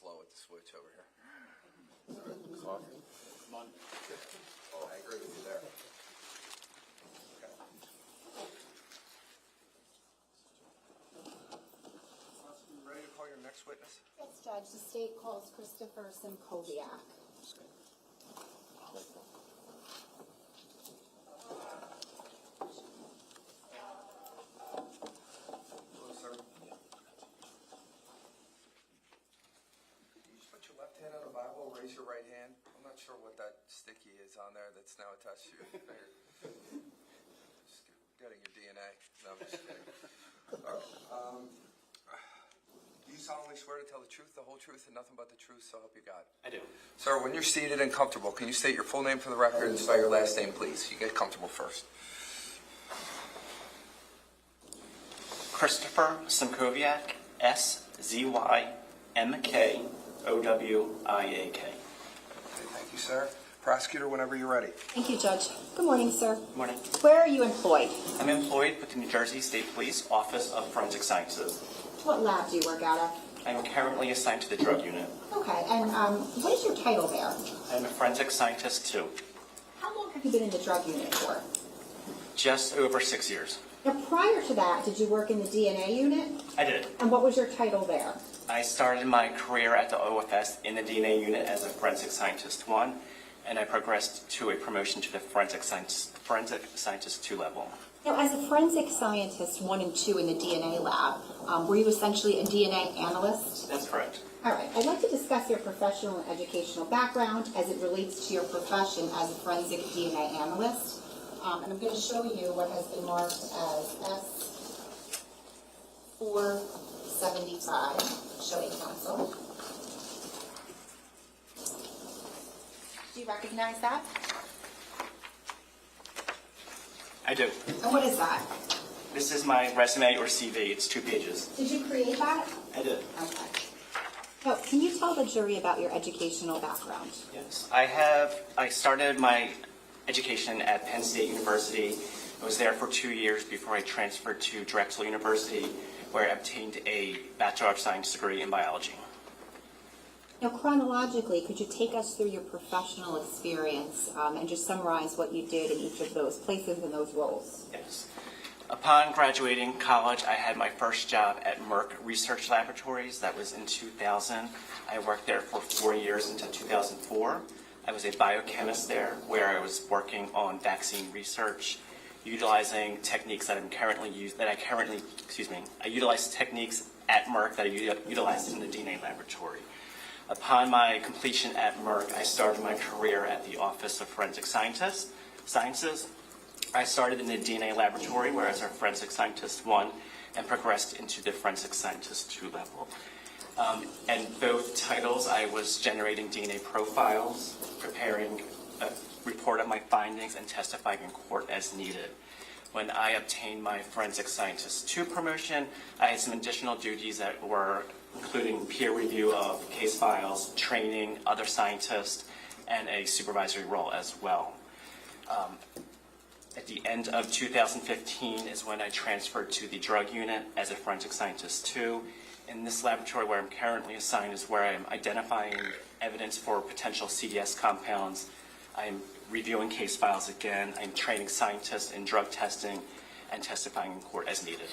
slow with the switch over here. Coffee? Come on. Oh, I agree with you there. Okay. Ready to call your next witness? Yes, Judge. The state calls Christopher Simkowiak. Hello, sir. Can you just put your left hand on the Bible, raise your right hand? I'm not sure what that sticky is on there that's now attached to your finger. Just getting your DNA. No, I'm just kidding. All right. Do you solemnly swear to tell the truth, the whole truth, and nothing but the truth, so help you God? I do. Sir, when you're seated and comfortable, can you state your full name for the record and spell your last name, please? You get comfortable first. Christopher Simkowiak, S-Z-Y-M-K-O-W-I-A-K. Okay, thank you, sir. Prosecutor, whenever you're ready. Thank you, Judge. Good morning, sir. Good morning. Where are you employed? I'm employed with the New Jersey State Police Office of Forensic Sciences. What lab do you work out of? I'm currently assigned to the drug unit. Okay, and what is your title there? I'm a forensic scientist too. How long have you been in the drug unit for? Just over 6 years. Now, prior to that, did you work in the DNA unit? I did. And what was your title there? I started my career at the OFS in the DNA unit as a forensic scientist 1, and I progressed to a promotion to the forensic scientist 2 level. Now, as a forensic scientist 1 and 2 in the DNA lab, were you essentially a DNA analyst? That's correct. All right. I'd like to discuss your professional and educational background as it relates to your profession as a forensic DNA analyst. And I'm going to show you what has been marked as S475, showing counsel. Do you recognize that? I do. And what is that? This is my resume or CV. It's 2 pages. Did you create that? I did. Okay. Now, can you tell the jury about your educational background? Yes. I started my education at Penn State University. I was there for 2 years before I transferred to Drexel University, where I obtained a Bachelor of Science degree in biology. Now, chronologically, could you take us through your professional experience and just summarize what you did in each of those places and those roles? Yes. Upon graduating college, I had my first job at Merck Research Laboratories. That was in 2000. I worked there for 4 years until 2004. I was a biochemist there, where I was working on vaccine research, utilizing techniques that I utilize techniques at Merck that I utilized in the DNA laboratory. Upon my completion at Merck, I started my career at the Office of Forensic Sciences. I started in the DNA laboratory, where I was a Forensic Scientist 1, and progressed into the Forensic Scientist 2 level. And both titles, I was generating DNA profiles, preparing a report of my findings, and testifying in court as needed. When I obtained my Forensic Scientist 2 promotion, I had some additional duties that were including peer review of case files, training other scientists, and a supervisory role as well. At the end of 2015 is when I transferred to the drug unit as a Forensic Scientist 2. In this laboratory where I'm currently assigned is where I'm identifying evidence for potential CDS compounds. I'm reviewing case files again. I'm training scientists in drug testing and testifying in court as needed.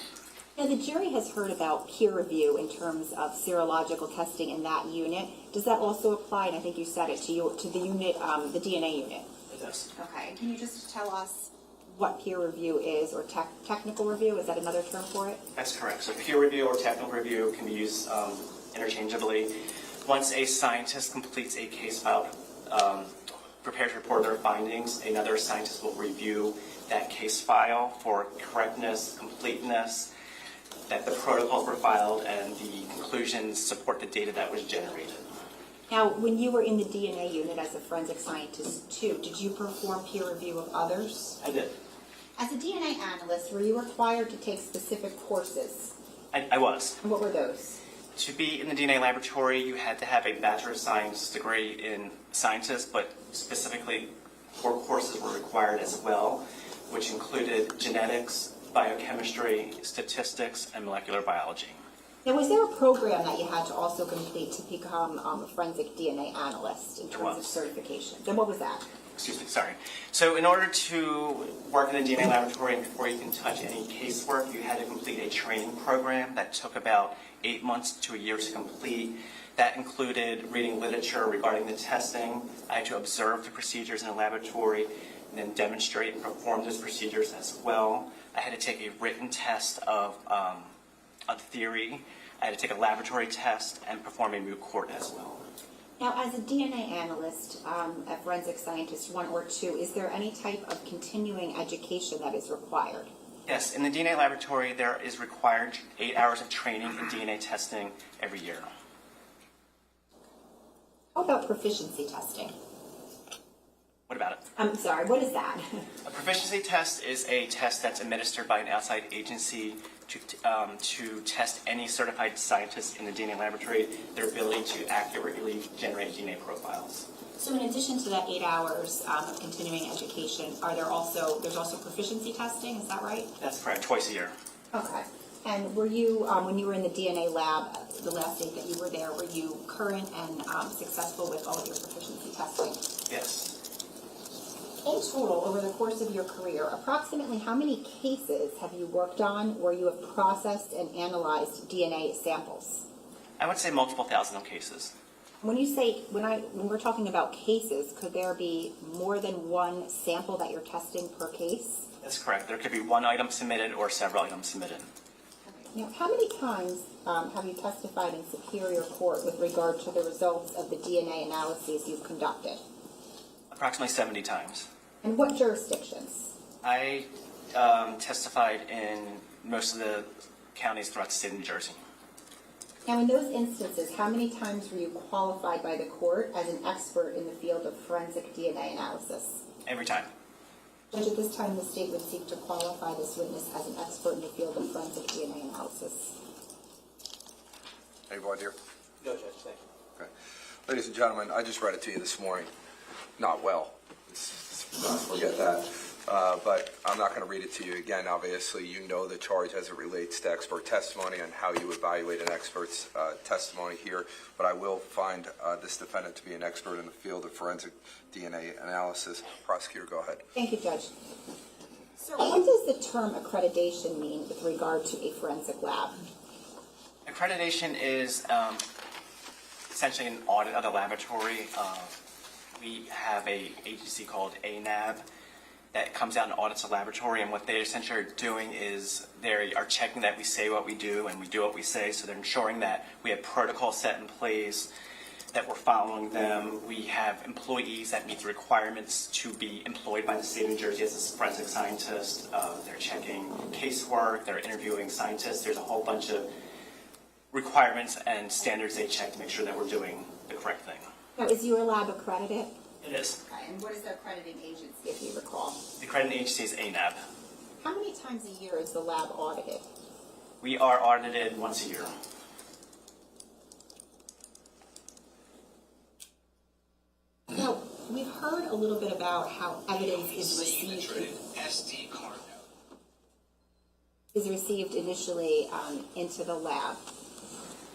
Now, the jury has heard about peer review in terms of serological testing in that unit. Does that also apply, and I think you said it, to the unit, the DNA unit? It does. Okay. Can you just tell us what peer review is, or technical review? Is that another term for it? That's correct. So peer review or technical review can be used interchangeably. Once a scientist completes a case file, prepares to report their findings, another scientist will review that case file for correctness, completeness, that the protocols were filed, and the conclusions support the data that was generated. Now, when you were in the DNA unit as a Forensic Scientist 2, did you perform peer review of others? I did. As a DNA analyst, were you required to take specific courses? I was. And what were those? To be in the DNA laboratory, you had to have a Bachelor of Science degree in sciences, but specifically 4 courses were required as well, which included genetics, biochemistry, statistics, and molecular biology. Now, was there a program that you had to also complete to become a forensic DNA analyst in There terms of was. certification? Then what was that? Excuse me, sorry. So in order to work in the DNA laboratory and before you can touch any casework, you had to complete a training program that took about 8 months to a year to complete. That included reading literature regarding the testing. I had to observe the procedures in the laboratory and then demonstrate and perform those procedures as well. I had to take a written test of theory. I had to take a laboratory test and perform a moot court as well. Now, as a DNA analyst, a forensic scientist 1 or 2, is there any type of continuing education that is required? Yes, in the DNA laboratory, there is required 8 hours of training in DNA testing every year. How about proficiency testing? What about it? I'm sorry, what is that? A proficiency test is a test that's administered by an outside agency to test any certified scientist in the DNA laboratory, their ability to accurately generate DNA profiles. So in addition to that 8 hours of continuing education, there's also proficiency testing, is that right? That's correct, twice a year. Okay. And were you, when you were in the DNA lab, the last day that you were there, were you current and successful with all of your proficiency testing? Yes. In total, over the course of your career, approximately how many cases have you worked on where you have processed and analyzed DNA samples? I would say multiple thousand of cases. When you say, when we're talking about cases, could there be more than one sample that you're testing per case? That's correct. There could be one item submitted or several items submitted. Now, how many times have you testified in Superior Court with regard to the results of the DNA analyses you've conducted? Approximately 70 times. And what jurisdictions? I testified in most of the counties throughout the state of New Jersey. Now, in those instances, how many times were you qualified by the court as an expert in the field of forensic DNA analysis? Every time. Judge, at this time, the state would seek to qualify this witness as an expert in the field of forensic DNA analysis. Anybody here? No, Judge, thank you. Okay. Ladies and gentlemen, I just read it to you this morning. Not well. Forget that. But I'm not going to read it to you again. Obviously, you know the charge as it relates to expert testimony and how you evaluate an expert's testimony here. But I will find this defendant to be an expert in the field of forensic DNA analysis. Prosecutor, go ahead. Thank you, Judge. Sir, what does the term accreditation mean with regard to a forensic lab? Accreditation is essentially an audit of the laboratory. We have an agency called ANAB that comes out and audits the laboratory, and what they essentially are doing is they are checking that we say what we do and we do what we say, so they're ensuring that we have protocols set in place, that we're following them. We have employees that meet the requirements to be employed by the state of New Jersey as a forensic scientist. They're checking casework, they're interviewing scientists. There's a whole bunch of requirements and standards they check to make sure that we're doing the correct thing. Now, is your lab accredited? It is. Okay, and what is the accrediting agency, if you recall? The accrediting agency is ANAB. How many times a year is the lab audited? We are audited once a year. Now, we've heard a little bit about how evidence is received initially into the lab.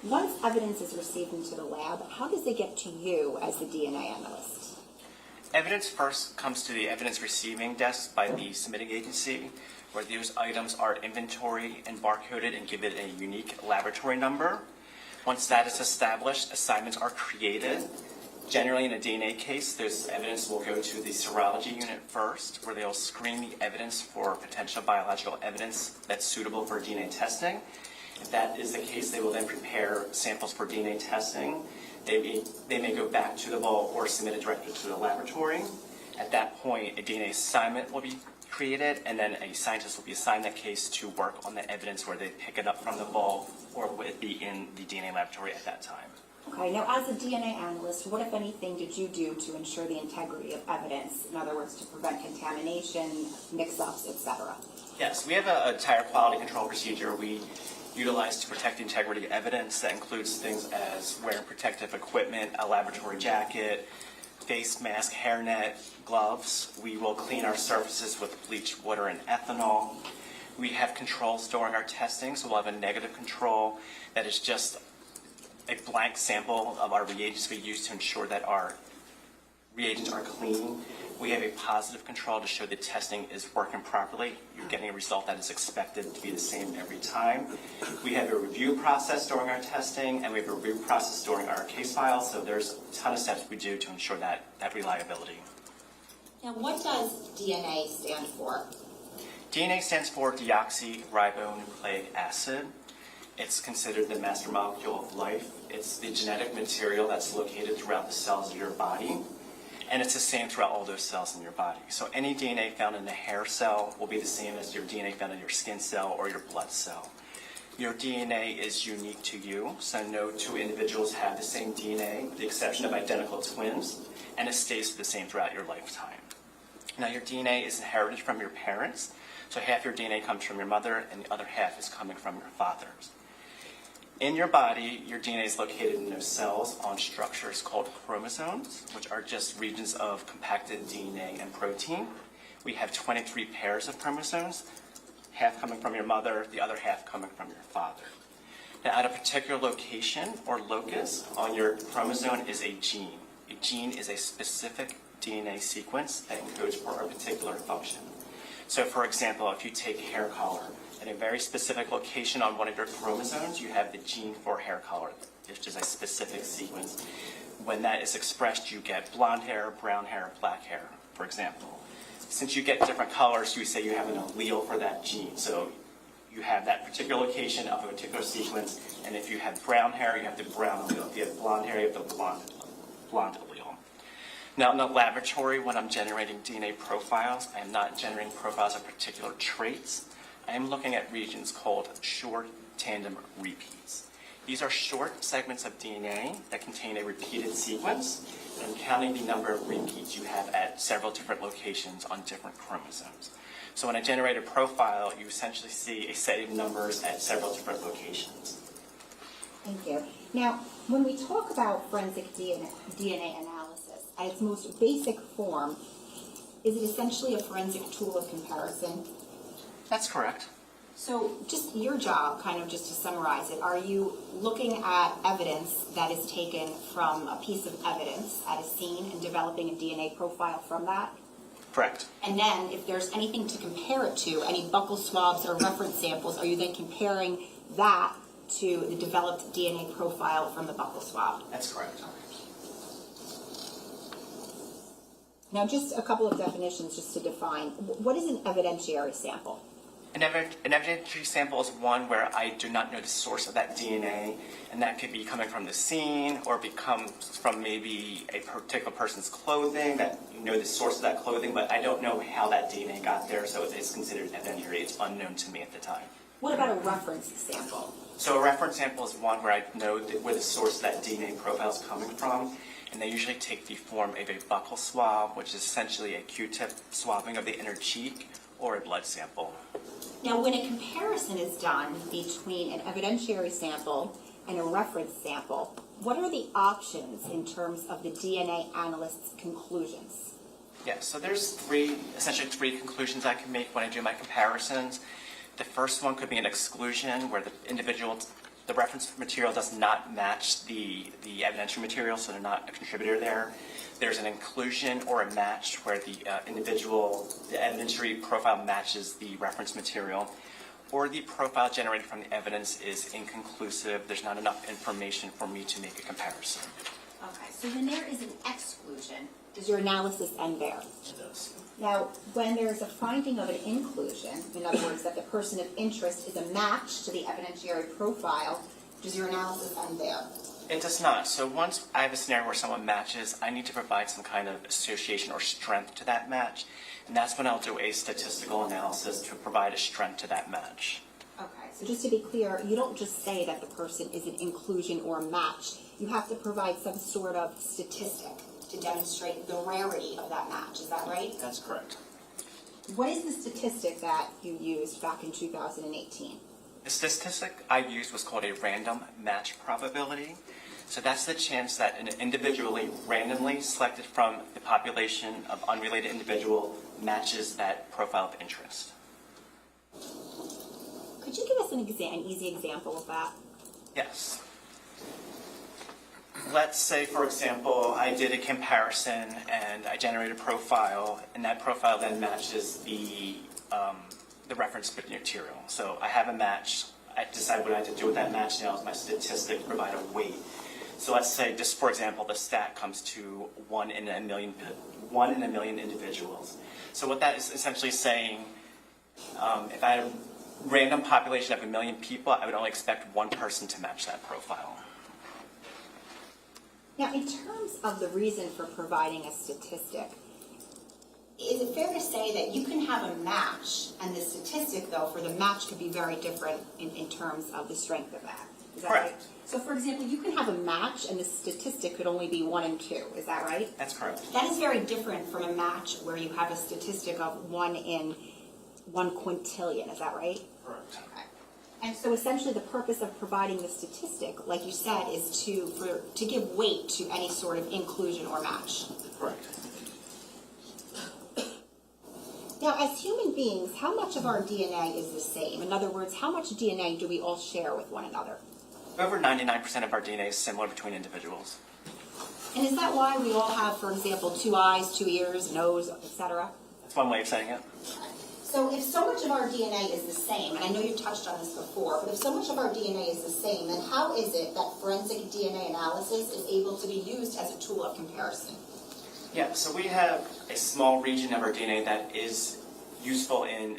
Once evidence is received into the lab, how does it get to you as the DNA analyst? Evidence first comes to the evidence receiving desk by the submitting agency, where those items are inventoried and barcoded and given a unique laboratory number. Once that is established, assignments are created. Generally, in a DNA case, this evidence will go to the serology unit first, where they'll screen the evidence for potential biological evidence that's suitable for DNA testing. If that is the case, they will then prepare samples for DNA testing. They may go back to the vault or submit it directly to the laboratory. At that point, a DNA assignment will be created, and then a scientist will be assigned that case to work on the evidence where they pick it up from the vault or will it be in the DNA laboratory at that time. Okay, now as a DNA analyst, what, if anything, did you do to ensure the integrity of evidence? In other words, to prevent contamination, mix-ups, etc.? Yes, we have an entire quality control procedure we utilize to protect the integrity of evidence. That includes things as wearing protective equipment, a laboratory jacket, face mask, hairnet, gloves. We will clean our surfaces with bleach, water, and ethanol. We have controls during our testing, so we'll have a negative control that is just a blank sample of our reagents we use to ensure that our reagents are clean. We have a positive control to show the testing is working properly. You're getting a result that is expected to be the same every time. We have a review process during our testing, and we have a review process during our case file, so there's a ton of steps we do to ensure that reliability. Now, what does DNA stand for? DNA stands for deoxyribonucleic acid. It's considered the master molecule of life. It's the genetic material that's located throughout the cells of your body, and it's the same throughout all those cells in your body. So any DNA found in a hair cell will be the same as your DNA found in your skin cell or your blood cell. Your DNA is unique to you, so no two individuals have the same DNA, with the exception of identical twins, and it stays the same throughout your lifetime. Now, your DNA is inherited from your parents, so half your DNA comes from your mother, and the other half is coming from your father's. In your body, your DNA is located in those cells on structures called chromosomes, which are just regions of compacted DNA and protein. We have 23 pairs of chromosomes, half coming from your mother, the other half coming from your father. Now, at a particular location or locus on your chromosome is a gene. A gene is a specific DNA sequence that encodes for a particular function. So, for example, if you take hair color, at a very specific location on one of your chromosomes, you have the gene for hair color, which is a specific sequence. When that is expressed, you get blonde hair, brown hair, black hair, for example. Since you get different colors, you say you have an allele for that gene. So you have that particular location of a particular sequence, and if you have brown hair, you have the brown allele. If you have blonde hair, you have the blonde allele. Now, in the laboratory, when I'm generating DNA profiles, I am not generating profiles of particular traits. I am looking at regions called short tandem repeats. These are short segments of DNA that contain a repeated sequence, and I'm counting the number of repeats you have at several different locations on different chromosomes. So when I generate a profile, you essentially see a set of numbers at several different locations. Thank you. Now, when we talk about forensic DNA analysis, at its most basic form, is it essentially a forensic tool of comparison? That's correct. So just your job, kind of just to summarize it, are you looking at evidence that is taken from a piece of evidence at a scene and developing a DNA profile from that? Correct. And then if there's anything to compare it to, any buccal swabs or reference samples, are you then comparing that to the developed DNA profile from the buccal swab? That's correct. Now, just a couple of definitions just to define. What is an evidentiary sample? An evidentiary sample is one where I do not know the source of that DNA, and that could be coming from the scene or become from maybe a particular person's clothing, that you know the source of that clothing, but I don't know how that DNA got there, so it's considered evidentiary. It's unknown to me at the time. What about a reference sample? So a reference sample is one where I know where the source of that DNA profile is coming from, and they usually take the form of a buccal swab, which is essentially a Q-tip swabbing of the inner cheek, or a blood sample. Now, when a comparison is done between an evidentiary sample and a reference sample, what are the options in terms of the DNA analyst's conclusions? Yeah, so there's essentially three conclusions I can make when I do my comparisons. The first one could be an exclusion, where the reference material does not match the evidentiary material, so they're not a contributor there. There's an inclusion or a match where the evidentiary profile matches the reference material, or the profile generated from the evidence is inconclusive. There's not enough information for me to make a comparison. Okay, so when there is an exclusion, does your analysis end there? It does. Now, when there's a finding of an inclusion, in other words, that the person of interest is a match to the evidentiary profile, does your analysis end there? It does not. So once I have a scenario where someone matches, I need to provide some kind of association or strength to that match, and that's when I'll do a statistical analysis to provide a strength to that match. Okay, so just to be clear, you don't just say that the person is an inclusion or a match. You have to provide some sort of statistic to demonstrate the rarity of that match. Is that right? That's correct. What is the statistic that you used back in 2018? The statistic I used was called a random match probability. So that's the chance that an individually randomly selected from the population of unrelated individual matches that profile of interest. us an easy example of that? Yes. Let's say, for example, I did a comparison and I generated a profile, and that profile then matches the reference material. So I have a match. I decide what I have to do with that match now as my statistic to provide a weight. So let's say, just for example, the stat comes to 1 in a million individuals. So what that is essentially saying, if I had a random population of 1 million people, I would only expect one person to match that profile. Now, in terms of the reason for providing a statistic, is it fair to say that you can have a match, and the statistic, though, for the match could be very different in terms of the strength of that? Is that Correct. right? So, for example, you can have a match, and the statistic could only be 1 in 2. Is that right? That's correct. That is very different from a match where you have a statistic of 1 in 1 quintillion. Is that right? Correct. Okay. And so essentially the purpose of providing the statistic, like you said, is to give weight to any sort of inclusion or match. Correct. Now, as human beings, how much of our DNA is the same? In other words, how much DNA do we all share with one another? Over 99% of our DNA is similar between individuals. And is that why we all have, for example, 2 eyes, 2 ears, nose, etc.? That's one way of saying it. So if so much of our DNA is the same, and I know you touched on this before, but if so much of our DNA is the same, then how is it that forensic DNA analysis is able to be used as a tool of comparison? Yeah, so we have a small region of our DNA that is useful in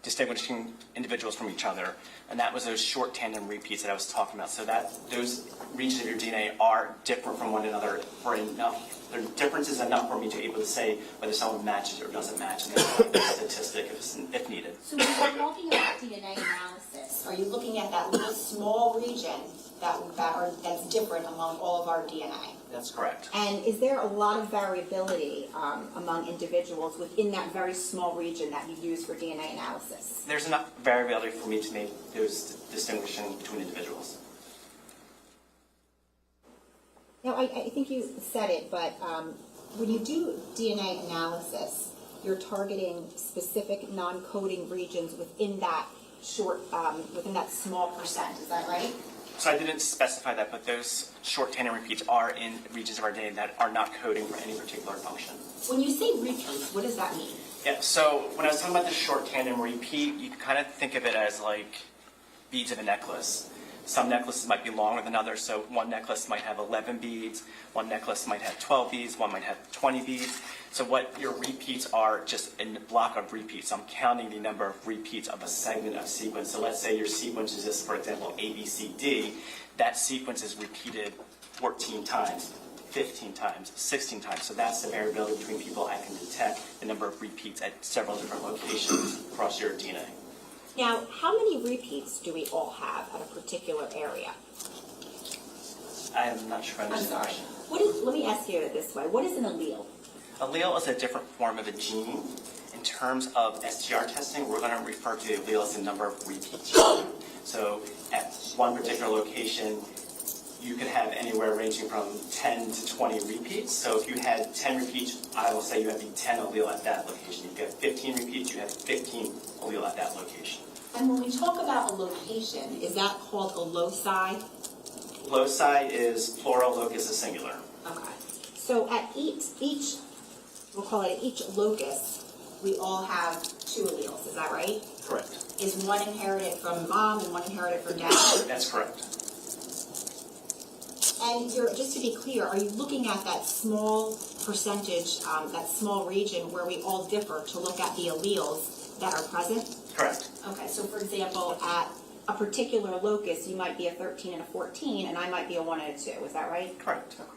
distinguishing individuals from each other, and that was those short tandem repeats that I was talking about. So that those regions of your DNA are different from one another for enough. Their difference is enough for me to be able to say whether someone matches or doesn't match, and then a statistic if needed. So when you're talking about DNA analysis, are you looking at that little small region that's different among all of our DNA? That's correct. And is there a lot of variability among individuals within that very small region that you use for DNA analysis? There's enough variability for me to make those distinguishing between individuals. Now, I think you said it, but when you do DNA analysis, you're targeting specific non-coding regions within that within that small percent. Is that right? So I didn't specify that, but those short tandem repeats are in regions of our DNA that are not coding for any particular function. When you say repeats, what does that mean? Yeah, so when I was talking about the short tandem repeat, you can kind of think of it as like beads of a necklace. Some necklaces might be longer than others, so one necklace might have 11 beads, one necklace might have 12 beads, one might have 20 beads. So what your repeats are just a block of repeats. So I'm counting the number of repeats of a segment of sequence. So let's say your sequence is just, for example, A, B, C, D. That sequence is repeated 14 times, 15 times, 16 times. So that's the variability between people. I can detect the number of repeats at several different locations across your DNA. Now, how many repeats do we all have at a particular area? I'm not sure I I'm understand the sorry. question. Let me ask you it this way. What is an allele? Allele is a different form of a gene. In terms of STR testing, we're going to refer to the allele as the number of repeats. So at one particular location, you could have anywhere ranging from 10 to 20 repeats. So if you had 10 repeats, I will say you have the 10 allele at that location. If you have 15 repeats, you have 15 allele at that location. And when we talk about a location, is that called a loci? Loci is plural, locus is singular. Okay. So at each we'll call it each locus, we all have 2 alleles. Is that right? Correct. Is one inherited from mom and one inherited from dad? That's correct. And just to be clear, are you looking at that small percentage, that small region where we all differ to look at the alleles that are present? Correct. Okay, so for example, at a particular locus, you might be a 13 and a 14, and I might be a 1 and a 2. Is that right? Correct. Okay.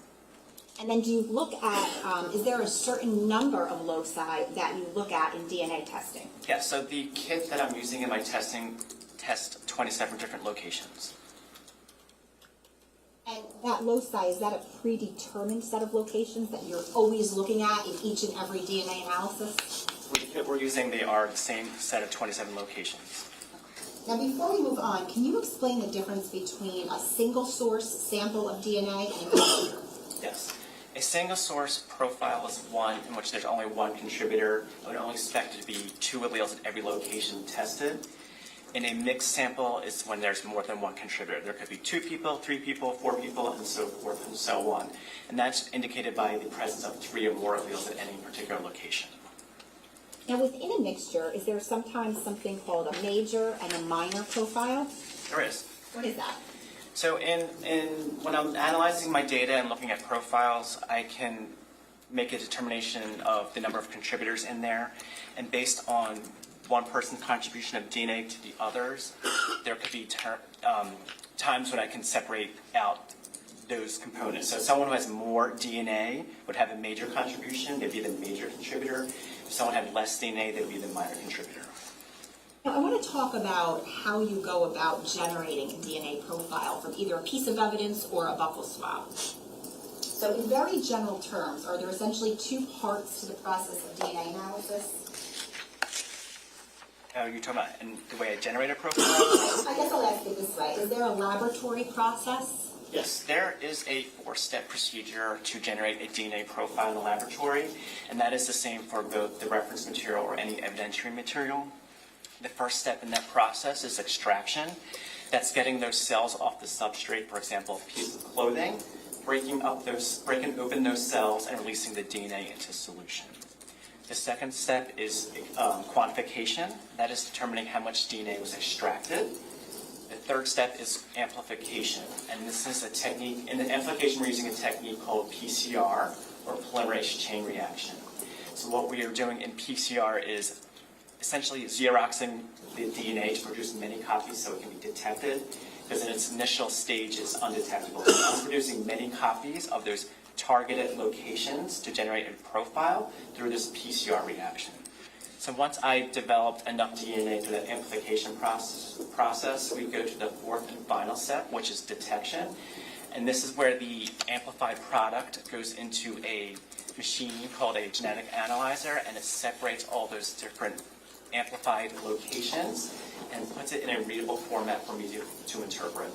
And then do you look at, is there a certain number of loci that you look at in DNA testing? Yeah, so the kit that I'm using in my testing tests 27 different locations. And that loci, is that a predetermined set of locations that you're always looking at in each and every DNA analysis? The kit we're using, they are the same set of 27 locations. Now, before we move on, can you explain the difference between a single source sample of DNA and a mixture? Yes. A single source profile is one in which there's only one contributor. I would only expect it to be 2 alleles at every location tested. In a mixed sample is when there's more than one contributor. There could be 2 people, 3 people, 4 people, and so forth and so on. And that's indicated by the presence of 3 or more alleles at any particular location. Now, within a mixture, is there sometimes something called a major and a minor profile? There is. What is that? So when I'm analyzing my data and looking at profiles, I can make a determination of the number of contributors in there. And based on one person's contribution of DNA to the others, there could be times when I can separate out those components. So someone who has more DNA would have a major contribution, they'd be the major contributor. If someone had less DNA, they'd be the minor contributor. Now, I want to talk about how you go about generating a DNA profile from either a piece of evidence or a buccal swab. So in very general terms, are there essentially 2 parts to the process of DNA analysis? You're talking about in the way I generate a profile? I guess I'll ask it this way. Is there a laboratory process? Yes, there is a 4-step procedure to generate a DNA profile in the laboratory, and that is the same for both the reference material or any evidentiary material. The first step in that process is extraction. That's getting those cells off the substrate, for example, a piece of clothing, breaking open those cells and releasing the DNA into solution. The second step is quantification. That is determining how much DNA was extracted. The third step is amplification. And this is a technique, in the amplification we're using a technique called PCR, or polymerase chain reaction. So what we are doing in PCR is essentially xeroxing the DNA to produce many copies so it can be detected, because in its initial stage it's undetectable. So I'm producing many copies of those targeted locations to generate a profile through this PCR reaction. So once I developed enough DNA through that amplification process, we go to the 4th and final step, which is detection. And this is where the amplified product goes into a machine called a genetic analyzer, and it separates all those different amplified locations and puts it in a readable format for me to interpret.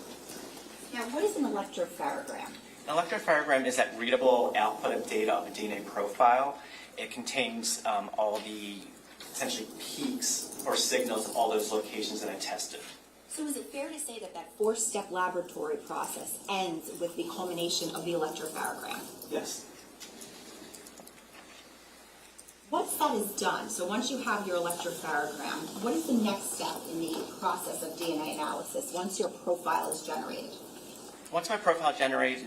Now, what is an electropharogram? An electropharogram is that readable output of data of a DNA profile. It contains all the essentially peaks or signals of all those locations that I tested. So is it fair to say that that 4-step laboratory process ends with the culmination of the electropharogram? Yes. Once that is done, so once you have your electropharogram, what is the next step in the process of DNA analysis once your profile is generated? Once my profile is generated,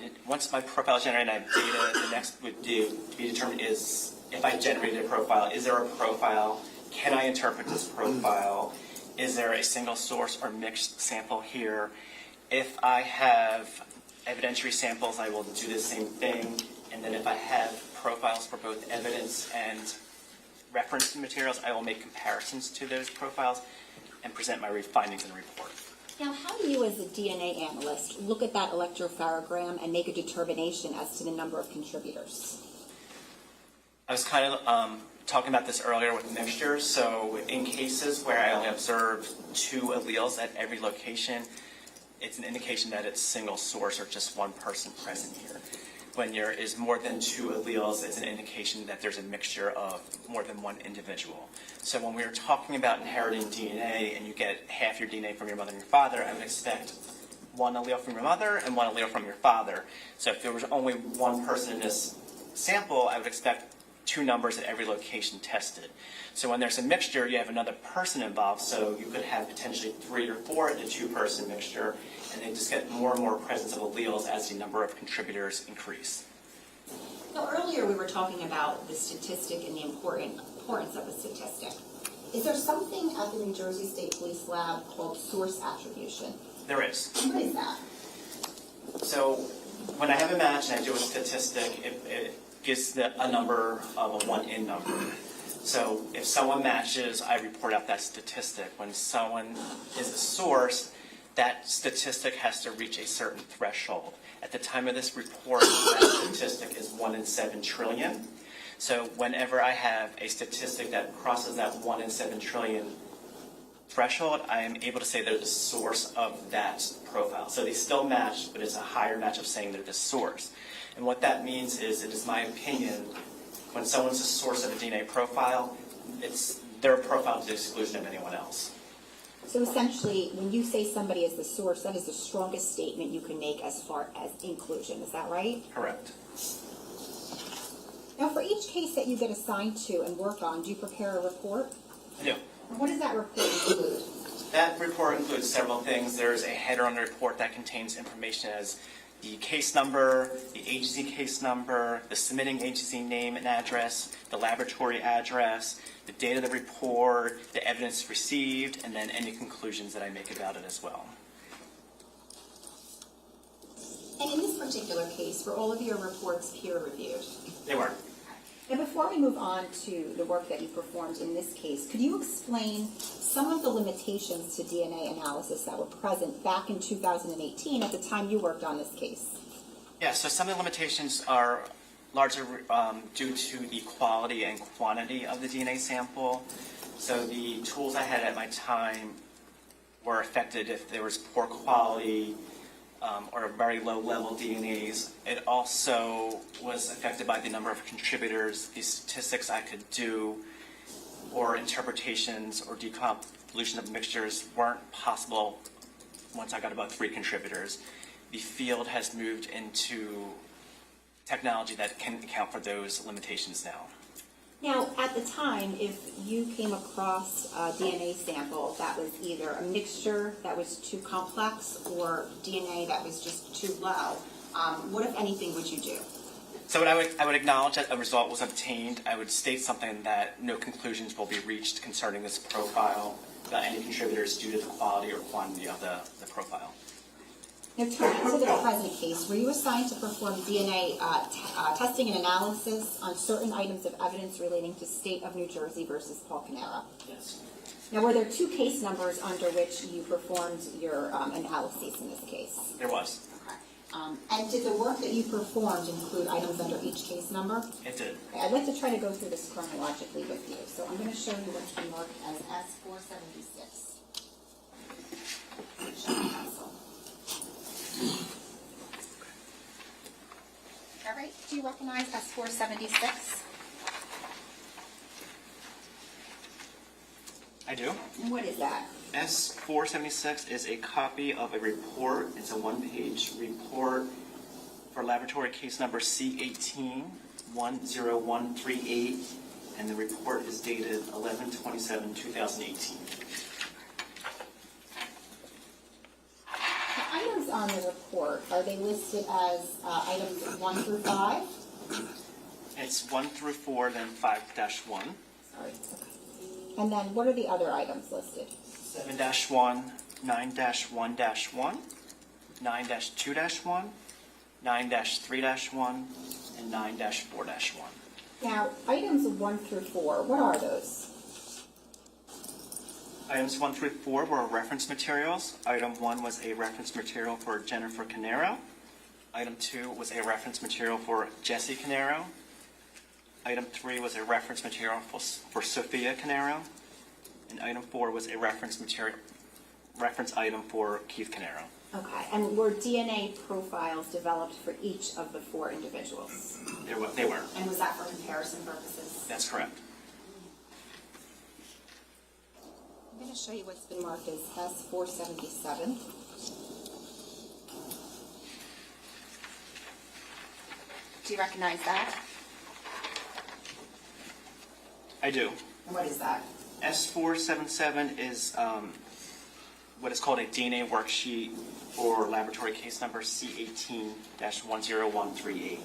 I have data, the next would be determined is, if I generated a profile, is there a profile? Can I interpret this profile? Is there a single source or mixed sample here? If I have evidentiary samples, I will do the same thing. And then if I have profiles for both evidence and reference materials, I will make comparisons to those profiles and present my findings in a report. Now, how do you as a DNA analyst look at that electropharogram and make a determination as to the number of contributors? I was kind of talking about this earlier with mixtures. So in cases where I only observe 2 alleles at every location, it's an indication that it's single source or just one person present here. When there is more than 2 alleles, it's an indication that there's a mixture of more than one individual. So when we are talking about inheriting DNA and you get half your DNA from your mother and your father, I would expect 1 allele from your mother and 1 allele from your father. So if there was only 1 person in this sample, I would expect 2 numbers at every location tested. So when there's a mixture, you have another person involved, so you could have potentially 3 or 4 in a 2-person mixture, and they just get more and more presence of alleles as the number of contributors increase. Now, earlier we were talking about the statistic and the importance of a statistic. Is there something at the New Jersey State Police Lab called source attribution? There is. What is that? So when I have a match and I do a statistic, it gives a number of a 1-in number. So if someone matches, I report out that statistic. When someone is a source, that statistic has to reach a certain threshold. At the time of this report, that statistic is 1 in 7 trillion. So whenever I have a statistic that crosses that 1 in 7 trillion threshold, I am able to say they're the source of that profile. So they still match, but it's a higher match of saying they're the source. And what that means is, it is my opinion, when someone's a source of a DNA profile, it's their profile to the exclusion of anyone else. So essentially, when you say somebody is the source, that is the strongest statement you can make as far as inclusion, is that right? Correct. Now, for each case that you get assigned to and work on, do you prepare a report? I do. What does that report include? That report includes several things. There's a header on the report that contains information as the case number, the agency case number, the submitting agency name and address, the laboratory address, the date of the report, the evidence received, and then any conclusions that I make about it as well. And in this particular case, were all of your reports peer-reviewed? They were. Now, before we move on to the work that you performed in this case, could you explain some of the limitations to DNA analysis that were present back in 2018 at the time you worked on this case? Yeah, so some of the limitations are largely due to the quality and quantity of the DNA sample. So the tools I had at my time were affected if there was poor quality or very low level DNAs. It also was affected by the number of contributors, the statistics I could do, or interpretations or deconvolution of mixtures weren't possible once I got about 3 contributors. The field has moved into technology that can account for those limitations now. Now, at the time, if you came across a DNA sample that was either a mixture that was too complex or DNA that was just too low, what, if anything, would you do? So I would acknowledge that a result was obtained. I would state something that no conclusions will be reached concerning this profile about any contributors due to the quality or quantity of the profile. Now, turning to the present case, were you assigned to perform DNA testing and analysis on certain items of evidence relating to State of New Jersey versus Paul Caneiro? Yes. Now, were there 2 case numbers under which you performed your analyses in this case? There was. And did the work that you performed include items under each case number? It did. Okay, I'd like to try to go through this chronologically with you. So I'm going to show you what's been marked as S476. All right, do you recognize S476? I do. And what is that? S476 is a copy of a report. It's a 1-page report for laboratory case number C18-10138, and the report is dated 11/27/2018. The items on the report, are they listed as items 1 through 5? It's 1 through 4, then 5-1. Sorry. Okay. And then what are the other items listed? 7-1, 9-1-1, 9-2-1, 9-3-1, and 9-4-1. Now, items 1 through 4, what are those? Items 1 through 4 were reference materials. Item 1 was a reference material for Jennifer Caneiro. Item 2 was a reference material for Jesse Caneiro. Item 3 was a reference material for Sophia Caneiro. And item 4 was a reference item for Keith Caneiro. Okay, and were DNA profiles developed for each of the 4 individuals? They were. And was that for comparison purposes? That's correct. I'm going to show you what's been marked as S477. Do you recognize that? I do. And what is that? S477 is what is called a DNA worksheet for laboratory case number C18-10138.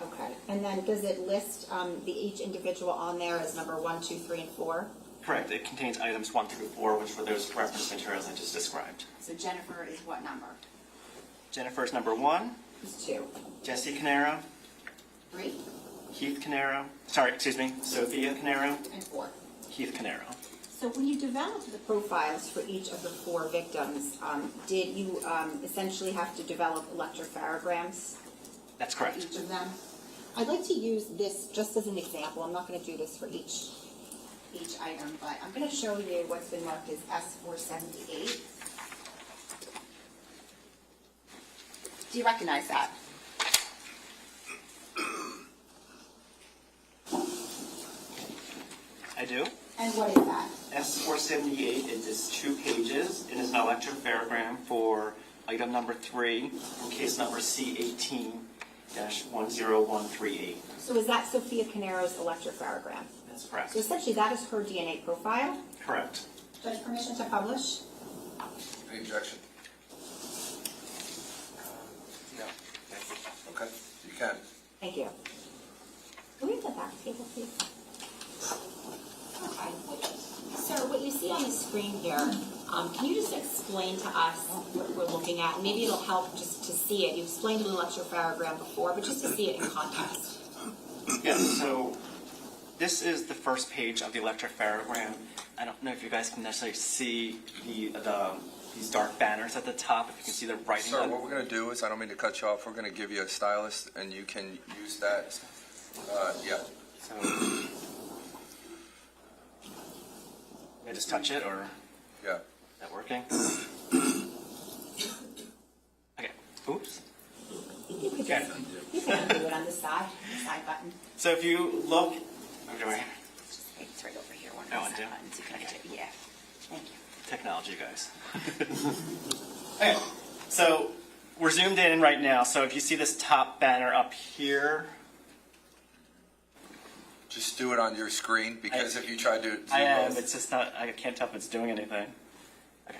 Okay, and then does it list each individual on there as number 1, 2, 3, and 4? Correct. It contains items 1 through 4, which were those reference materials I just described. So Jennifer is what number? Jennifer's number 1. Is 2. Jesse Caneiro. 3. Keith Caneiro. Sophia Caneiro. And 4. Keith Caneiro. So when you developed the profiles for each of the 4 victims, did you essentially have to develop electropharograms? That's correct. For each of them? I'd like to use this just as an example. I'm not going to do this for each item, but I'm going to show you what's been marked as S478. Do you recognize that? I do. And what is that? S478 is 2 pages. It is an electropharogram for item number 3 from case number C18-10138. So is that Sophia Caneiro's electropharogram? That's correct. So essentially that is her DNA profile. Correct. Judge, permission to publish? Any objection? No. Okay, you can. Thank you. Can we have the back table, please? Okay. Sir, what you see on the screen here, can you just explain to us what we're looking at? Maybe it'll help just to see it. You explained an electropharogram before, but just to see it in context. Yeah, so this is the first page of the electropharogram. I don't know if you guys can necessarily see these dark banners at the top, if you can see the writing Sir, on what we're going to do is, I don't mean to cut you off, we're going to give you a stylus, and you can use that. Yeah. So, I just touch it, or Yeah. is that working? Okay. Oops. You could Okay. you can do it on the side button. So if you look, anyway, It's right over here. One of Oh, the I side do? buttons. You can Okay. do it. Yeah. Thank you. technology, guys. Okay. So we're zoomed in right now. So if you see this top banner up here, Just do it on your screen, because if you try to do I am. both- It's just not. I can't tell if it's doing anything. Okay.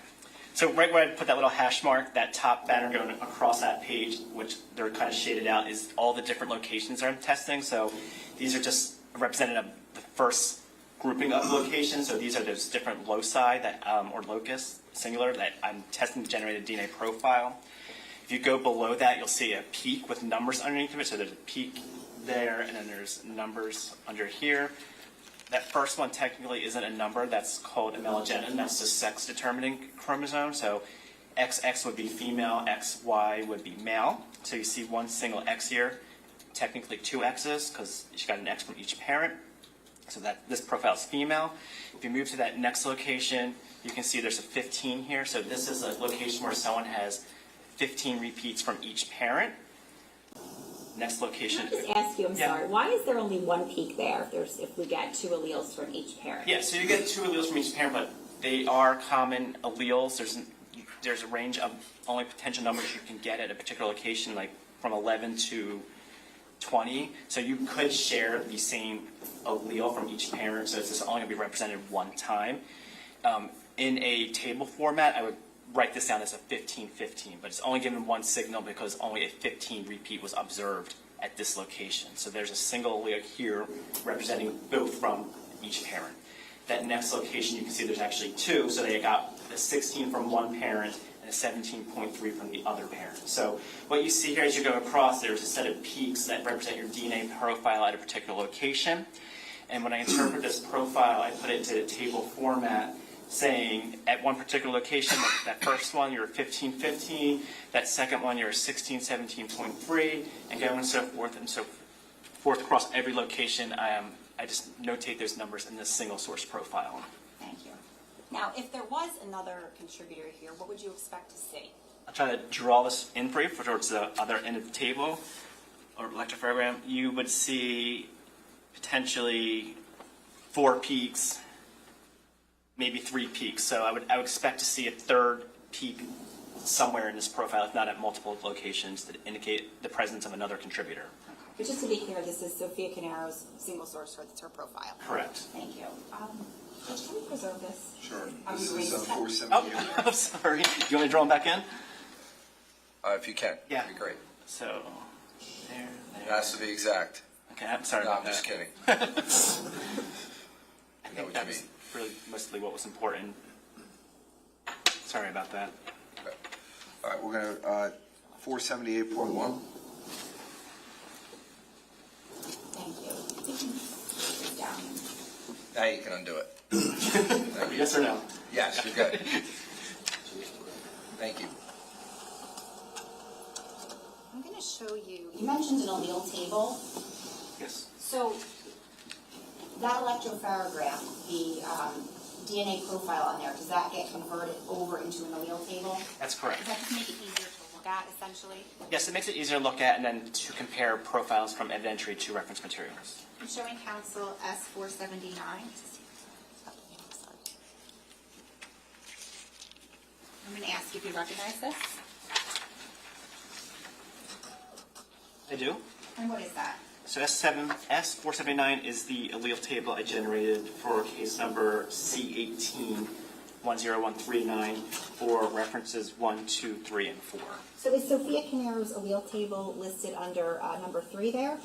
So right where I put that little hash mark, that top banner going across that page, which they're kind of shaded out, is all the different locations I'm testing. So these are just representative of the first grouping of locations. So these are those different loci that, or locus, singular, that I'm testing to generate a DNA profile. If you go below that, you'll see a peak with numbers underneath of it. So there's a peak there, and then there's numbers under here. That first one technically isn't a number. That's called a melogenin. That's the sex-determining chromosome. So XX would be female, XY would be male. So you see one single X here, technically 2 X's, because she got an X from each parent. So that this profile is female. If you move to that next location, you can see there's a 15 here. So this is a location where someone has 15 repeats from each parent. Next location. Can I just ask you, I'm Yeah. sorry, why is there only one peak there if we get 2 alleles from each parent? Yeah, so you get 2 alleles from each parent, but they are common alleles. There's a range of only potential numbers you can get at a particular location, like from 11 to 20. So you could share the same allele from each parent, so it's just only going to be represented one time. In a table format, I would write this down as a 15-15, but it's only given one signal because only a 15 repeat was observed at this location. So there's a single allele here representing both from each parent. That next location, you can see there's actually 2, so they got a 16 from one parent and a 17.3 from the other parent. So what you see here as you go across, there's a set of peaks that represent your DNA profile at a particular location. And when I interpret this profile, I put it into a table format, saying at one particular location, that first one you're 15-15, that second one you're 16-17.3, and going so forth across every location. I just notate those numbers in this single source profile. Thank you. Now, if there was another contributor here, what would you expect to see? I'll try to draw this in for you towards the other end of the table or electropharogram. You would see potentially 4 peaks, maybe 3 peaks. So I would expect to see a third peak somewhere in this profile, if not at multiple locations, to indicate the presence of another contributor. But just to be clear, this is Sophia Caneiro's single source for her profile. Correct. Thank you. Judge, can we preserve this? Sure. Are This we is ready to cut? 478. Oh, I'm sorry. You want me to draw them back in? If you can, Yeah. that'd be great. So, there. It has to be exact. Okay, I'm sorry No, about I'm just that. kidding. I I know think what you that's mean. really mostly what was important. Sorry about that. Okay. All right, we're going to, 478.1. Thank you. You can put it down. Now you can undo it. Thank you. Yes or no? Yes, you're good. Thank you. I'm going to show you, you mentioned an allele table. Yes. So that electropharogram, the DNA profile on there, does that get converted over into an allele table? That's correct. Does that just make it easier to look at, essentially? Yes, it makes it easier to look at and then to compare profiles from evidentiary to reference materials. I'm showing council S479. going to ask if you recognize this. I do. And what is that? So S479 is the allele table I generated for case number C18-10139 for references 1, 2, 3, and 4. So is Sophia Caneiro's allele table listed under number 3 there?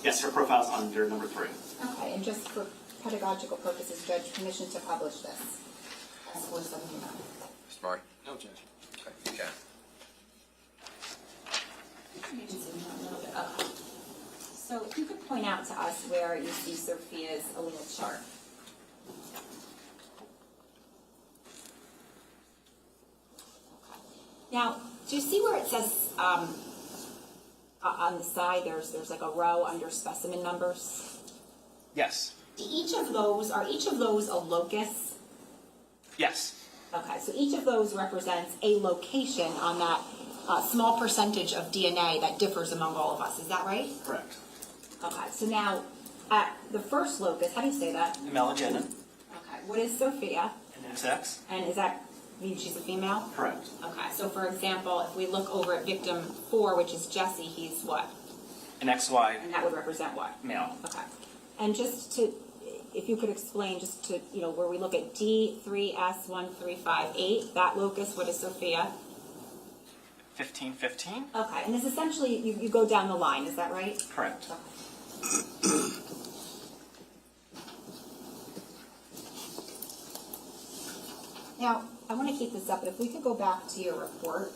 Yes, her profile's under number 3. Okay, and just for pedagogical purposes, Judge, permission to publish this. S479. Mr. Murray? No objection. Okay, you can. You can zoom in a little bit. Okay. So if you could point out to us where you see Sophia's allele chart. Now, do you see where it says on the side there's like a row under specimen numbers? Yes. Are each of those a locus? Yes. Okay, so each of those represents a location on that small percentage of DNA that differs among all of us. Is that right? Correct. Okay, so now at the first locus, how do you say that? Melagena. Okay, what is Sophia? And XX. And is that mean she's a female? Correct. Okay, so for example, if we look over at victim 4, which is Jesse, he's what? An XY. And that would represent what? Male. Okay. And just to, if you could explain, just to, where we look at D3S1358, that locus, what is Sophia? 1515. Okay, and this essentially, you go down the line, is that right? Correct. Okay. Now, I want to keep this up, but if we could go back to your report.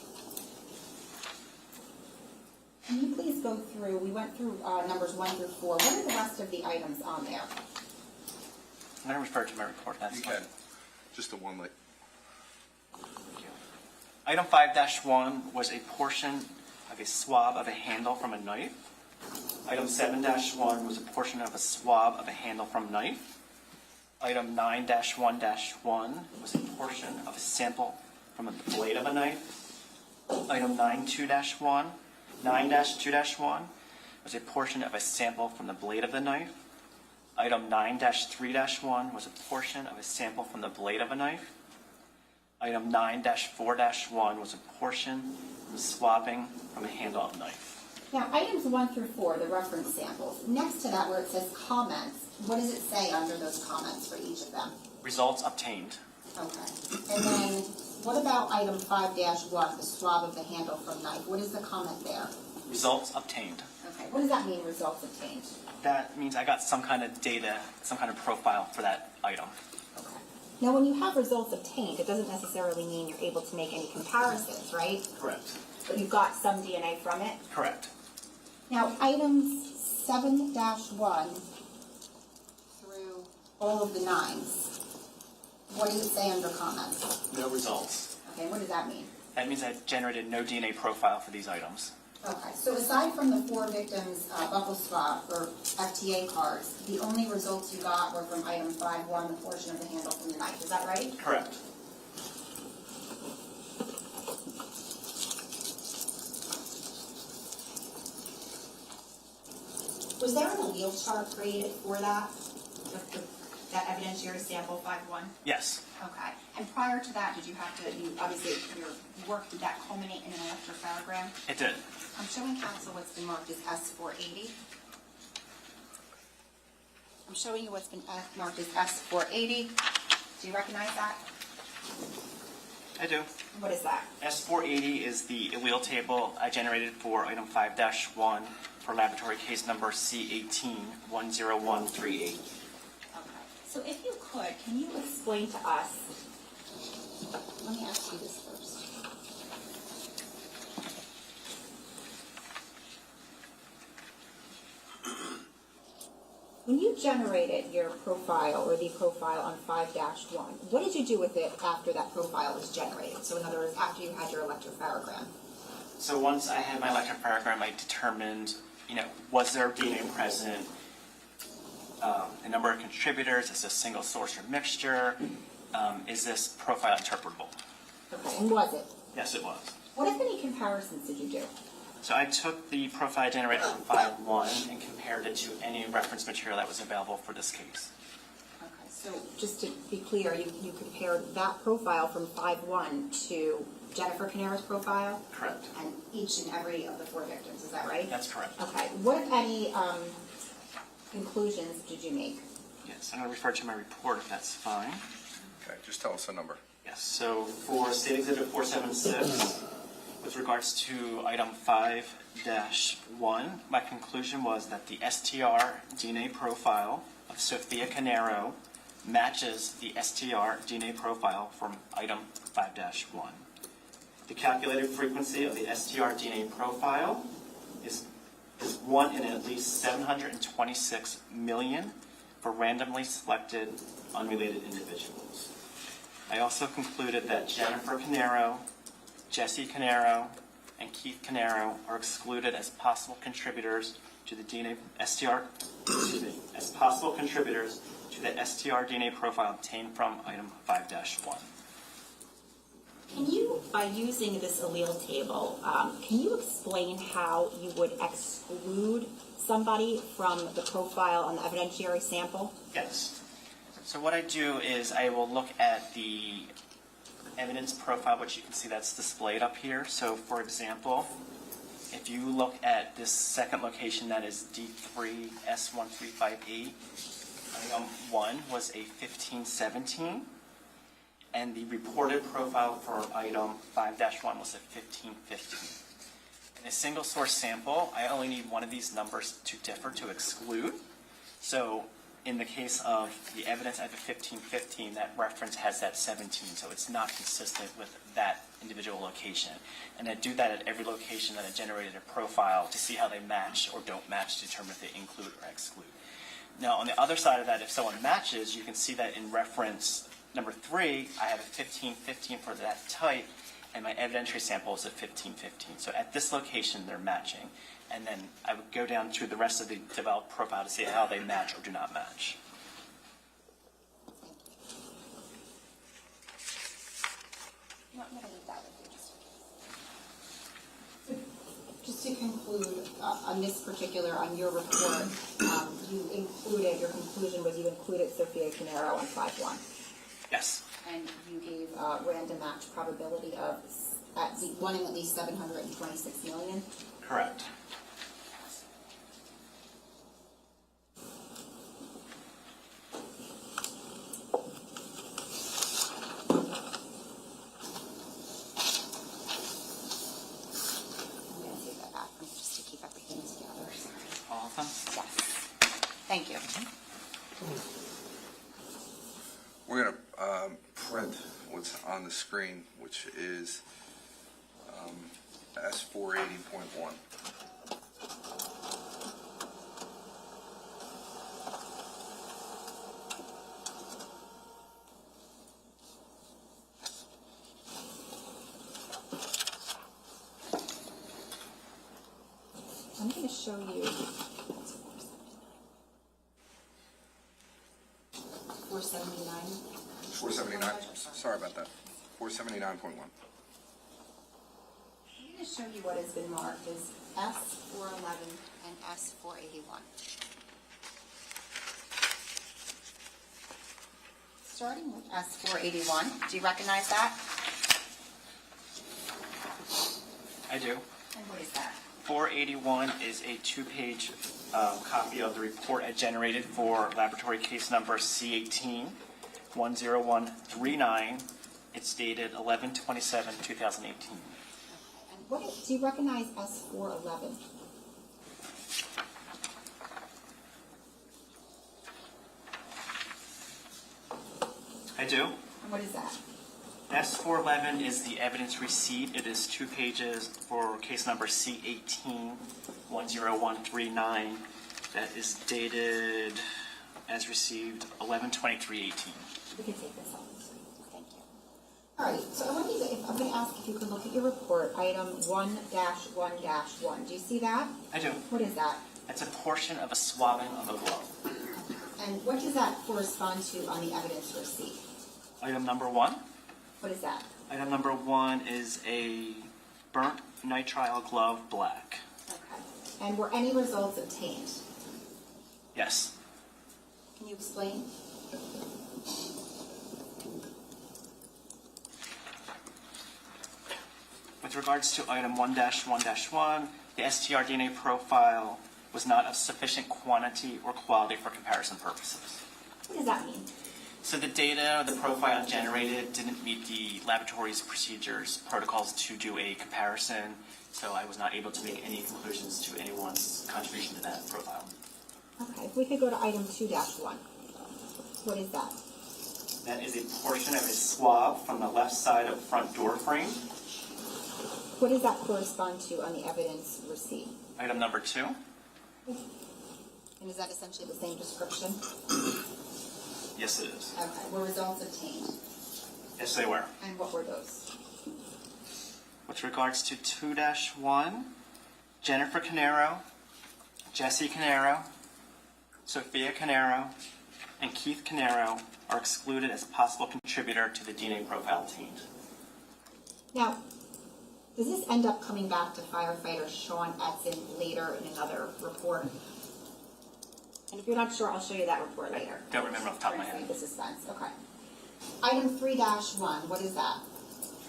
Can you please go through, we went through numbers 1 through 4. What are the rest of the items on there? I'm going to refer to my report. That's You fine. can. Just the one like. Item 5-1 was a portion of a swab of a handle from a knife. Item 7-1 was a portion of a swab of a handle from a knife. Item 9-1-1 was a portion of a sample from the blade of a knife. Item 9-2-1 was a portion of a sample from the blade of the knife. Item 9-3-1 was a portion of a sample from the blade of a knife. Item 9-4-1 was a portion from the swabbing from a handle of a knife. Now, items 1 through 4, the reference samples, next to that where it says comments, what does it say under those comments for each of them? Results obtained. Okay. And then, what about item 5-1, the swab of the handle from knife? What is the comment there? Results obtained. Okay. What does that mean, results obtained? That means I got some kind of data, some kind of profile for that item. Okay. Now, when you have results obtained, it doesn't necessarily mean you're able to make any comparisons, right? Correct. But you've got some DNA from it? Correct. Now, items 7-1 through all of the 9s, what does it say under comments? No results. Okay, what does that mean? That means I generated no DNA profile for these items. Okay, so aside from the 4 victims' buccal swab or FTA cards, the only results you got were from item 5-1, the portion of the handle from the knife. Is that right? Correct. Was there an allele chart created for that? That evidentiary sample 5-1? Yes. Okay. And prior to that, did you have to, obviously your work, did that culminate in an electrophonogram? It did. I'm showing counsel what's been marked as S480. I'm showing you what's been marked as S480. Do you recognize that? I do. What is that? S480 is the allele table I generated for item 5-1 for laboratory case number C18-10138. Okay. So if you could, can you explain to us, let me ask you this first. When you generated your profile or the profile on 5-1, what did you do with it after that profile was generated? So in other words, after you had your electrophonogram. So once I had my electrophonogram, I determined, was there DNA present, the number of contributors, is this a single source or mixture, is this profile interpretable? Okay, and was it? Yes, it was. What, if any, comparisons did you do? So I took the profile I generated from 5-1 and compared it to any reference material that was available for this case. Okay, So just to be clear, you compared that profile from 5-1 to Jennifer Caneiro's profile? Correct. And each and every of the 4 victims, is that right? That's correct. Okay. What, if any, conclusions did you make? Yes, I'm going to refer to my report if that's fine. Okay, just tell us the number. Yes, so for State Exhibit 476, with regards to item 5-1, my conclusion was that the STR DNA profile of Sophia Caneiro matches the STR DNA profile from item 5-1. The calculated frequency of the STR DNA profile is 1 in at least 726 million for randomly selected unrelated individuals. I also concluded that Jennifer Caneiro, Jesse Caneiro, and Keith Caneiro are excluded as possible contributors to the DNA as possible contributors to the STR DNA profile obtained from item 5-1. Can you, by using this allele table, can you explain how you would exclude somebody from the profile on the evidentiary sample? Yes. So what I do is I will look at the evidence profile, which you can see that's displayed up here. So for example, if you look at this second location, that is D3S135E, item 1 was a 1517, and the reported profile for item 5-1 was a 1515. In a single source sample, I only need one of these numbers to differ to exclude. So in the case of the evidence at the 1515, that reference has that 17, so it's not consistent with that individual location. And I do that at every location that I generated a profile to see how they match or don't match to determine if they include or exclude. Now, on the other side of that, if someone matches, you can see that in reference number 3, I have a 1515 for that type, and my evidentiary sample is a 1515. So at this location, they're matching. And then I would go down to the rest of the developed profile to see how they match or do not match. No, I'm going to leave that with you. Just to conclude on this particular, on your report, you included, your conclusion was you included Sophia Caneiro on 5-1. Yes. And you gave a random match probability of one in at least 726 million. Correct. I'm going to take that back just to keep everything together. Awesome. Yes. Thank you. We're going to print what's on the screen, which is S480.1. I'm going to show you 479. 479. Sorry about that. 479.1. I'm going to show you what has been marked as S411 and S481. Starting with S481, do you recognize that? I do. And what is that? 481 is a 2-page copy of the report I generated for laboratory case number C18-10139. It's dated 11/27/2018. And what is, do you recognize S411? I do. And what is that? S411 is the evidence receipt. It is 2 pages for case number C18-10139 that is dated as received 11/23/18. We can take this off the screen. Thank you. All right, so I'm going to ask if you can look at your report, item 1-1-1. Do you see that? I do. What is that? It's a portion of a swabbing of a glove. And what does that correspond to on the evidence receipt? Item number 1. What is that? Item number 1 is a burnt nitrile glove, black. Okay. And were any results obtained? Yes. Can you explain? With regards to item 1-1-1, the STR DNA profile was not of sufficient quantity or quality for comparison purposes. What does that mean? So the data the profile generated didn't meet the laboratory's procedures, protocols to do a comparison, so I was not able to make any conclusions to anyone's contribution to that profile. Okay, if we could go to item 2-1. What is that? That is a portion of a swab from the left side of front door frame. What does that correspond to on the evidence receipt? Item number 2. And is that essentially the same description? Yes, it is. Okay, were results obtained? Yes, they were. And what were those? With regards to 2-1, Jennifer Caneiro, Jesse Caneiro, Sophia Caneiro, and Keith Caneiro are excluded as a possible contributor to the DNA profile obtained. Now, does this end up coming back to firefighter Sean Etzen later in another report? And if you're not sure, I'll show you that report later. Don't remember off the top of my head. The suspense, okay. Item 3-1, what is that?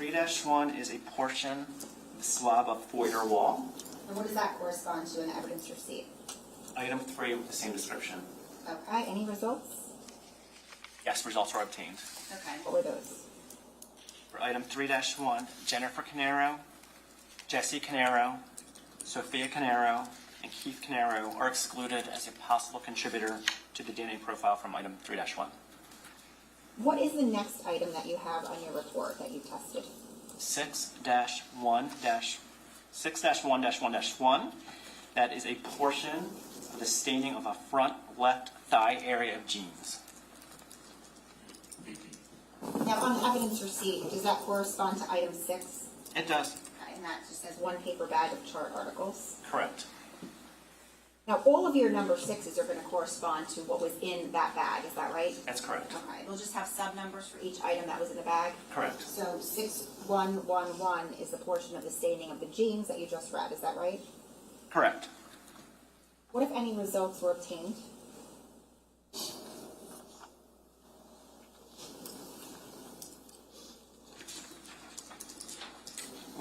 3-1 is a portion of the swab of foyer wall. And what does that correspond to in the evidence receipt? Item 3 with the same description. Okay, any results? Yes, results were obtained. Okay, what were those? For item 3-1, Jennifer Caneiro, Jesse Caneiro, Sophia Caneiro, and Keith Caneiro are excluded as a possible contributor to the DNA profile from item 3-1. What is the next item that you have on your report that you tested? 6-1-1-1. That is a portion of the staining of a front left thigh area of jeans. Now, on the evidence receipt, does that correspond to item 6? It does. Okay, and that just says one paper bag of chart articles. Correct. Now, all of your number 6s are going to correspond to what was in that bag, is that right? That's correct. Okay, we'll just have sub numbers for each item that was in the bag. Correct. So 6111 is the portion of the staining of the jeans that you just read, is that right? Correct. What, if any, results were obtained?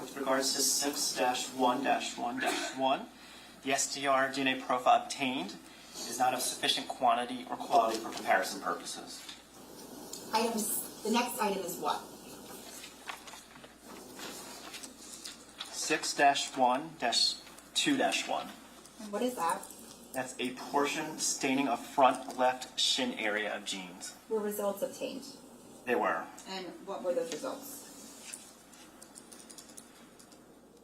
With regards to 6-1-1-1, the STR DNA profile obtained is not of sufficient quantity or quality for comparison purposes. The next item is what? 6-1-2-1. And what is that? That's a portion staining of front left shin area of jeans. Were results obtained? They were. And what were those results?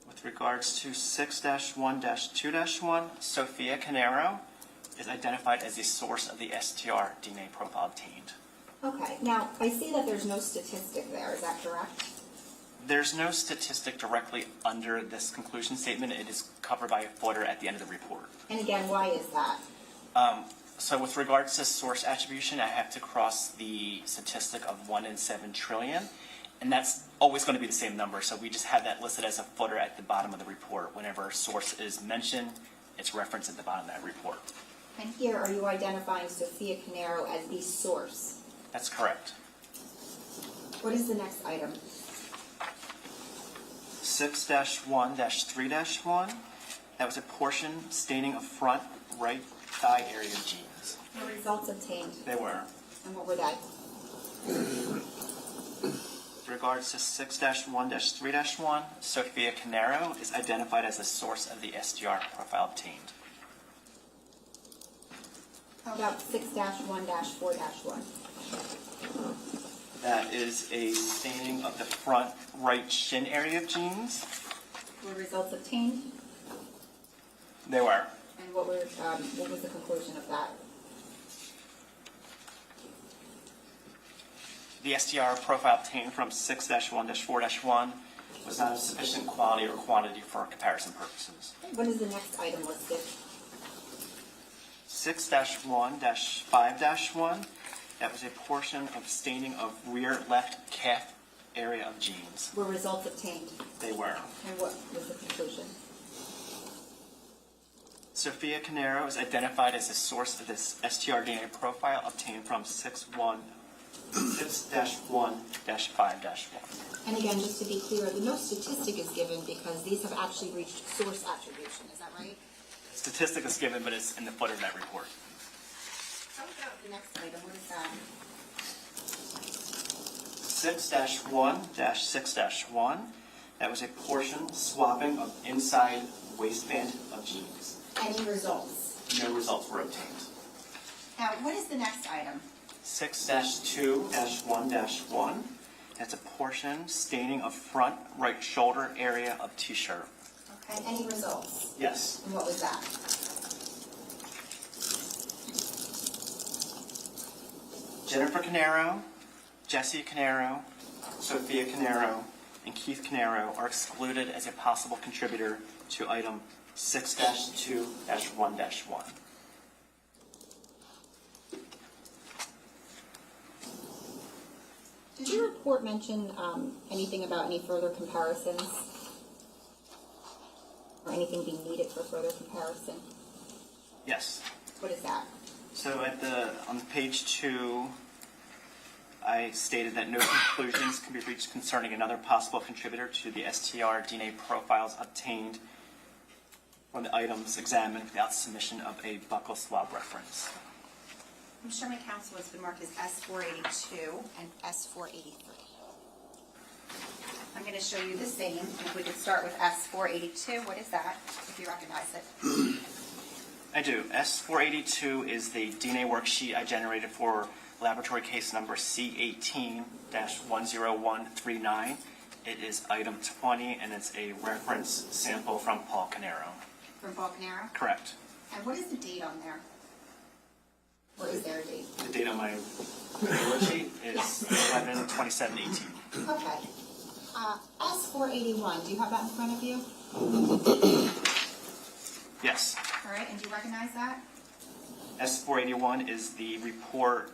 With regards to 6-1-2-1, Sophia Caneiro is identified as the source of the STR DNA profile obtained. Okay, now I see that there's no statistic there, is that correct? There's no statistic directly under this conclusion statement. It is covered by a footer at the end of the report. And again, why is that? So with regards to source attribution, I have to cross the statistic of 1 in 7 trillion, and that's always going to be the same number. So we just have that listed as a footer at the bottom of the report. Whenever source is mentioned, it's referenced at the bottom of that report. And here, are you identifying Sophia Caneiro as the source? That's correct. What is the next item? 6-1-3-1, that was a portion staining of front right thigh area of jeans. The results obtained. They were. And what were they? With regards to 6-1-3-1, Sophia Caneiro is identified as the source of the STR profile obtained. How about 6-1-4-1? That is a staining of the front right shin area of jeans. Were results obtained? They were. And what was the conclusion of that? The STR profile obtained from 6-1-4-1 was not of sufficient quality or quantity for comparison purposes. What is the next item listed? 6-1-5-1, that was a portion of staining of rear left calf area of jeans. Were results obtained? They were. And what was the conclusion? Sophia Caneiro is identified as the source of this STR DNA profile obtained from 6-1-5-1 6-1-5-1. And again, just to be clear, no statistic is given because these have actually reached source attribution, is that right? Statistic is given, but it's in the footer of that report. How about the next item, what is that? 6-1-6-1, that was a portion swapping of inside waistband of jeans. Any results? No results were obtained. Now, what is the next item? 6-2-1-1, that's a portion staining of front right shoulder area of t-shirt. Okay, any results? Yes. And what was that? Jennifer Caneiro, Jesse Caneiro, Sophia Caneiro, and Keith Caneiro are excluded as a possible contributor to item 6-2-1-1. Did your report mention anything about any further comparisons? Or anything being needed for further comparison? Yes. What is that? So on page 2, I stated that no conclusions can be reached concerning another possible contributor to the STR DNA profiles obtained from the items examined without submission of a buccal swab reference. I'm sure my counsel has been marked as S482 and S483. I'm going to show you the same. If we could start with S482, what is that, if you recognize it? I do. S482 is the DNA worksheet I generated for laboratory case number C18-10139. It is item 20, and it's a reference sample from Paul Caneiro. From Paul Caneiro? Correct. And what is the date on there? Or is there a date? The date on my worksheet is 11/27/18. Okay. S481, do you have that in front of you? Yes. All right, and do you recognize that? S481 is the report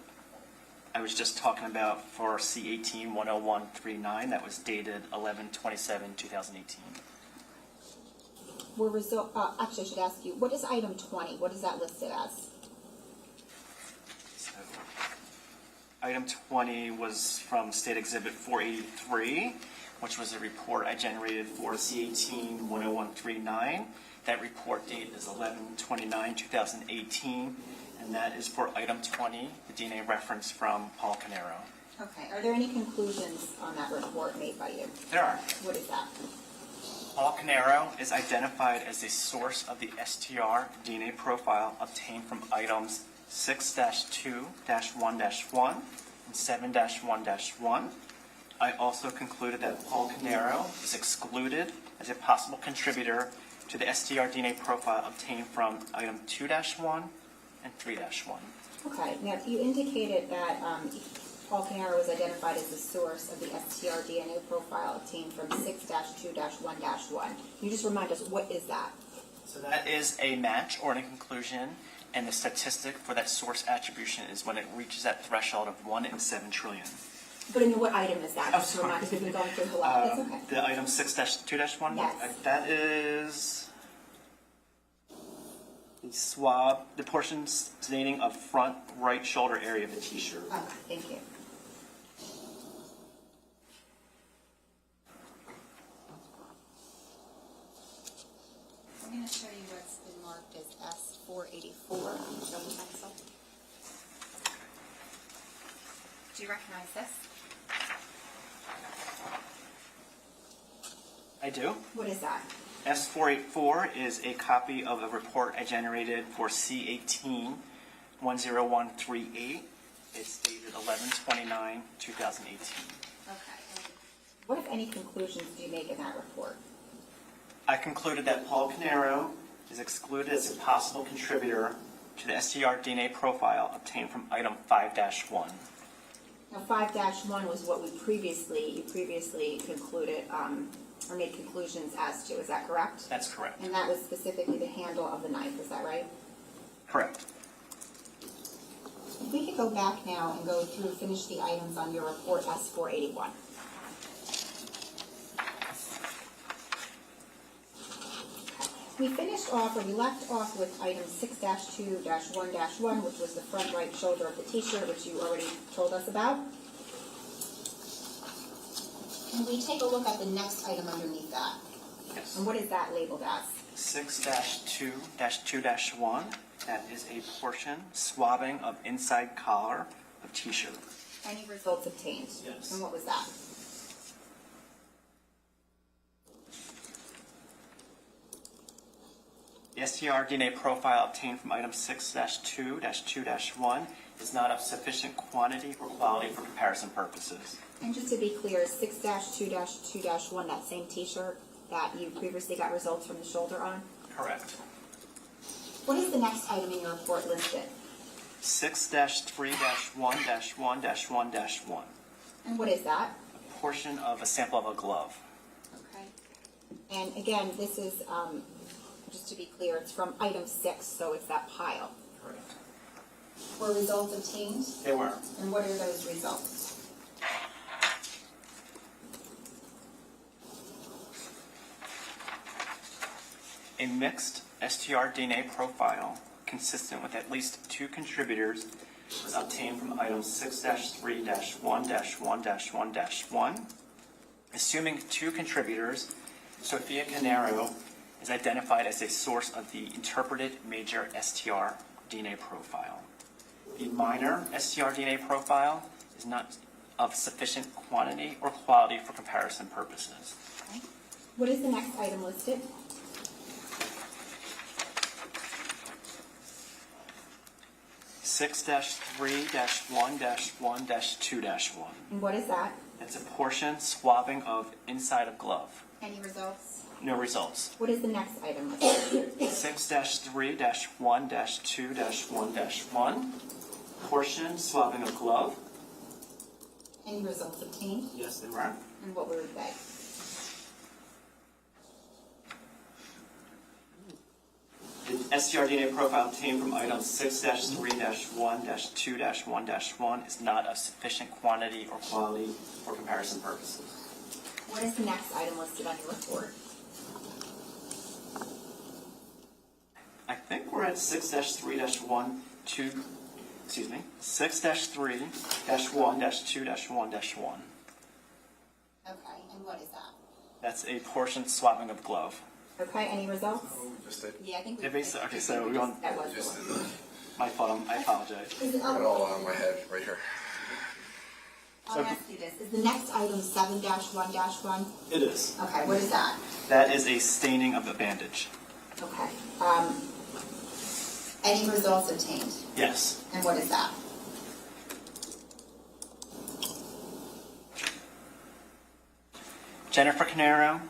I was just talking about for C18-10139 that was dated 11/27/2018. Actually, I should ask you, what is item 20? What is that listed as? So, item 20 was from State Exhibit 483, which was a report I generated for C18-10139. That report date is 11/29/2018, and that is for item 20, the DNA reference from Paul Caneiro. Okay, are there any conclusions on that report made by you? There are. What is that? Paul Caneiro is identified as the source of the STR DNA profile obtained from items 6-2-1-1 and 7-1-1. I also concluded that Paul Caneiro is excluded as a possible contributor to the STR DNA profile obtained from item 2-1 and 3-1. Okay, now you indicated that Paul Caneiro was identified as the source of the STR DNA profile obtained from 6-2-1-1. Can you just remind us, what is that? So that is a match or a conclusion, and the statistic for that source attribution is when it reaches that threshold of 1 in 7 trillion. But I mean, what item is that? Oh, Just to remind us, we've been going through a lot. That's okay. The item 6-2-1? Yes. That is the swab, the portion staining of front right shoulder area of the t-shirt. Okay, thank you. I'm going to show you what's been marked as S484 on the double pencil. Do you recognize this? I do. What is that? S484 is a copy of a report I generated for C18-10138. It's dated 11/29/2018. Okay. What, if any, conclusions do you make in that report? I concluded that Paul Caneiro is excluded as a possible contributor to the STR DNA profile obtained from item 5-1. Now, 5-1 was what you previously concluded, or made conclusions as to, is that correct? That's correct. And that was specifically the handle of the knife, is that right? Correct. If we could go back now and go through, finish the items on your report S481. We finished off, or we left off with item 6-2-1-1, which was the front right shoulder of the t-shirt, which you already told us about. Can we take a look at the next item underneath that? Yes. And what is that labeled as? 6-2-2-1, that is a portion swabbing of inside collar of t-shirt. Any results obtained? Yes. And what was that? The STR DNA profile obtained from item 6-2-2-1 is not of sufficient quantity or quality for comparison purposes. And just to be clear, 6-2-2-1, that same t-shirt that you previously got results from the shoulder on? Correct. What is the next item in your report listed? 6-3-1-1-1-1. And what is that? A portion of a sample of a glove. Okay. And again, this is, just to be clear, it's from item 6, so it's that pile. Correct. Were results obtained? They were. And what are those results? A mixed STR DNA profile consistent with at least 2 contributors was obtained from item 6-3-1-1-1-1. Assuming 2 contributors, Sophia Caneiro is identified as a source of the interpreted major STR DNA profile. The minor STR DNA profile is not of sufficient quantity or quality for comparison purposes. Okay. What is the next item listed? 6-3-1-1-2-1. And what is that? It's a portion swabbing of inside of glove. Any results? No results. What is the next item listed? 6-3-1-2-1-1. Portion swabbing of glove. Any results obtained? Yes, they were. And what were they? The STR DNA profile obtained from item 6-3-1-2-1-1 is not of sufficient quantity or quality for comparison purposes. What is the next item listed on your report? I think we're at 6-3-1-2, 6-3-1-2-1-1. Okay, and what is that? That's a portion swabbing of glove. Okay, any results? Oh, we just did. Yeah, I think we. Okay, so we're on. That was Just the did one. that. My fault. I apologize. Is it, Got it all out of my head right here. I'll ask you this. Is the next item 7-1-1? It is. Okay, what is that? That is a staining of a bandage. Okay. Any results obtained? Yes. And what is that? Jennifer Caneiro,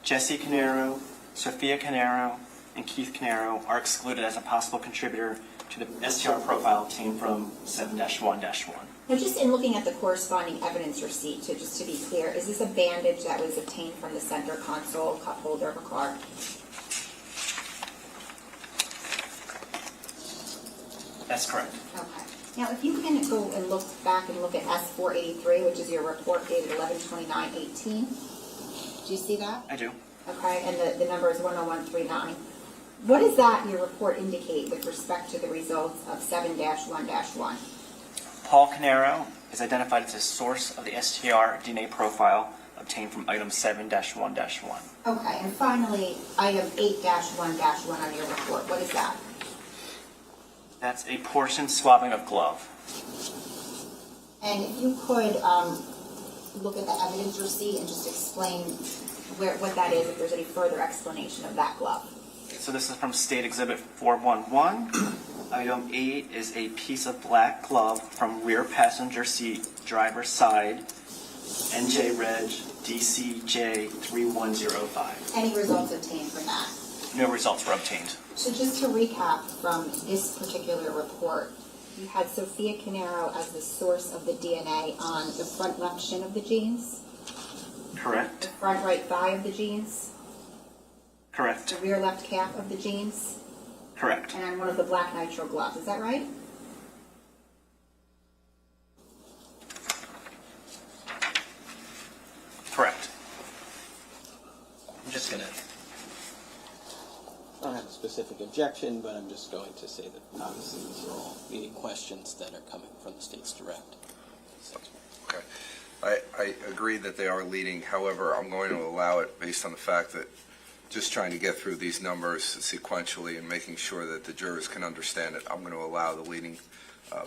Jesse Caneiro, Sophia Caneiro, and Keith Caneiro are excluded as a possible contributor to the STR profile obtained from 7-1-1. Now, just in looking at the corresponding evidence receipt, just to be clear, is this a bandage that was obtained from the center console cup holder of a car? That's correct. Okay. Now, if you can go and look back and look at S483, which is your report dated 11/29/18, do you see that? I do. Okay, and the number is 10139. What does that, your report, indicate with respect to the results of 7-1-1? Paul Caneiro is identified as a source of the STR DNA profile obtained from item 7-1-1. Okay, and finally, item 8-1-1 on your report. What is that? That's a portion swabbing of glove. And if you could look at the evidence receipt and just explain what that is, if there's any further explanation of that glove. So this is from State Exhibit 411. Item 8 is a piece of black glove from rear passenger seat, driver's side, NJ Reg DCJ 3105. Any results obtained from that? No results were obtained. So just to recap from this particular report, you had Sophia Caneiro as the source of the DNA on the front left shin of the jeans, the Correct. front right thigh of the jeans, Correct. the rear left calf of the jeans, Correct. and on one of the black nitro gloves. Is that right? Correct. I'm just gonna. I don't have a specific objection, but I'm just going to say that obviously these are all leading questions that are coming from the state's direct. Okay. I agree that they are leading. However, I'm going to allow it based on the fact that just trying to get through these numbers sequentially and making sure that the jurors can understand it, I'm going to allow the leading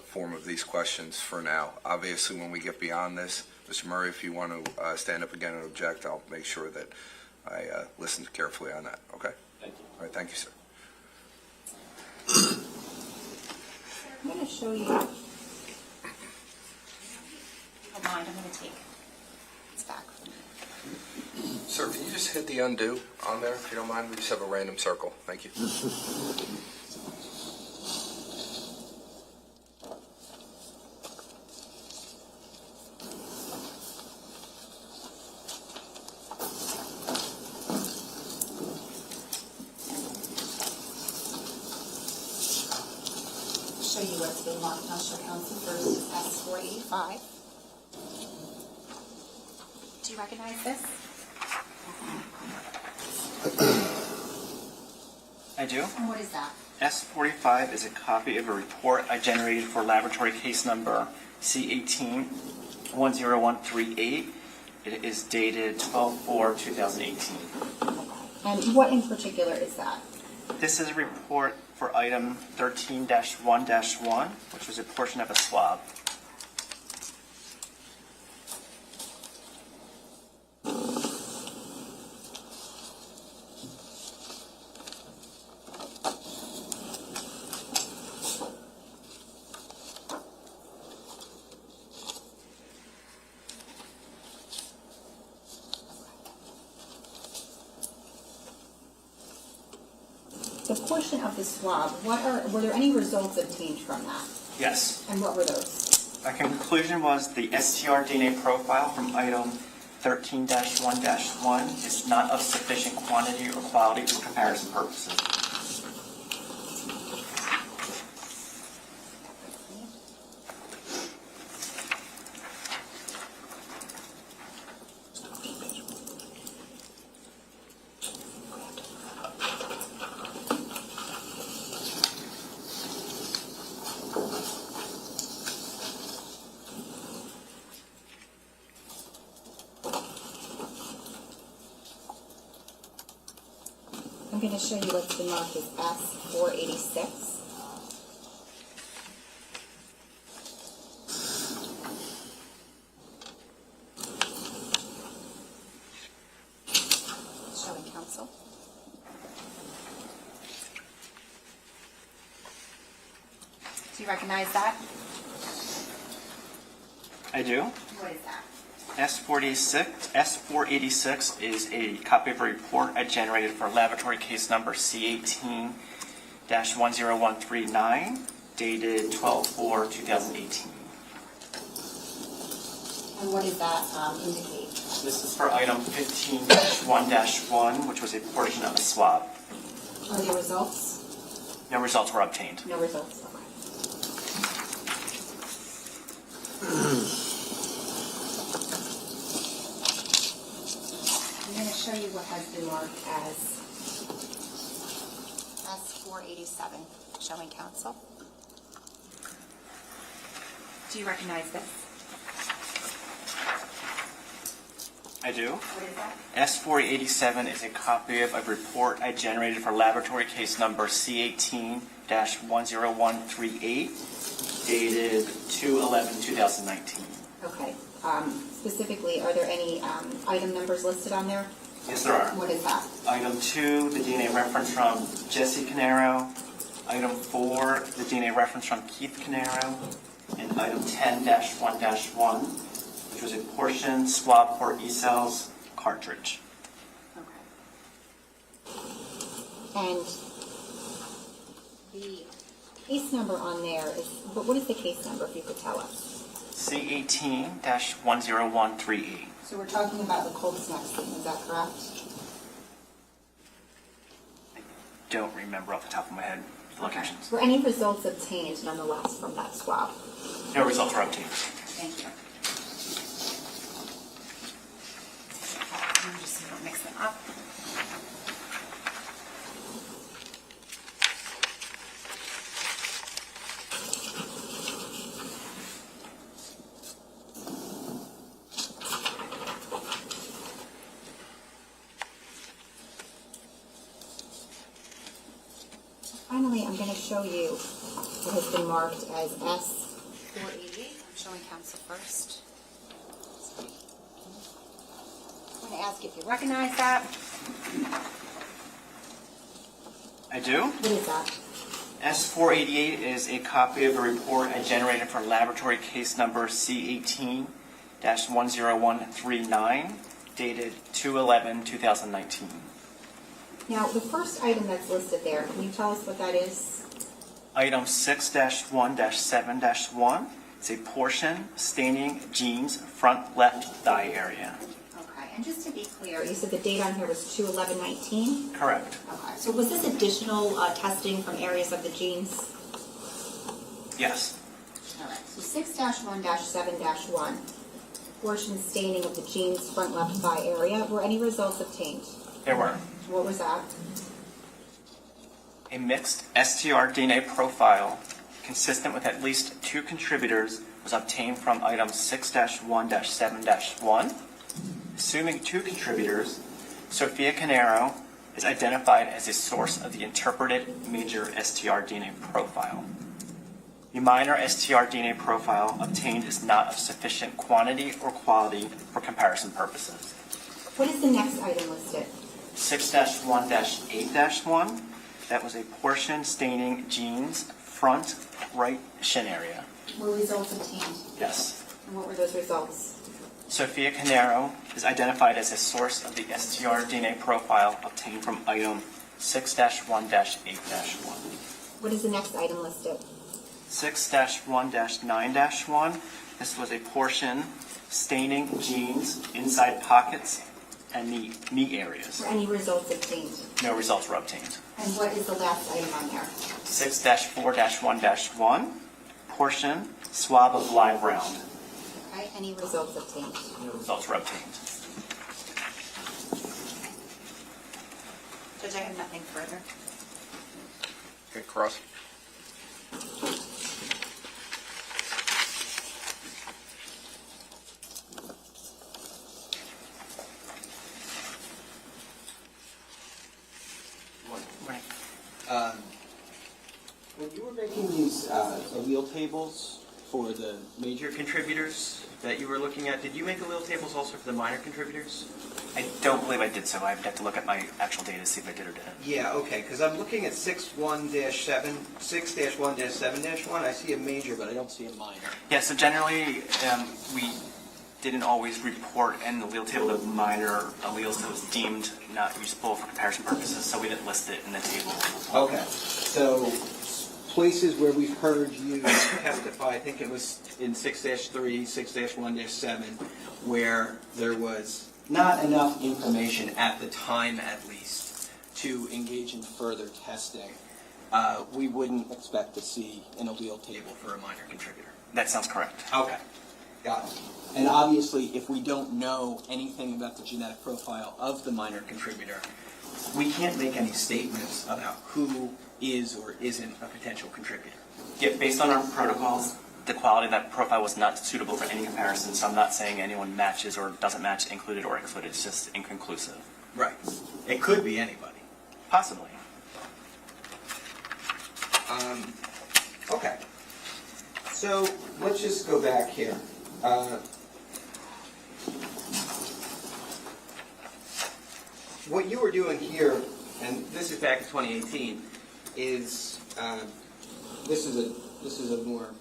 form of these questions for now. Obviously, when we get beyond this, Mr. Murray, if you want to stand up again and object, I'll make sure that I listen carefully on that. Okay? Thank you. All right. Thank you, sir. I'm going to show you. Hold on, I'm going to take this back from you. Sir, can you just hit the undo on there, if you don't mind? We just have a random circle. Thank you. Show you what's been marked on show council. First is S485. Do you recognize this? I do. And what is that? S45 is a copy of a report I generated for laboratory case number C18-10138. It is dated 12/4/2018. And what in particular is that? This is a report for item 13-1-1, which was a portion of a swab. The portion of the swab, were there any results obtained from that? Yes. And what were those? My conclusion was the STR DNA profile from item 13-1-1 is not of sufficient quantity or quality for comparison purposes. I'm going to show you what's been marked as S486. Showing counsel. Do you recognize that? I do. What is that? S486 is a copy of a report I generated for laboratory case number C18-10139, dated 12/4/2018. And what does that indicate? This is for item 15-1-1, which was a portion of a swab. Are there results? No results were obtained. No results. Okay. I'm going to show you what has been marked as S487, showing counsel. Do you recognize this? I do. What is that? S487 is a copy of a report I generated for laboratory case number C18-10138, dated 2/11/2019. Okay. Specifically, are there any item numbers listed on there? Yes, there are. What is that? Item 2, the DNA reference from Jesse Caneiro. Item 4, the DNA reference from Keith Caneiro. And item 10-1-1, which was a portion swab for E-cells cartridge. Okay. And the case number on there is, but what is the case number, if you could tell us? C18-10138. So we're talking about the cold snap scheme, is that correct? I don't remember off the top of my head the locations. Were any results obtained nonetheless from that swab? No results were obtained. Thank you. I'm just going to mix them up. Finally, I'm going to show you what has been marked as S488. I'm showing council first. I'm going to ask if you recognize that. I do. What is that? S488 is a copy of a report I generated for laboratory case number C18-10139, dated 2/11/2019. Now, the first item that's listed there, can you tell us what that is? Item 6-1-7-1 is a portion staining jeans front left thigh area. Okay, and just to be clear, you said the date on here was 2/11/19? Correct. Okay, so was this additional testing from areas of the jeans? Yes. All right, so 6-1-7-1, portion staining of the jeans front left thigh area. Were any results obtained? There were. What was that? A mixed STR DNA profile consistent with at least 2 contributors was obtained from item 6-1-7-1. Assuming 2 contributors, Sophia Caneiro is identified as a source of the interpreted major STR DNA profile. The minor STR DNA profile obtained is not of sufficient quantity or quality for comparison purposes. What is the next item listed? 6-1-8-1, that was a portion staining jeans front right shin area. Were results obtained? Yes. And what were those results? Sophia Caneiro is identified as a source of the STR DNA profile obtained from item 6-1-8-1. What is the next item listed? 6-1-9-1, this was a portion staining jeans inside pockets and the knee areas. Were any results obtained? No results were obtained. And what is the last item on there? 6-4-1-1, portion swab of live round. Okay, any results obtained? No results were obtained. Judge, I have nothing further. Okay, Cross. When you were making these allele tables for the major contributors that you were looking at, did you make allele tables also for the minor contributors? I don't believe I did so. I'd have to look at my actual data to see if I did or didn't. Yeah, okay, because I'm looking at 6-1-7-1. I see a major, but I don't see a minor. Yeah, so generally, we didn't always report in the allele table the minor alleles that was deemed not useful for comparison purposes, so we didn't list it in the table. Okay, so places where we've heard you testify, I think it was in 6-3, 6-1-7, where there was not enough information at the time, at least, to engage in further testing. We wouldn't expect to see an allele table for a minor contributor. That sounds correct. Okay, got it. And obviously, if we don't know anything about the genetic profile of the minor contributor, we can't make any statements about who is or isn't a potential contributor. Yeah, based on our protocols, the quality of that profile was not suitable for any comparison, so I'm not saying anyone matches or doesn't match included or excluded. It's just inconclusive. Right. It could be anybody. Possibly. Okay. So let's just go back here. What you were doing here, and this is back in 2018, is this is a more,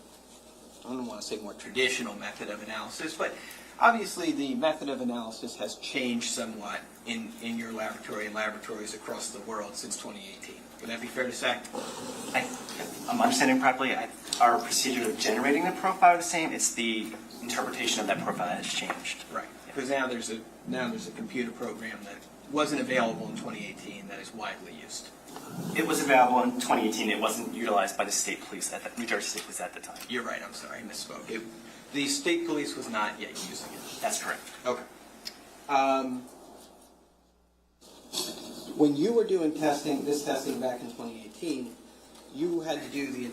I don't want to say more traditional method of analysis, but obviously the method of analysis has changed somewhat in your laboratory and laboratories across the world since 2018. Would that be fair to say? I'm understanding properly. Our procedure of generating the profile is the same. It's the interpretation of that profile that has changed. Right. Because now there's a computer program that wasn't available in 2018 that is widely used. It was available in 2018. It wasn't utilized by the state police at the New Jersey State Police at the time. You're right. I'm sorry. I misspoke. The state police was not yet using it. That's correct. Okay. When you were doing this testing back in 2018, you had to do the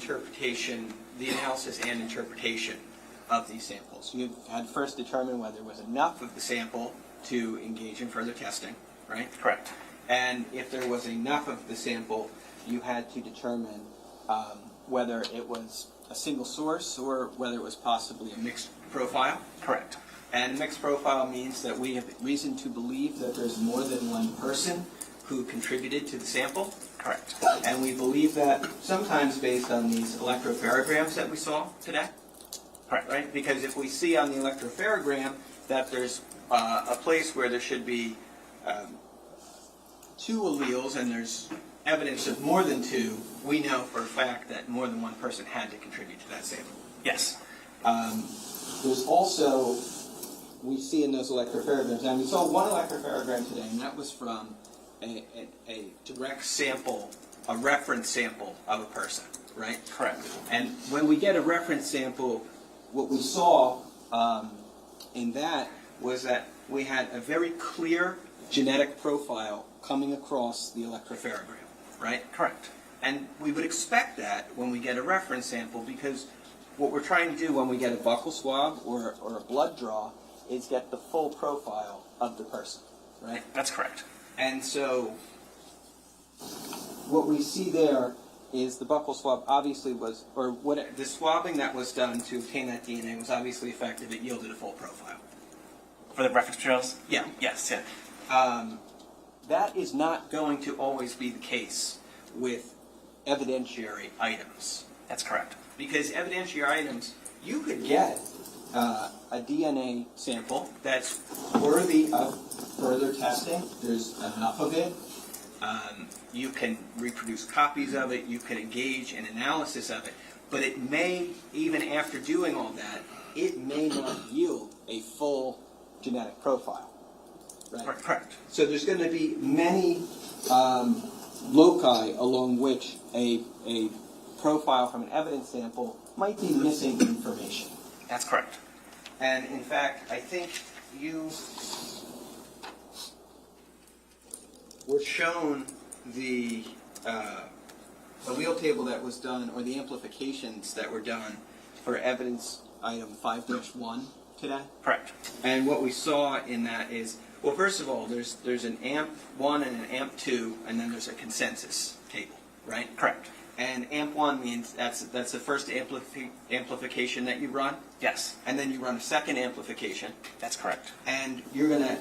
analysis and interpretation of these samples. You had to first determine whether there was enough of the sample to engage in further testing, right? Correct. And if there was enough of the sample you had to determine whether it was a single source or whether it was possibly a mixed profile. Correct. And a mixed profile means that we have reason to believe that there's more than one person who contributed to the sample. Correct. And we believe that sometimes based on these electropharograms that we saw today. Correct. Right? Because if we see on the electropharogram that there's a place where there should be two alleles and there's evidence of more than two, we know for a fact that more than one person had to contribute to that sample. Yes. There's also, we see in those electropharograms, and we saw one electropharogram today, and that was from a direct sample, a reference sample of a person, right? Correct. And when we get a reference sample, what we saw in that was that we had a very clear genetic profile coming across the electropharogram, right? Correct. And we would expect that when we get a reference sample, because what we're trying to do when we get a buccal swab or a blood draw is get the full profile of the person, right? That's correct. And so what we see there is the buccal swab obviously was, or what the swabbing that was done to obtain that DNA was obviously effective. It yielded a full profile. For the reference materials? Yeah. Yes, yeah. That is not going to always be the case with evidentiary items. That's correct. Because evidentiary items, you could get a DNA sample that's worthy of further testing. There's enough of it. You can reproduce copies of it. You can engage in analysis of it. But it may, even after doing all that, it may not yield a full genetic profile. Right? Correct. So there's going to be many loci along which a profile from an evidence sample might be missing information. That's correct. And in fact, I think you were shown the allele table that was done, or the amplifications that were done for evidence item 5-1 today. Correct. And what we saw in that is, well, first of all, there's an AMP1 and an AMP2, and then there's a consensus table, right? Correct. And AMP1 means that's the first amplification that you run, Yes. and then you run a second amplification, That's correct. and you're gonna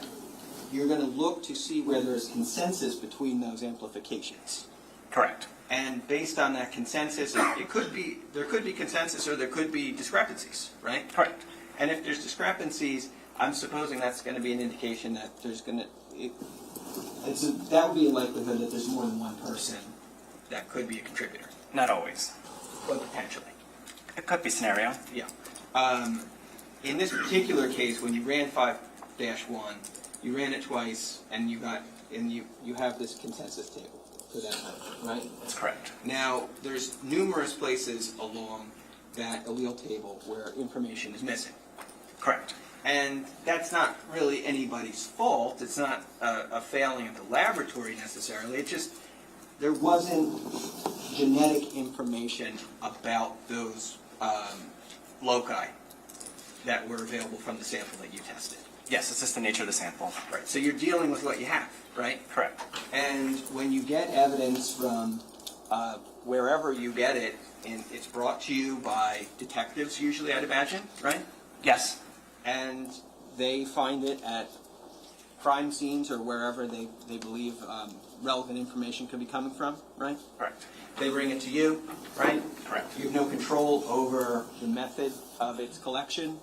look to see where there's consensus between those amplifications. Correct. And based on that consensus, there could be consensus or there could be discrepancies, right? Correct. And if there's discrepancies, I'm supposing that's going to be an indication that there's going to, that would be a likelihood that there's more than one person that could be a contributor, Not always. but potentially. It could be scenario. Yeah. In this particular case, when you ran 5-1, you ran it twice, and you have this consensus table for that item, right? That's correct. Now, there's numerous places along that allele table where information is missing. Correct. And that's not really anybody's fault. It's not a failing of the laboratory necessarily. It's just there wasn't genetic information about those loci that were available from the sample that you tested. Yes, it's just the nature of the sample. Right. So you're dealing with what you have, right? Correct. And when you get evidence from wherever you get it, and it's brought to you by detectives usually, I'd imagine, right? Yes. And they find it at crime scenes or wherever they believe relevant information could be coming from, right? Correct. They bring it to you, right? Correct. You have no control over the method of its collection.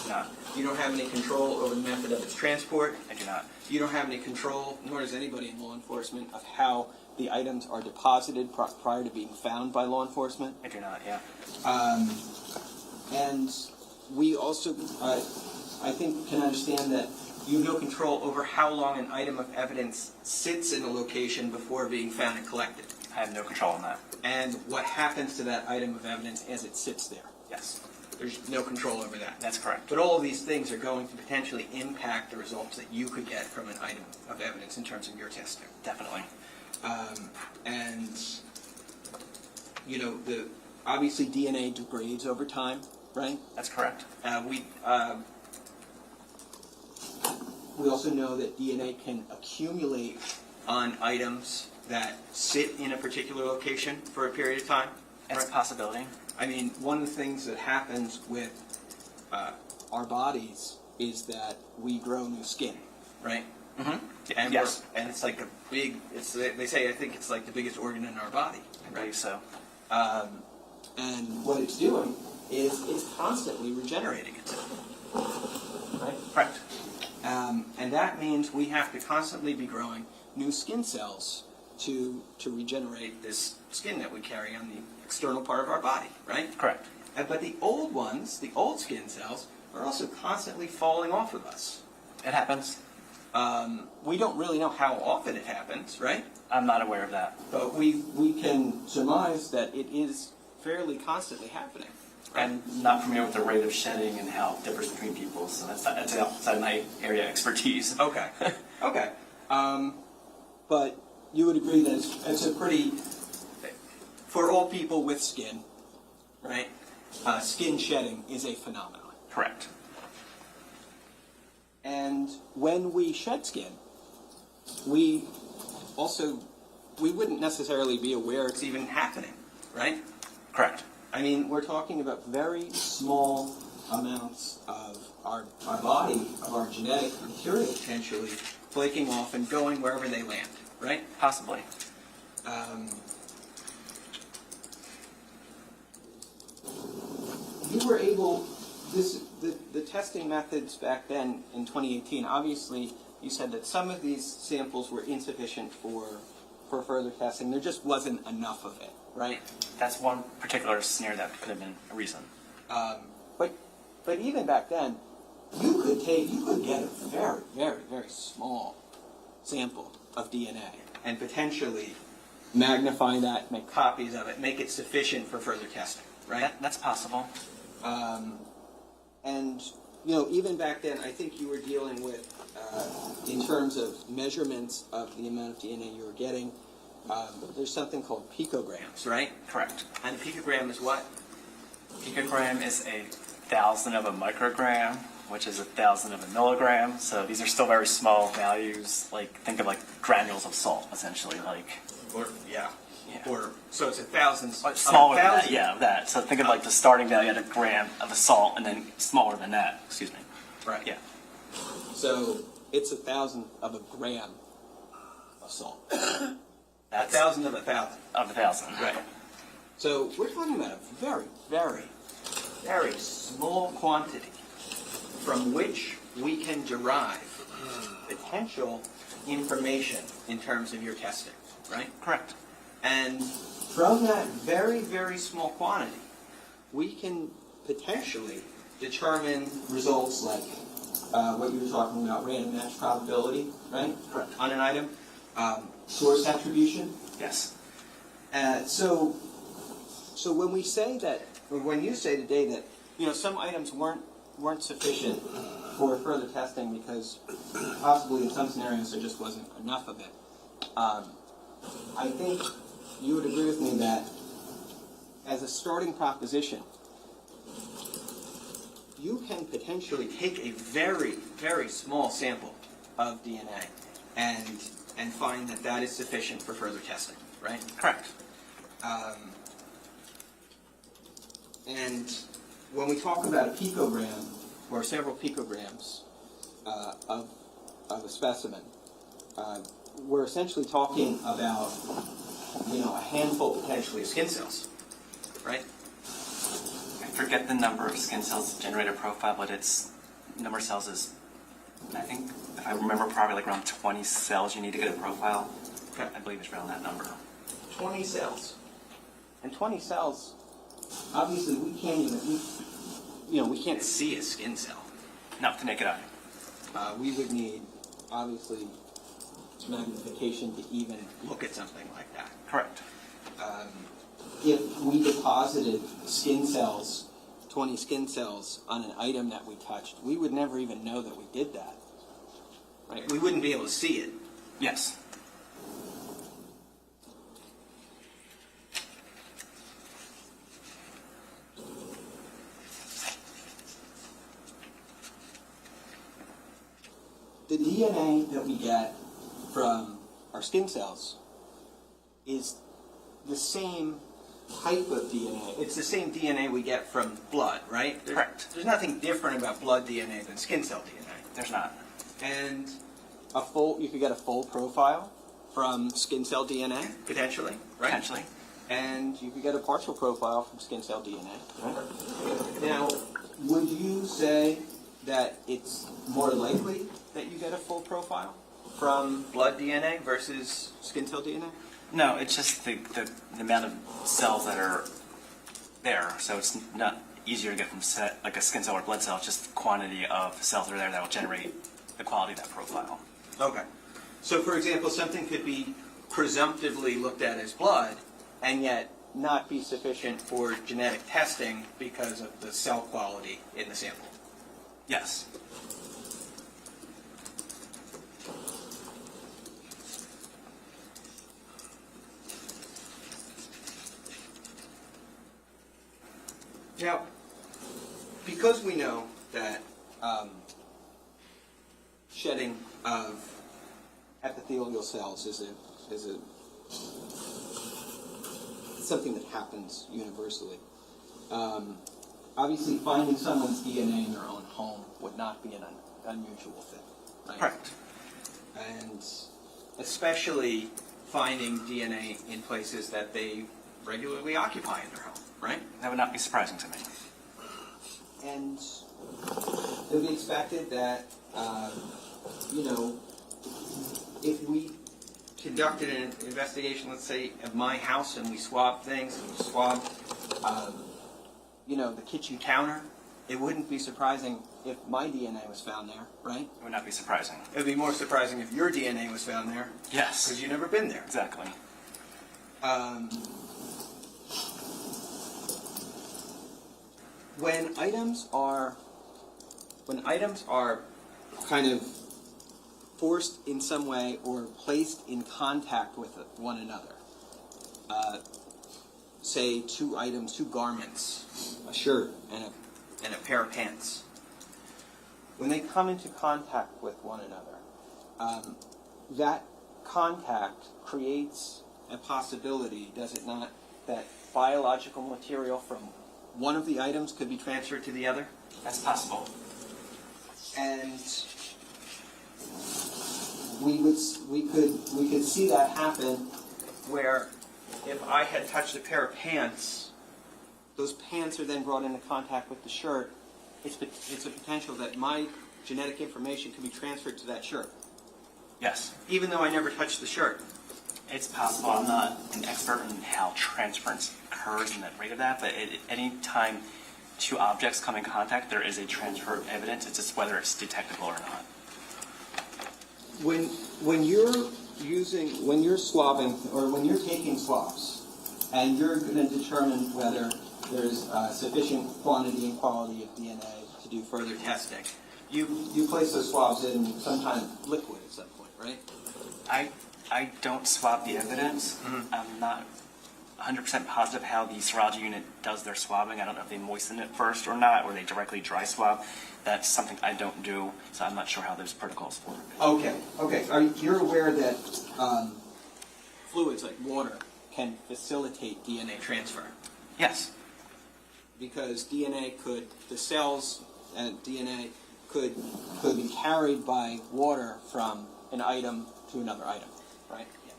Not. You don't have any control over the method of its transport. I do not. You don't have any control, nor does anybody in law enforcement, of how the items are deposited prior to being found by law enforcement. I do not, yeah. And we also, I think, can understand that you have no control over how long an item of evidence sits in a location before being found and collected, I have no control on that. and what happens to that item of evidence as it sits there. Yes. There's no control over that. That's correct. But all of these things are going to potentially impact the results that you could get from an item of evidence in terms of your testing. Definitely. And, you know, obviously DNA degrades over time, right? That's correct. We also know that DNA can accumulate on items that sit in a particular location for a period of time? It's a possibility. I mean, one of the things that happens with our bodies is that we grow new skin, right? And Yes. and it's like a big. They say I think it's like the biggest organ in our body. I believe so. And what it's doing is it's constantly regenerating itself. Right? Correct. And that means we have to constantly be growing new skin cells to regenerate this skin that we carry on the external part of our body, right? Correct. But the old ones, the old skin cells, are also constantly falling off of us. It happens. We don't really know how often it happens, right? I'm not aware of that. But we can surmise that it is fairly constantly happening. I'm not familiar with the rate of shedding and how it differs between people, so that's outside my area of expertise. Okay. Okay. But you would agree that it's a pretty, for all people with skin, right? Skin shedding is a phenomenon. Correct. And when we shed skin, we wouldn't necessarily be aware it's even happening, right? Correct. I mean, we're talking about very small amounts of our body, of our genetic material potentially, flaking off and going wherever they land, right? Possibly. You were able, the testing methods back then in 2018, obviously you said that some of these samples were insufficient for further testing. There just wasn't enough of it, right? That's one particular scenario that could have been a reason. But even back then, you could get a very, very, very small sample of DNA and potentially magnify that, make copies of it, make it sufficient for further testing, right? That's possible. And, you know, even back then, I think you were dealing with, in terms of measurements of the amount of DNA you were getting, there's something called picograms, right? Correct. And a picogram is what? Picogram is 1,000 of a microgram, which is 1,000 of a milligram. So these are still very small values. Like, think of like granules of salt, essentially. Like, Or, yeah. Yeah. Or, so it's 1,000. smaller than that, yeah, of that. So think of like the starting value at a gram of a salt, and then smaller than that. Excuse me. Right. Yeah. So it's 1,000 of a gram of salt. That's 1,000 of 1,000. of 1,000. Right. So we're talking about a very, very, very small quantity from which we can derive potential information in terms of your testing, right? Correct. And from that very, very small quantity, we can potentially determine results like what you were talking about, random match probability, right? Correct. On an item. Source attribution. Yes. So when we say that, or when you say today that, you know, some items weren't sufficient for further testing because possibly in some scenarios there just wasn't enough of it, I think you would agree with me that as a starting proposition, you can potentially take a very, very small sample of DNA and find that that is sufficient for further testing, right? Correct. And when we talk about a picogram or several picograms of a specimen, we're essentially talking about, you know, a handful potentially of skin cells, right? I forget the number of skin cells to generate a profile, but its number of cells is, I think, if I remember properly, like around 20 cells you need to get a profile. Okay. I believe it's around that number. 20 cells. And 20 cells, obviously we can't even, we can't see a skin cell. Not the naked eye. We would need, obviously, magnification to even look at something like that. Correct. If we deposited skin cells, 20 skin cells, on an item that we touched, we would never even know that we did that. Right? We wouldn't be able to see it. Yes. The DNA that we get from our skin cells is the same type of DNA. It's the same DNA we get from blood, right? Correct. There's nothing different about blood DNA than skin cell DNA. There's not. And you could get a full profile from skin cell DNA, potentially, right? Potentially. And you could get a partial profile from skin cell DNA, right? Now, would you say that it's more likely that you get a full profile from blood DNA versus skin cell DNA? No, it's just the amount of cells that are there. So it's not easier to get from like a skin cell or blood cell. It's just the quantity of cells that are there that will generate the quality of that profile. Okay. So, for example, something could be presumptively looked at as blood and yet not be sufficient for genetic testing because of the cell quality in the sample. Yes. Now, because we know that shedding of epithelial cells is something that happens universally, obviously finding someone's DNA in their own home would not be an unusual thing, right? Correct. And especially finding DNA in places that they regularly occupy in their home, right? That would not be surprising to me. And it would be expected that, if we conducted an investigation, let's say, of my house and we swabbed things, and we swabbed, the kitchen counter, it wouldn't be surprising if my DNA was found there, right? It would not be surprising. It would be more surprising if your DNA was found there, Yes. because you've never been there. Exactly. When items are kind of forced in some way or placed in contact with one another, say two garments, a shirt and a pair of pants, when they come into contact with one another, that contact creates a possibility, does it not, that biological material from one of the items could be transferred to the other? That's possible. And we could see that happen where if I had touched a pair of pants, those pants are then brought into contact with the shirt. It's a potential that my genetic information could be transferred to that shirt, Yes. even though I never touched the shirt. It's possible. I'm not an expert in how transference occurs and the rate of that, but any time two objects come in contact, there is a transfer of evidence. It's just whether it's detectable or not. When you're swabbing, or when you're taking swabs, and you're going to determine whether there's sufficient quantity and quality of DNA to do further testing, you place those swabs in some kind of liquid at some point, right? I don't swab the evidence. I'm not 100% positive how the serology unit does their swabbing. I don't know if they moisten it first or not, or they directly dry swab. That's something I don't do, so I'm not sure how those protocols work. Okay. You're aware that fluids like water can facilitate DNA transfer? Yes. Because the cells and DNA could be carried by water from an item to another item, right? Yes.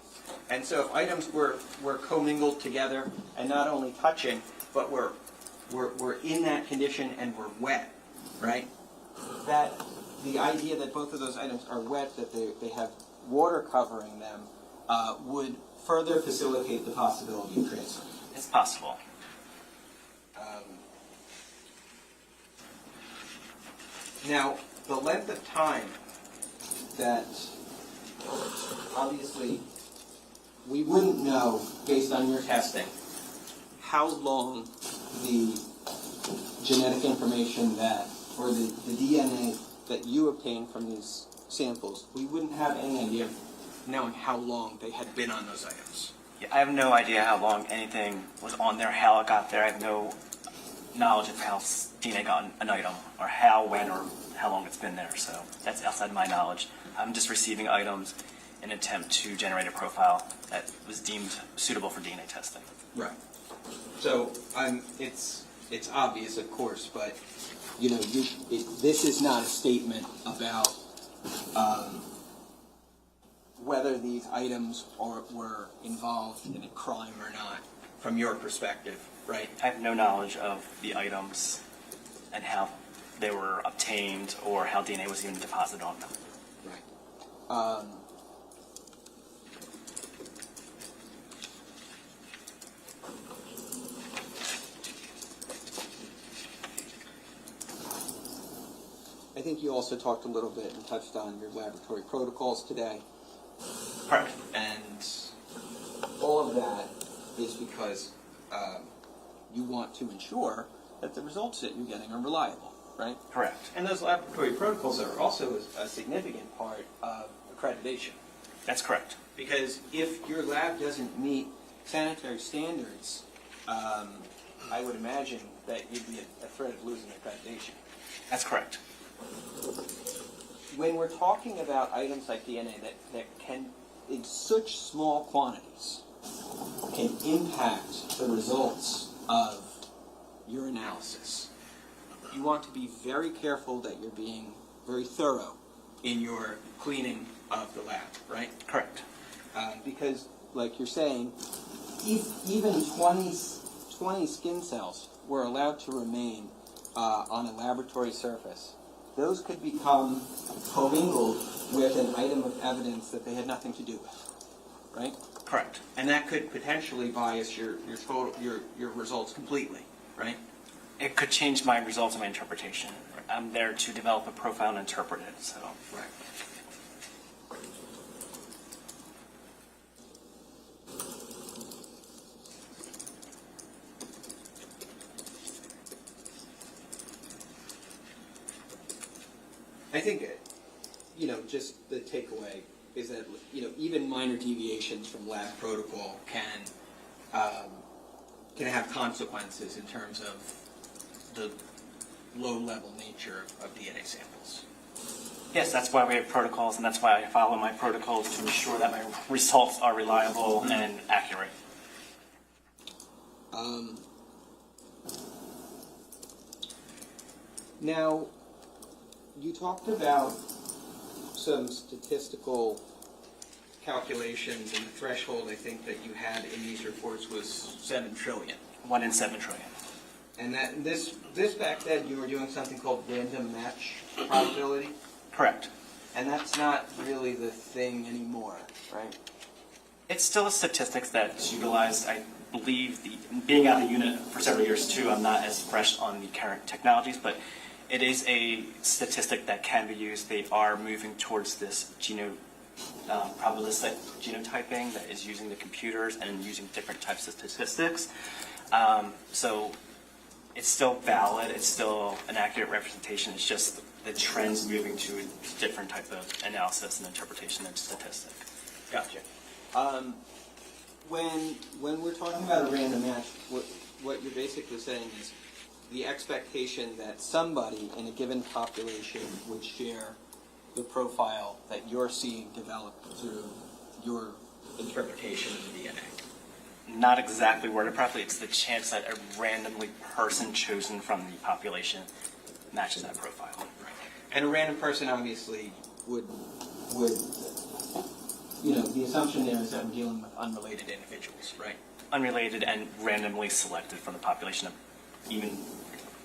And so if items were commingled together and not only touching, but were in that condition and were wet, right? That the idea that both of those items are wet, that they have water covering them, would further facilitate the possibility of transfer. It's possible. Now, the length of time that, obviously, we wouldn't know, based on your testing, how long the genetic information or the DNA that you obtained from these samples, we wouldn't have any idea of knowing how long they had been on those items. Yeah, I have no idea how long anything was on there, how it got there. I have no knowledge of how DNA got on an item, or how, when, or how long it's been there. So that's outside my knowledge. I'm just receiving items an attempt to generate a profile that was deemed suitable for DNA testing. Right. So it's obvious, of course, but this is not a statement about whether these items were involved in a crime or not, from your perspective, right? I have no knowledge of the items and how they were obtained or how DNA was even deposited on them. Right. I think you also talked a little bit and touched on your laboratory protocols today. Correct. And all of that is because you want to ensure that the results that you're getting are reliable, right? Correct. And those laboratory protocols are also a significant part of accreditation. That's correct. Because if your lab doesn't meet sanitary standards, I would imagine that you'd be at threat of losing accreditation. That's correct. When we're talking about items like DNA that can, in such small quantities, can impact the results of your analysis, you want to be very careful that you're being very thorough in your cleaning of the lab, right? Correct. Because, like you're saying, even 20 skin cells were allowed to remain on a laboratory surface. Those could become commingled with an item of evidence that they had nothing to do with, right? Correct. And that could potentially bias your results completely, right? It could change my results and my interpretation. I'm there to develop a profile and interpret it, so. Right. I think, just the takeaway is that, even minor deviations from lab protocol can have consequences in terms of the low-level nature of DNA samples. Yes, that's why we have protocols, and that's why I follow my protocols to ensure that my results are reliable and accurate. Now, you talked about some statistical calculations, and the threshold I think that you had in these reports was 7 trillion. 1 in 7 trillion. And that this back then you were doing something called random match probability, Correct. and that's not really the thing anymore, right? It's still a statistics that's utilized. I believe, being out of the unit for several years too, I'm not as fresh on the current technologies, but it is a statistic that can be used. They are moving towards this probabilistic genotyping that is using the computers and using different types of statistics. So it's still valid. It's still an accurate representation. It's just the trends moving to a different type of analysis and interpretation of statistic. Gotcha. When we're talking about a random match, what you're basically saying is the expectation that somebody in a given population would share the profile that you're seeing develop through your interpretation of the DNA. Not exactly worded properly. It's the chance that a randomly person chosen from the population matches that profile. Right. And a random person obviously would the assumption there is that we're dealing with unrelated individuals, right? Unrelated and randomly selected from the population of even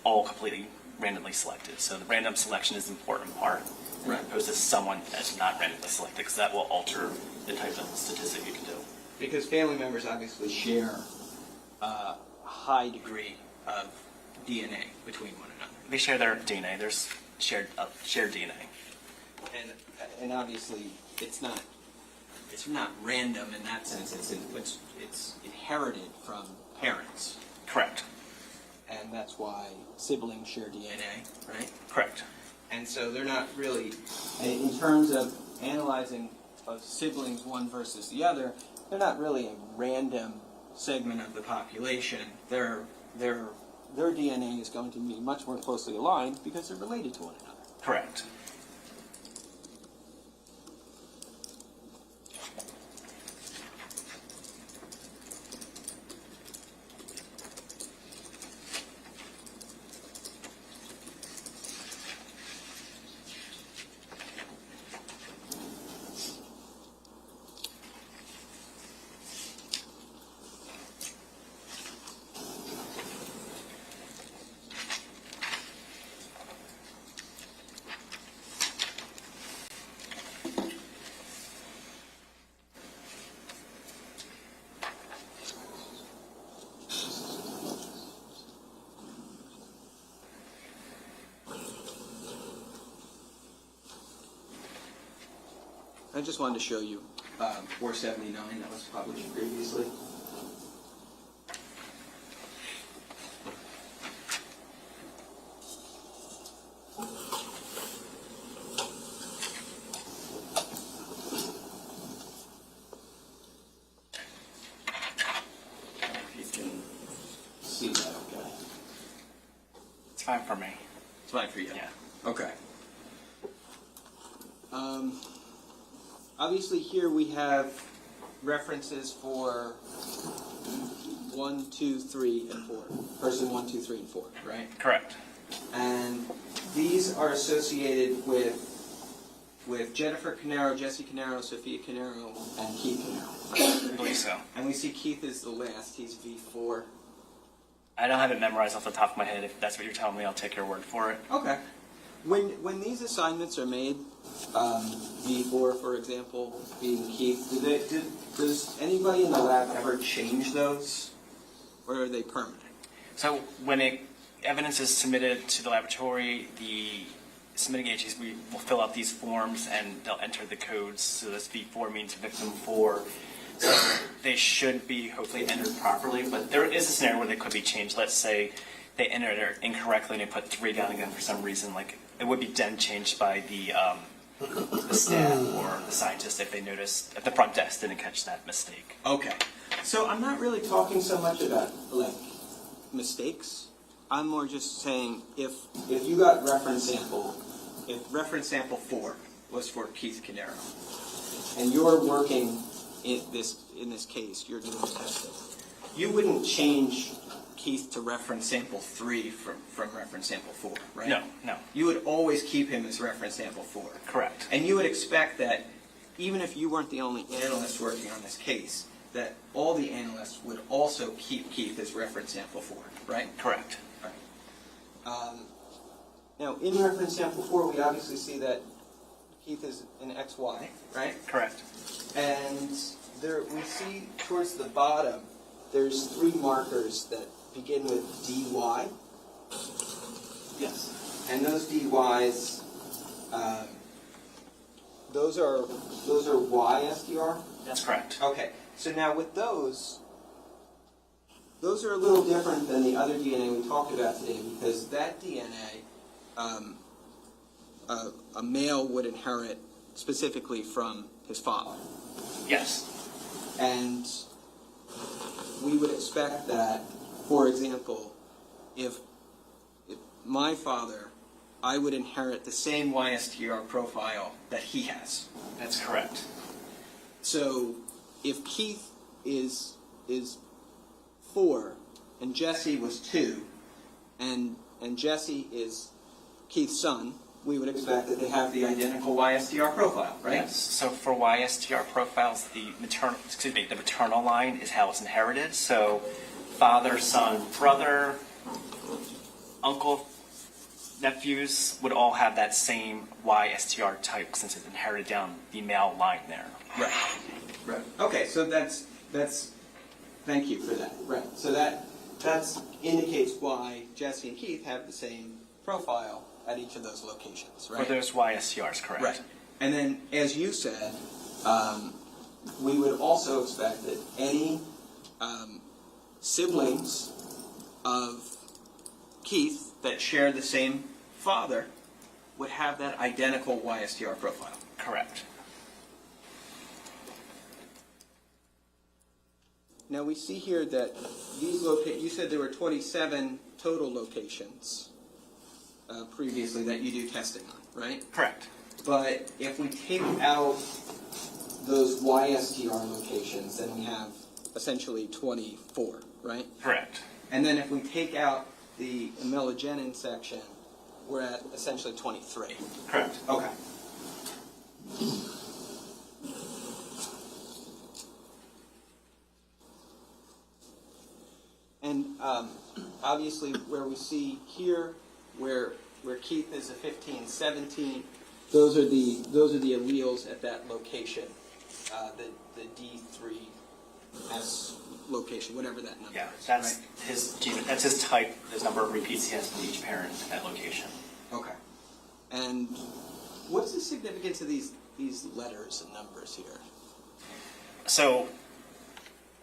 all completely randomly selected. So the random selection is an important part, Right. as opposed to someone that's not randomly selected, because that will alter the type of statistic you can do. Because family members obviously share a high degree of DNA between one another. They share their DNA. There's shared DNA. And obviously it's not random in that sense. It's inherited from parents, Correct. and that's why siblings share DNA, right? Correct. And so they're not really, in terms of analyzing of siblings one versus the other, they're not really a random segment of the population. Their DNA is going to be much more closely aligned because they're related to one another. Correct. I just wanted to show you 479 that was published previously. If you can, See that, okay? it's fine for me. It's fine for you? Yeah. Okay. Obviously here we have references for 1, 2, 3, and 4. Person 1, 2, 3, and 4, right? Correct. And these are associated with Jennifer Caneiro, Jesse Caneiro, Sophia Caneiro, and Keith Caneiro. I believe so. And we see Keith is the last. He's V4. I don't have it memorized off the top of my head. If that's what you're telling me, I'll take your word for it. Okay. When these assignments are made, V4, for example, being Keith, does anybody in the lab ever change those, or are they permanent? So when evidence is submitted to the laboratory, the submitting agencies will fill out these forms and they'll enter the codes. So this V4 means victim 4. So they should be hopefully entered properly, but there is a scenario where they could be changed. Let's say they entered it incorrectly and they put 3 down again for some reason. Like it would be then changed by the staff or the scientist if they noticed, if the front desk didn't catch that mistake. Okay. So I'm not really talking so much about like mistakes. I'm more just saying if you got reference sample, if reference sample 4 was for Keith Caneiro, and you're working in this case, you're doing testing, you wouldn't change Keith to reference sample 3 from reference sample 4, right? No. You would always keep him as reference sample 4. Correct. And you would expect that even if you weren't the only analyst working on this case, that all the analysts would also keep Keith as reference sample 4, right? Correct. Now, in reference sample 4, we obviously see that Keith is an XY, right? Correct. And there we see towards the bottom, there's 3 markers that begin with DY. Yes. And those DYs, those are YSDR? That's correct. Okay, so now with those are a little different than the other DNA we talked about today because that DNA, a male would inherit specifically from his father. Yes. And we would expect that, for example, if my father, I would inherit the same YSTR profile that he has. That's correct. So if Keith is 4 and Jesse was 2 and Jesse is Keith's son, we would expect that they have the identical YSTR profile, right? Yes. So for YSTR profiles, the maternal line is how it's inherited. So father, son, brother, uncle, nephews would all have that same YSTR type since it's inherited down the male line there. Right. Okay, so that's thank you for that. Right. So that indicates why Jesse and Keith have the same profile at each of those locations, right? For those YSTRs, correct. Right. And then, as you said, we would also expect that any siblings of Keith that share the same father would have that identical YSTR profile. Correct. Now we see here that these you said there were 27 total locations previously that you do testing on, right? Correct. But if we take out those YSTR locations, then we have essentially 24, right? Correct. And then if we take out the amelogenin section, we're at essentially 23. Correct. Okay. And obviously where we see here, where Keith is a 15, 17, those are the alleles at that location, the D3S location, whatever that number Yeah, is. that's right? his gene. That's his type. There's number of repeats he has in each parent at that location. Okay. And what's the significance of these these letters and numbers here? So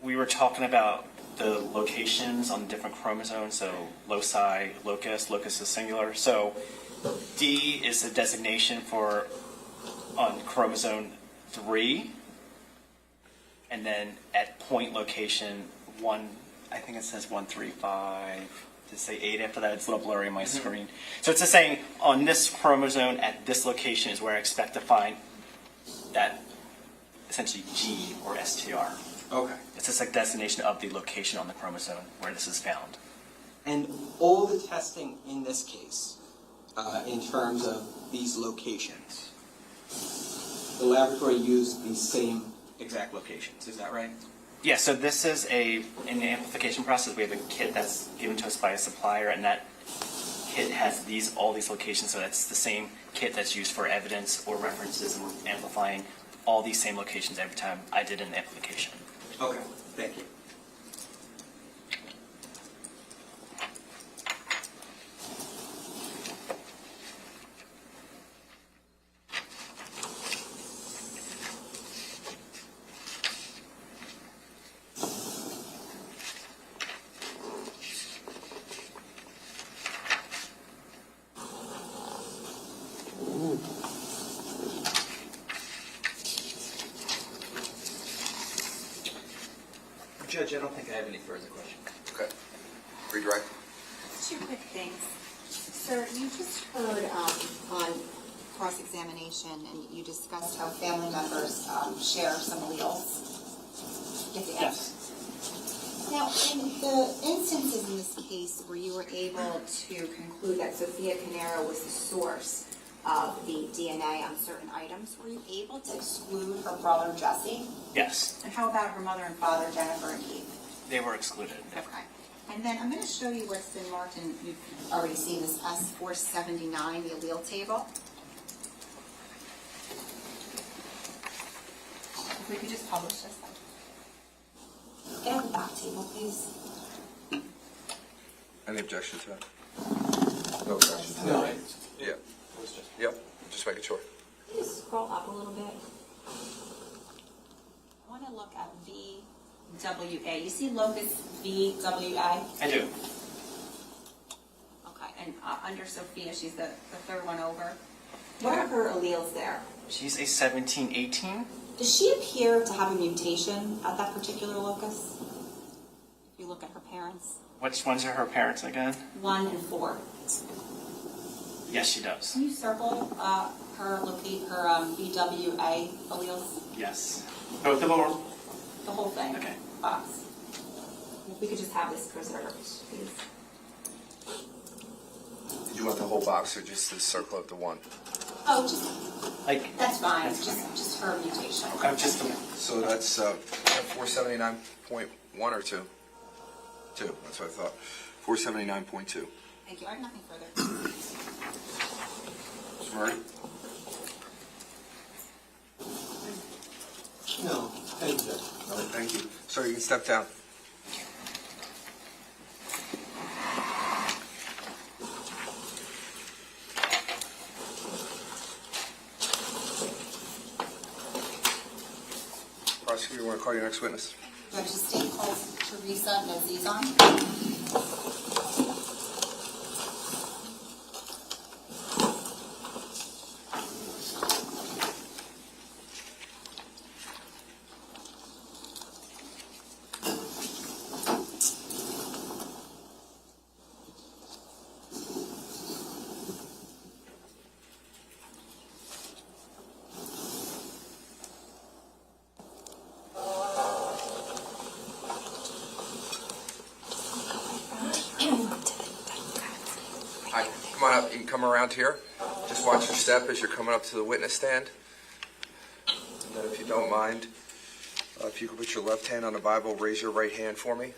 we were talking about the locations on different chromosomes, so loci, locus is singular. So D is the designation for on chromosome 3, and then at point location 1, I think it says 135. To say 8 after that, it's a little blurry on my screen. So it's just saying on this chromosome at this location is where I expect to find that essentially G or STR. Okay. It's just a designation of the location on the chromosome where this is found. And all the testing in this case, in terms of these locations, the laboratory used these same exact locations, is that right? Yeah, so this is in the amplification process, we have a kit that's given to us by a supplier, and that kit has all these locations, so that's the same kit that's used for evidence or references, and we're amplifying all these same locations every time I did an amplification. Okay, thank you. Judge, I don't think I have any further questions. Okay. Redirect. Two quick things. Sir, you just heard on cross-examination, and you discussed how family members share some alleles. Yes. Now, in the instances in this case where you were able to conclude that Sophia Caneiro was the source of the DNA on certain items, were you able to exclude her brother Jesse? Yes, And how about her mother and father Jennifer and Keith? they were excluded. Okay. And then I'm going to show you what's been marked, and you've already seen this S479, the allele table. If we could just publish this. Get on the back table, please. Any objection to that? No objection to No. that? Yeah. Yep, just making sure. Can you scroll up a little bit? I want to look at VWA. You see locus VWA? I do. Okay, and under Sophia, she's the third one over. What are her alleles there? She's a 1718. Does she appear to have a mutation at that particular locus? If you look at her parents. Which ones are her parents again? 1 and 4. Yes, she does. Can you circle her VWA alleles? Yes. Both of them are. The whole thing? Okay. Box. If we could just have this preserved, please. Did you want the whole box or just the circle of the one? Oh, just, Like, that's fine. That's Just her mutation. okay, just a So that's 479.1 or 2? 2, that's what I thought. 479.2. Thank you. I have nothing further. Mr. Murray? No, thank you, Judge. All right, thank you. Sir, you can step down. Prosecutor, you want to call your next witness? Judge, the state calls Teresa Nazizan. Hi, come on up. You can come around here. Just watch your step as you're coming up to the witness stand. And then if you don't mind, if you could put your left hand on the Bible, raise your right hand for me.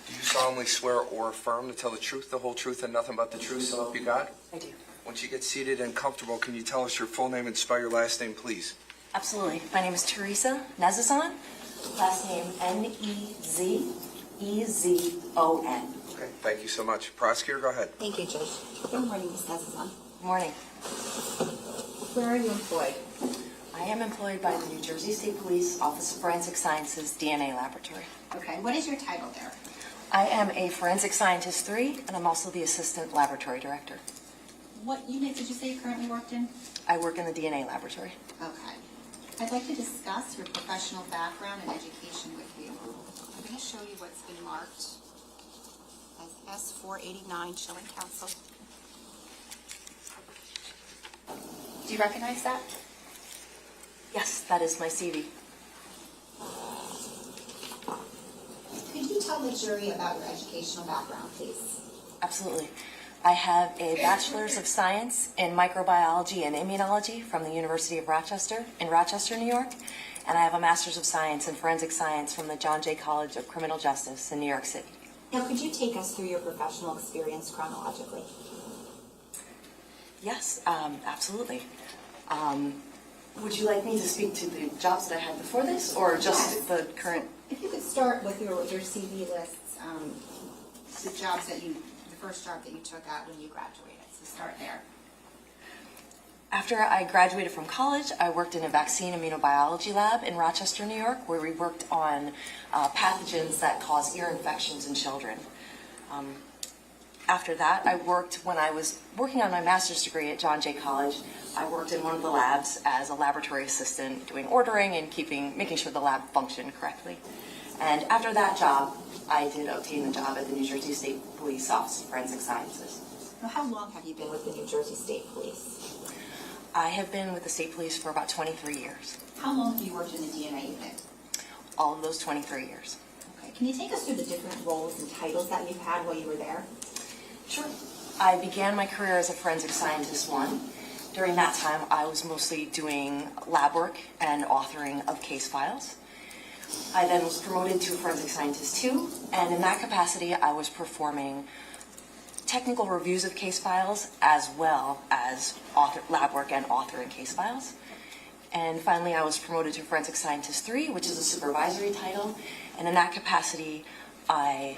Do you solemnly swear or affirm to tell the truth, the whole truth, and nothing but the truth, so help you God? I do. Once you get seated and comfortable, can you tell us your full name and spell your last name, please? Absolutely. My name is Teresa Nezazon. Last name Nezezon. Okay, thank you so much. Prosecutor, go ahead. Thank you, Judge. Good morning, Ms. Nazizan. Morning. Where are you employed? I am employed by the New Jersey State Police Office of Forensic Sciences DNA Laboratory. Okay, what is your title there? I am a Forensic Scientist 3, and I'm also the Assistant Laboratory Director. What unit did you say you currently worked in? I work in the DNA Laboratory. Okay. I'd like to discuss your professional background and education with you. I'm going to show you what's been marked as S489 Chilling Council. Do you recognize that? Yes, that is my CV. Could you tell the jury about your educational background, please? Absolutely. I have a Bachelor's of Science in Microbiology and Immunology from the University of Rochester in Rochester, New York, and I have a Master's of Science in Forensic Science from the John Jay College of Criminal Justice in New York City. Now, could you take us through your professional experience chronologically? Yes, absolutely. Would you like me to speak to the jobs that I had before this, or just Yes. the current? If you could start with your CV lists, the jobs that the first job that you took out when you graduated. So start there. After I graduated from college, I worked in a vaccine immunobiology lab in Rochester, New York, where we worked on pathogens that cause ear infections in children. After that, when I was working on my master's degree at John Jay College, I worked in one of the labs as a laboratory assistant, doing ordering and making sure the lab functioned correctly. And after that job, I did obtain a job at the New Jersey State Police Office of Forensic Sciences. Now, how long have you been with the New Jersey State Police? I have been with the state police for about 23 years. How long have you worked in the DNA unit? All of those 23 years. Okay. Can you take us through the different roles and titles that you've had while you were there? Sure. I began my career as a Forensic Scientist 1. During that time, I was mostly doing lab work and authoring of case files. I then was promoted to Forensic Scientist 2, and in that capacity, I was performing technical reviews of case files as well as lab work and authoring case files. And finally, I was promoted to Forensic Scientist 3, which is a supervisory title, and in that capacity, I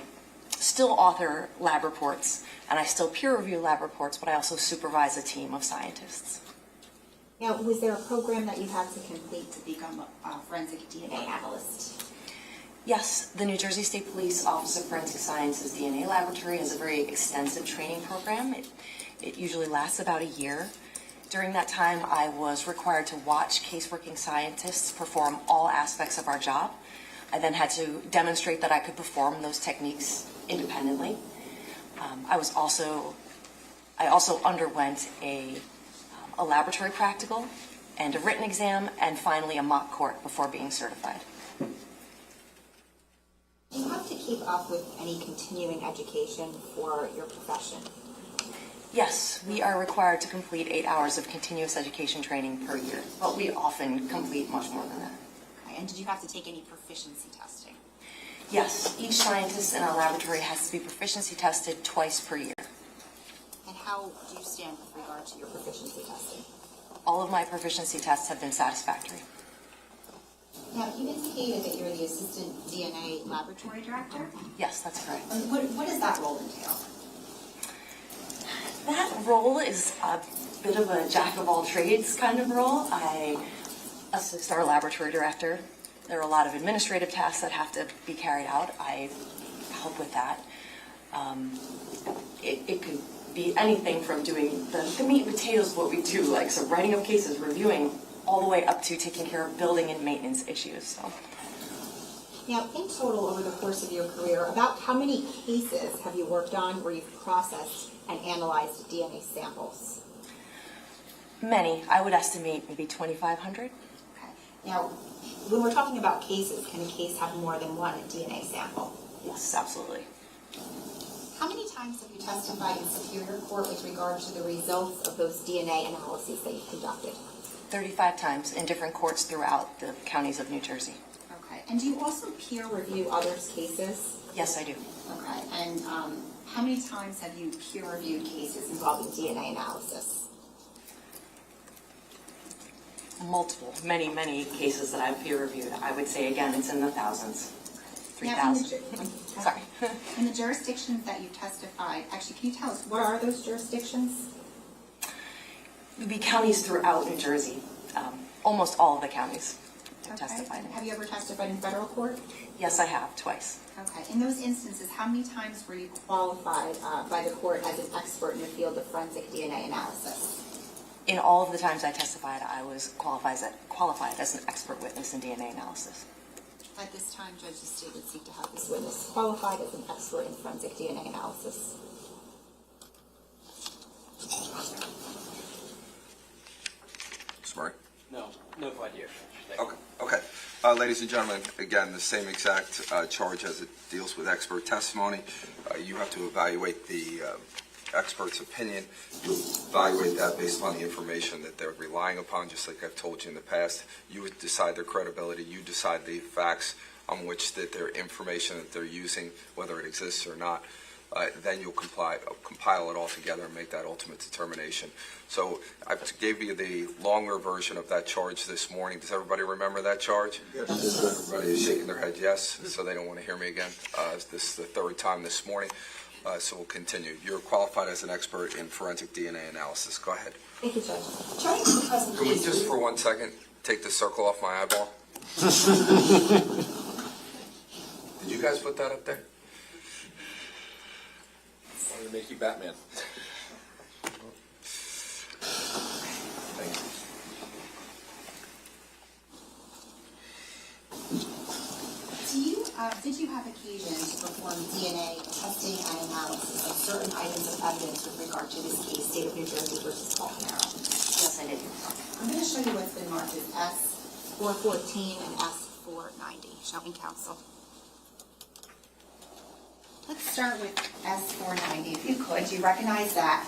still author lab reports, and I still peer review lab reports, but I also supervise a team of scientists. Now, was there a program that you had to complete to become a forensic DNA analyst? Yes, the New Jersey State Police Office of Forensic Sciences DNA Laboratory has a very extensive training program. It usually lasts about a year. During that time, I was required to watch caseworking scientists perform all aspects of our job. I then had to demonstrate that I could perform those techniques independently. I also underwent a laboratory practical and a written exam, and finally a mock court before being certified. Do you have to keep up with any continuing education for your profession? Yes, we are required to complete 8 hours of continuous education training per year, but we often complete much more than that. Okay. And did you have to take any proficiency testing? Yes, each scientist in our laboratory has to be proficiency tested twice per year. And how do you stand with regard to your proficiency testing? All of my proficiency tests have been satisfactory. Now, you indicated that you're the Assistant DNA Laboratory Director. Yes, that's correct. What does that role entail? That role is a bit of a jack of all trades kind of role. I assist our laboratory director. There are a lot of administrative tasks that have to be carried out. I help with that. It could be anything from doing the meat and potatoes of what we do, like so writing up cases, reviewing, all the way up to taking care of building and maintenance issues. So. Now, in total, over the course of your career, about how many cases have you worked on where you've processed and analyzed DNA samples? Many. I would estimate maybe 2,500. Okay. Now, when we're talking about cases, can a case have more than one DNA sample? Yes, absolutely. How many times have you testified in Superior Court with regard to the results of those DNA analyses that you've conducted? 35 times in different courts throughout the counties of New Jersey. Okay. And do you also peer review others' cases? Yes, I do. Okay. And how many times have you peer reviewed cases involving DNA analysis? Multiple, many cases that I've peer reviewed. I would say, again, it's in the thousands. Now, 3,000. Sorry. In the jurisdictions that you testified, actually, can you tell us, what are those jurisdictions? It would be counties throughout New Jersey, almost all of the counties I've Okay. testified in. Have you ever testified in federal court? Yes, I have, twice. Okay. In those instances, how many times were you qualified by the court as an expert in the field of forensic DNA analysis? In all of the times I testified, I was qualified as an expert witness in DNA analysis. At this time, Judge, the state would seek to have this witness qualified as an expert in forensic DNA analysis. Mr. Murray? No idea. Okay. Ladies and gentlemen, again, the same exact charge as it deals with expert testimony. You have to evaluate the expert's opinion. You evaluate that based on the information that they're relying upon, just like I've told you in the past. You would decide their credibility. You decide the facts on which that their information that they're using, whether it exists or not. Then you'll compile it all together and make that ultimate determination. So I gave you the longer version of that charge this morning. Does everybody remember that charge? Yes. Everybody is shaking their head yes, so they don't want to hear me again. This is the third time this morning, so we'll continue. You're qualified as an expert in forensic DNA analysis. Go ahead. Thank you, Judge. Turning to the present Can we case. just for 1 second take the circle off my eyeball? Did you guys put that up there? I'm going to make you Batman. Thank you. Did you have occasion to perform DNA testing and analysis of certain items of evidence with regard to this case, State of New Jersey versus Caneiro? Yes, I did. I'm going to show you what's been marked as S414 and S490, showing counsel. Let's start with S490. If you could, do you recognize that?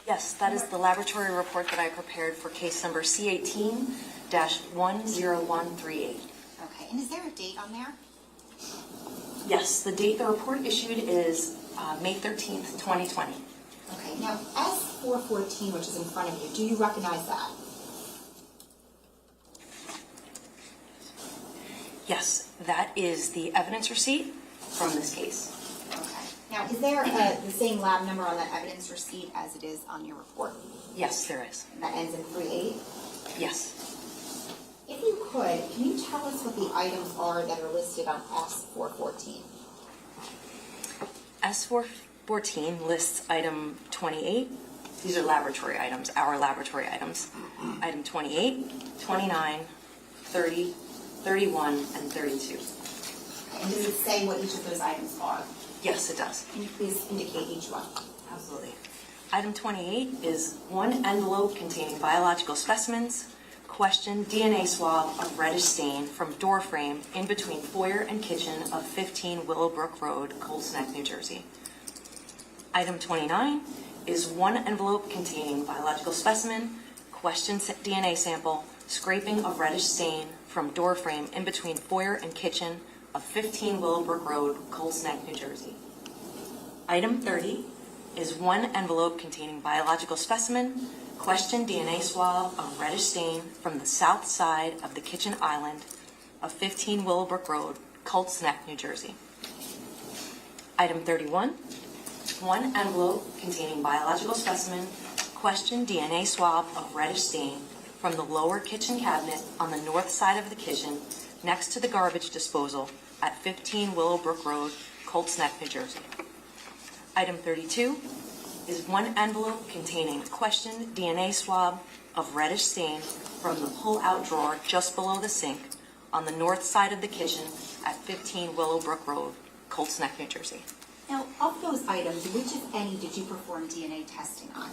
Yes, that is the laboratory report that I prepared for case number C18-10138. Okay, and is there a date on there? Yes, the date the report issued is May 13th, 2020. Okay, now S414, which is in front of you, do you recognize that? Yes, that is the evidence receipt from this case. Okay. Now, is there the same lab number on that evidence receipt as it is on your report? Yes, there is. That ends in 38? Yes. If you could, can you tell us what the items are that are listed on S414? S414 lists item 28. These are laboratory items, our laboratory items. Item 28, 29, 30, 31, and 32. Okay, and does it say what each of those items are? Yes, it does. Can you please indicate each one? Absolutely. Item 28 is one envelope containing biological specimens, question DNA swab of reddish stain from door frame in between foyer and kitchen of 15 Willowbrook Road, Colts Neck, New Jersey. Item 29 is one envelope containing biological specimen, question DNA sample, scraping of reddish stain from door frame in between foyer and kitchen of 15 Willowbrook Road, Colts Neck, New Jersey. Item 30 is one envelope containing biological specimen, question DNA swab of reddish stain from the south side of the kitchen island of 15 Willowbrook Road, Colts Neck, New Jersey. Item 31, one envelope containing biological specimen, question DNA swab of reddish stain from the lower kitchen cabinet on the north side of the kitchen next to the garbage disposal at 15 Willowbrook Road, Colts Neck, New Jersey. Item 32 is one envelope containing question DNA swab of reddish stain from the pull-out drawer just below the sink on the north side of the kitchen at 15 Willowbrook Road, Colts Neck, New Jersey. Now, of those items, which, if any, did you perform DNA testing on?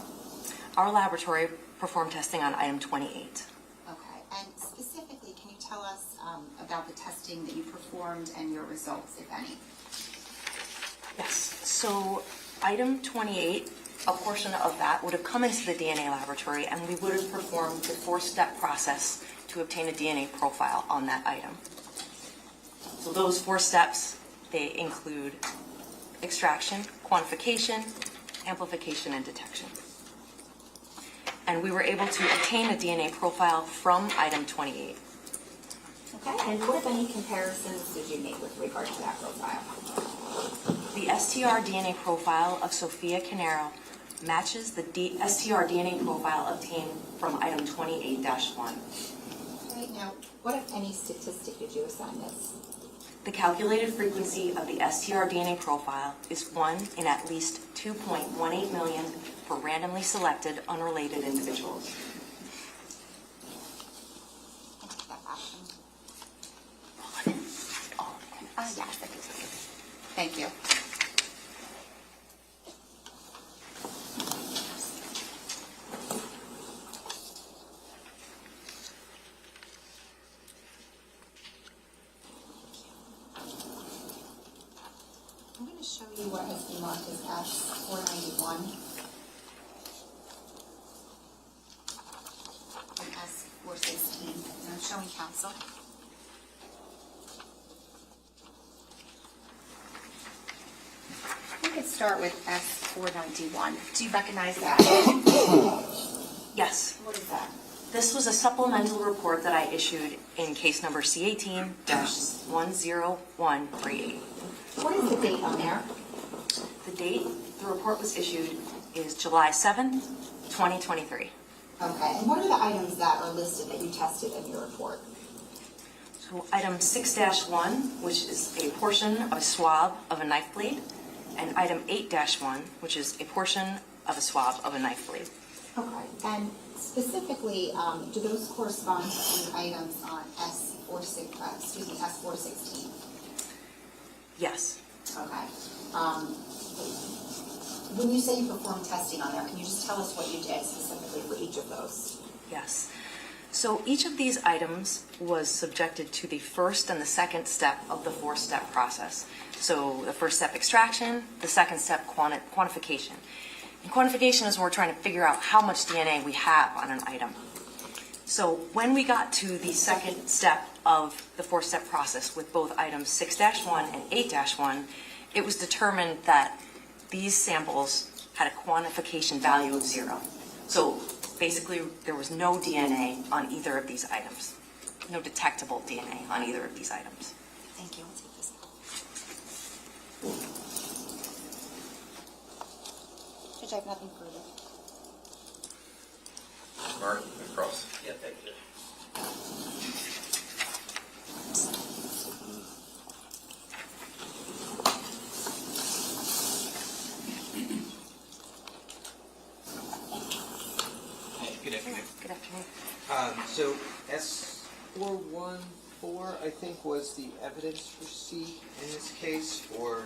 Our laboratory performed testing on item 28. Okay, and specifically, can you tell us about the testing that you performed and your results, if any? Yes, so item 28, a portion of that would have come into the DNA laboratory and we would have performed the 4-step process to obtain a DNA profile on that item. So those 4 steps, they include extraction, quantification, amplification, and detection. And we were able to obtain a DNA profile from item 28. Okay, and what, if any, comparisons did you make with regard to that profile? The STR DNA profile of Sophia Caneiro matches the STR DNA profile obtained from item 28-1. Right now, what if any statistic did you assign this? The calculated frequency of the STR DNA profile is 1 in at least 2.18 million for randomly selected unrelated individuals. Can I take that back? Yes, thank you. I'm going to show you what has been marked as S491 and S416, and I'm showing council. We could start with S491. Do you recognize that? Yes. What is that? This was a supplemental report that I issued in case number C18-10138. What is the date on there? The date the report was issued is July 7th, 2023. Okay, and what are the items that are listed that you tested in your report? So item 6-1, which is a portion of a swab of a knife blade, and item 8-1, which is a portion of a swab of a knife blade. Okay, and specifically, do those correspond to items on S416? Yes. Okay. When you say you performed testing on there, can you just tell us what you did specifically for each of those? Yes. So each of these items was subjected to the first and the second step of the four-step process. So the first step, extraction, the second step, quantification. And quantification is when we're trying to figure out how much DNA we have on an item. So when we got to the second step of the four-step process with both items 6-1 and 8-1, it was determined that these samples had a quantification value of 0. So basically, there was no DNA on either of these items. No detectable DNA on either of these items. Thank you. I'll take this out. Judge, I have nothing further. Mark, across. Yeah, thank you. Good afternoon. Good afternoon. So S414, I think, was the evidence receipt in this case for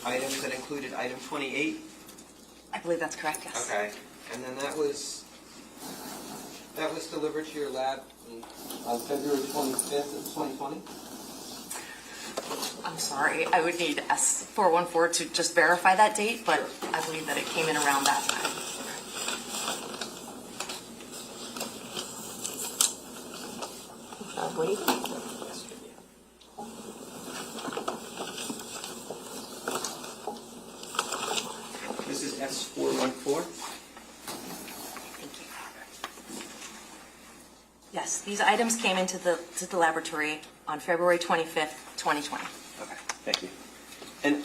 items that included item 28. I believe that's correct, yes. Okay, and then that was delivered to your lab on February 25th of 2020? I'm sorry, I would need S414 to just verify that date, but I believe that it came in around that time. What do you think? This is S414? Thank you. Yes, these items came into the laboratory on February 25th, 2020. Okay, thank you. And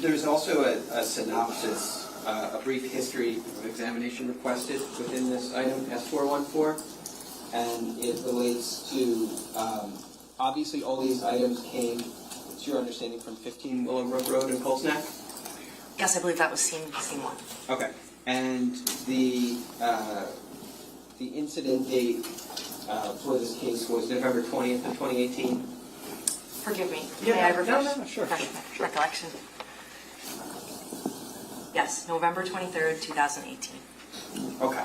there's also a synopsis, a brief history of examination requested within this item, S414, and it relates to, obviously all these items came, it's your understanding, from 15 Willowbrook Road in Colts Neck? Yes, I believe that was scene one. Okay, and the incident date for this case was November 20th of 2018? Forgive me. Yeah, May I no, refresh no, sure. recollection? Yes, November 23rd, 2018. Okay,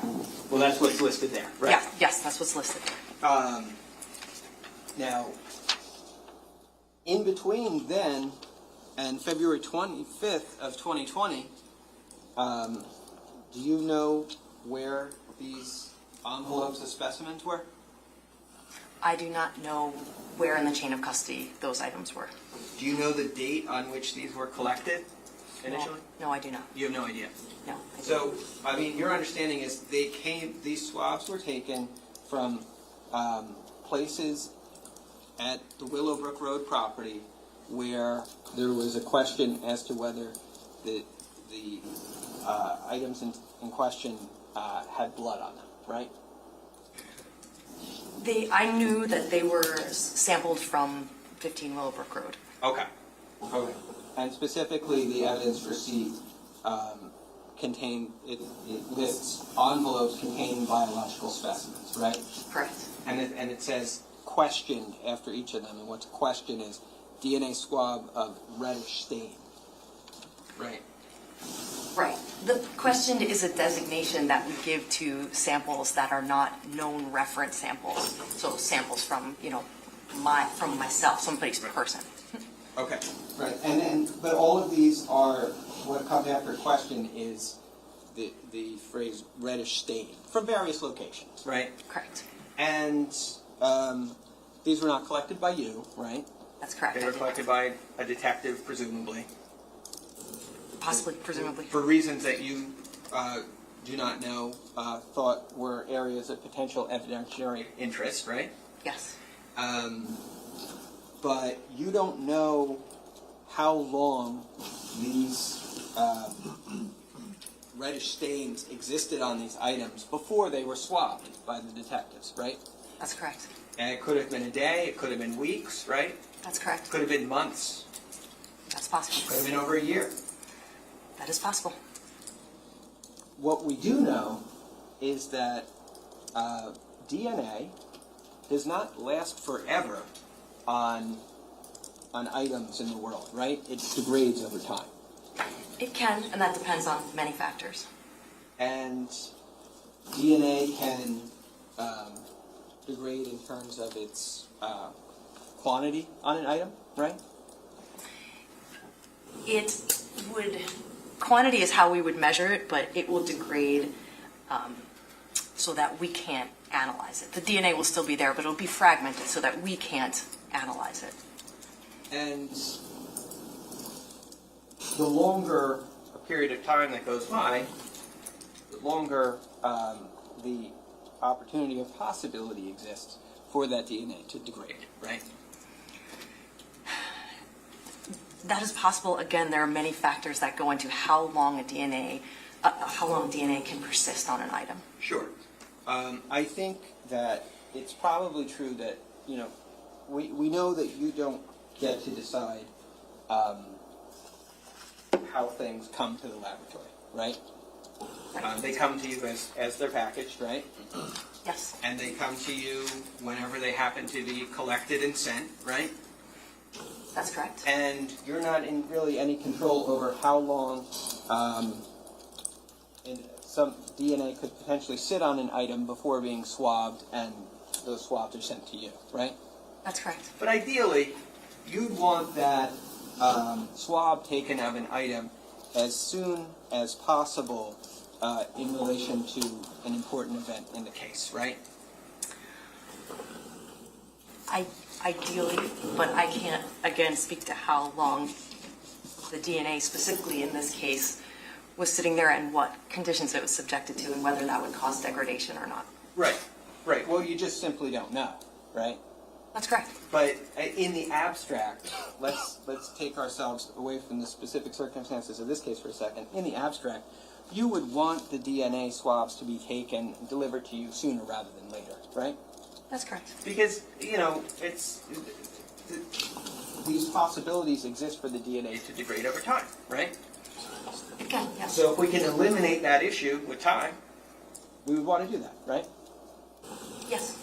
well, that's what's listed there, right? Yeah, yes, that's what's listed. Now, in between then and February 25th of 2020, do you know where these envelopes of specimens were? I do not know where in the chain of custody those items were. Do you know the date on which these were collected initially? No, I do not. You have no idea. No. So, I mean, your understanding is these swabs were taken from places at the Willowbrook Road property where there was a question as to whether the the items in question had blood on them, right? I knew that they were sampled from 15 Willowbrook Road. Okay. Okay. And specifically, the evidence receipt it lists envelopes containing biological specimens, right? Correct. And it says questioned after each of them, and what's questioned is DNA swab of reddish stain, right? Right. The questioned is a designation that we give to samples that are not known reference samples. So samples from, from myself, somebody's person. Okay. Right. But all of these are, what comes after question is the phrase reddish stain from various locations, right? Correct. And these were not collected by you, right? That's correct. They were collected by a detective, presumably. Possibly, presumably. For reasons that you do not know, thought were areas of potential evidentiary interest, right? Yes. But you don't know how long these reddish stains existed on these items before they were swabbed by the detectives, right? That's correct. And it could have been a day, it could have been weeks, right? That's correct. Could have been months, That's could have possible. been over a year. That is possible. What we do know is that DNA does not last forever on items in the world, right? It degrades over time. It can, and that depends on many factors. And DNA can degrade in terms of its quantity on an item, right? Quantity is how we would measure it, but it will degrade so that we can't analyze it. The DNA will still be there, but it'll be fragmented so that we can't analyze it. And the longer a period of time that goes by, the longer the opportunity or possibility exists for that DNA to degrade, right? That is possible. Again, there are many factors that go into how long DNA can persist on an item. Sure. I think that it's probably true that, we know that you don't get to decide how things come to the laboratory, right? They come to you as they're packaged, right? Yes. And they come to you whenever they happen to be collected and sent, right? That's correct. And you're not in really any control over how long some DNA could potentially sit on an item before being swabbed, and those swabs are sent to you, right? That's correct. But ideally, you'd want that swab taken of an item as soon as possible in relation to an important event in the case, right? Ideally, but I can't, again, speak to how long the DNA, specifically in this case, was sitting there and what conditions it was subjected to and whether that would cause degradation or not. Right, right. Well, you just simply don't know, right? That's correct. But in the abstract, let's take ourselves away from the specific circumstances of this case for a second. In the abstract, you would want the DNA swabs to be taken and delivered to you sooner rather than later, right? That's correct. Because, these possibilities exist for the DNA to degrade over time, right? It can, yes. So if we can eliminate that issue with time, we would want to do that, right? Yes.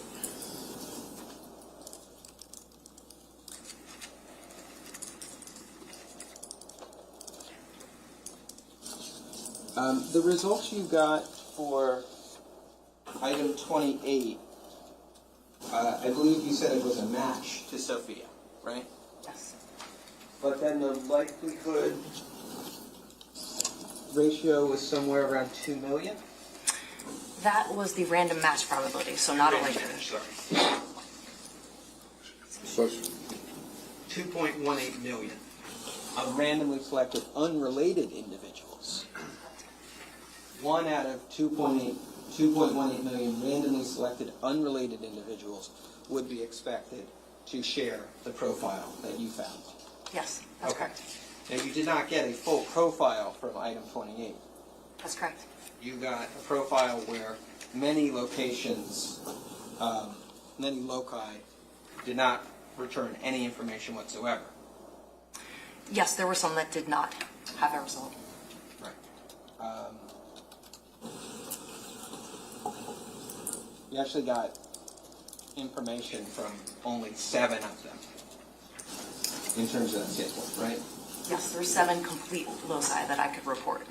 The results you got for item 28, I believe you said it was a match to Sophia, right? Yes. But then the likelihood ratio was somewhere around 2 million? That was the random match probability, so not a likelihood. Sorry. 2.18 million of randomly selected unrelated individuals. 1 out of 2.18 million randomly selected unrelated individuals would be expected to share the profile that you found. Yes, that's Okay. correct. Now, you did not get a full profile from item 28. That's correct. You got a profile where many locations, many loci did not return any information whatsoever. Yes, there were some that did not have a result. Right. You actually got information from only 7 of them in terms of that sample, right? Yes, there were 7 complete loci that I could report.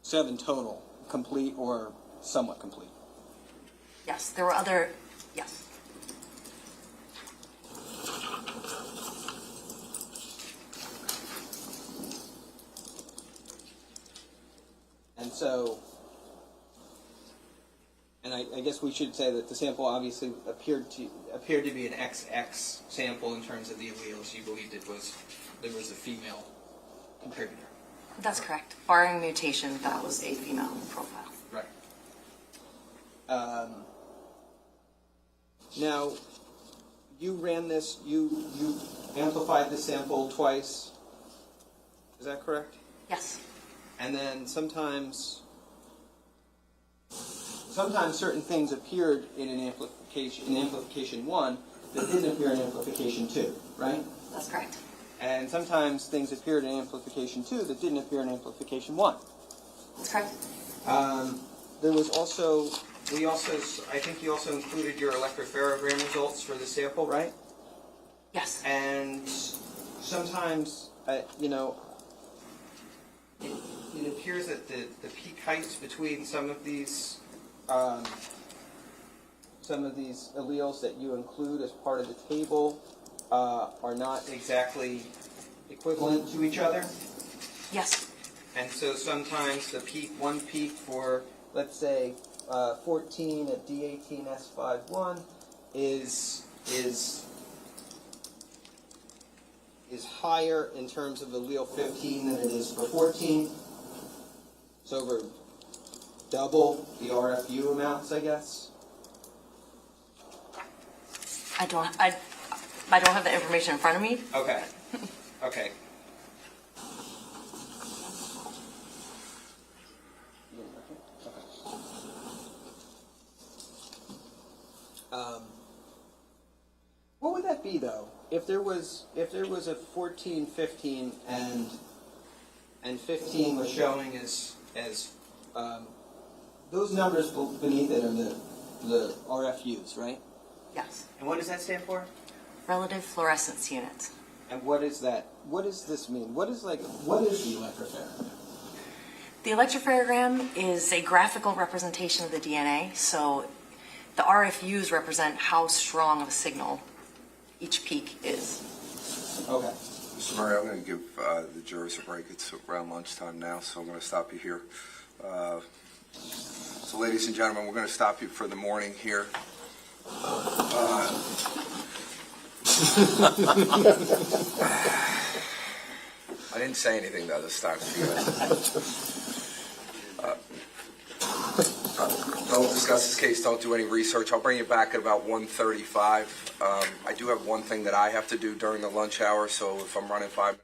7 total, complete or somewhat complete. Yes, there were other, yes. And so, and I guess we should say that the sample obviously appeared to be an XX sample in terms of the alleles. You believed there was a female contributor. That's correct. Barring mutation, that was a female profile. Right. Now, you ran this. You amplified the sample twice. Is that correct? Yes. And then sometimes certain things appeared in amplification 1 that didn't appear in amplification 2, right? That's correct. And sometimes things appeared in amplification 2 that didn't appear in amplification 1. That's correct. There was also, I think you also included your electropherogram results for the sample, right? Yes. And sometimes, it appears that the peak heights between some of these alleles that you include as part of the table are not exactly equivalent to each other. Yes. And so sometimes one peak for, let's say, 14 at D18S51 is higher in terms of allele 15 than it is for 14. It's over double the RFU amounts, I guess. I don't have the information in front of me. Okay. Okay. What would that be, though? If there was a 14, 15, and 15 was showing as those numbers beneath it are the RFUs, right? Yes. And what does that stand for? Relative fluorescence unit. And what is that? What does this mean? What is the electropherogram? The electropherogram is a graphical representation of the DNA, so the RFUs represent how strong of a signal each peak is. Okay. Mr. Murray, I'm going to give the jurors a break. It's around lunchtime now, so I'm going to stop you here. So, ladies and gentlemen, we're going to stop you for the morning here. I didn't say anything, though, this time. Don't discuss this case. Don't do any research. I'll bring you back at about 1:35. I do have one thing that I have to do during the lunch hour, so if I'm running 5 minutes.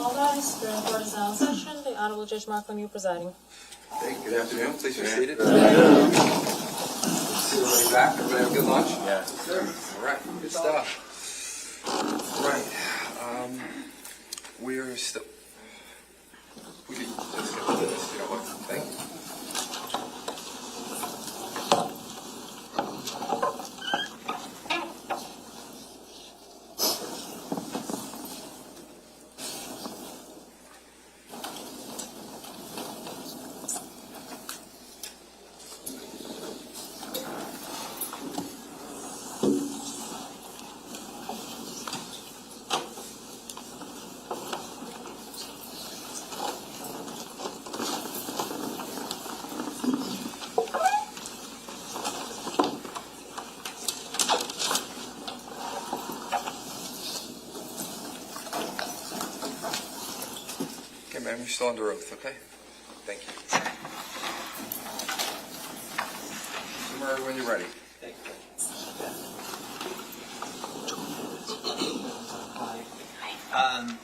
All rise. The court is now in session. The Honorable Judge Mark Lemieux presiding. Hey, good afternoon. Please be seated. See everybody back. Everybody have a good lunch? Yeah. Sure. All right. Good stuff. Right. We're still. We could just get to this. You know what? Thank you. Okay, ma'am, you're still under oath, okay? Thank you. Summary when you're ready. Thank you.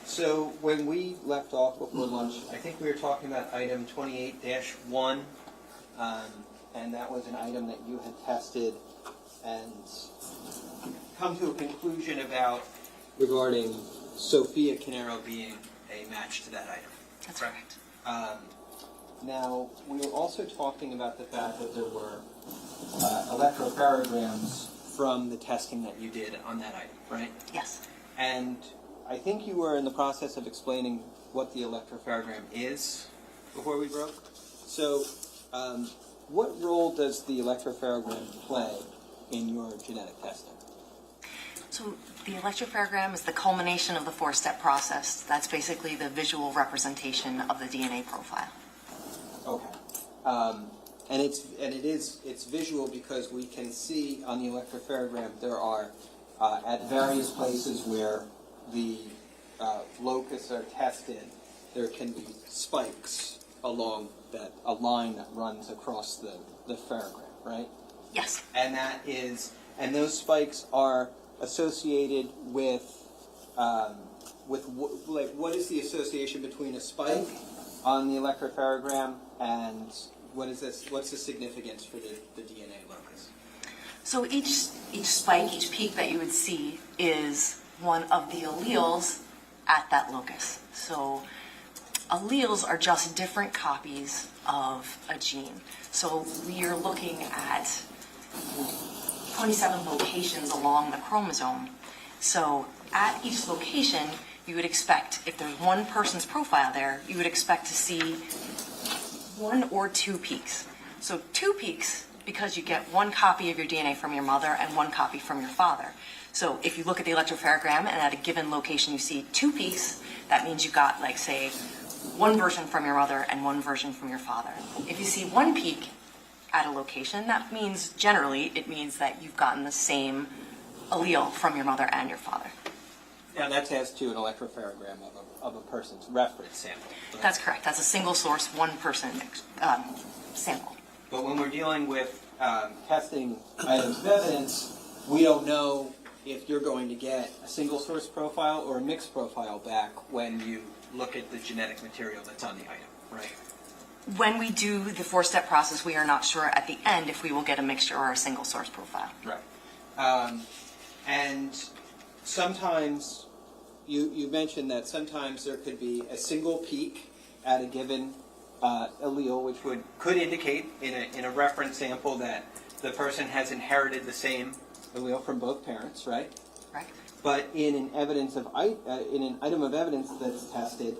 So when we left off before lunch, I think we were talking about item 28-1, and that was an item that you had tested and come to a conclusion about regarding Sophia Caneiro being a match to that item. That's correct. Now, we were also talking about the fact that there were electropharograms from the testing that you did on that item, right? Yes. And I think you were in the process of explaining what the electropharogram is before we broke. So, what role does the electropharogram play in your genetic testing? So the electropharogram is the culmination of the four-step process. That's basically the visual representation of the DNA profile. Okay. And it's visual because we can see on the electropharogram there are at various places where the locus are tested, there can be spikes along a line that runs across the pharogram, right? Yes. And those spikes are associated with what is the association between a spike on the electropharogram and what's the significance for the DNA locus? So each spike, each peak that you would see is one of the alleles at that locus. So alleles are just different copies of a gene. So we are looking at 27 locations along the chromosome. So at each location, you would expect, if there's one person's profile there, you would expect to see one or two peaks. So two peaks because you get one copy of your DNA from your mother and one copy from your father. So if you look at the electropharogram and at a given location you see two peaks, that means you got, like, say, one version from your mother and one version from your father. If you see one peak at a location, that means, generally, it means that you've gotten the same allele from your mother and your father. Now that's as to an electropharogram of a person's reference sample. Right? That's correct. That's a single source, one person sample. But when we're dealing with testing items of evidence, we don't know if you're going to get a single source profile or a mixed profile back when you look at the genetic material that's on the item, right? When we do the four-step process, we are not sure at the end if we will get a mixture or a single source profile. Right. And sometimes, you mentioned that sometimes there could be a single peak at a given allele, which could indicate in a reference sample that the person has inherited the same allele from both parents, right? Right. But in an item of evidence that's tested,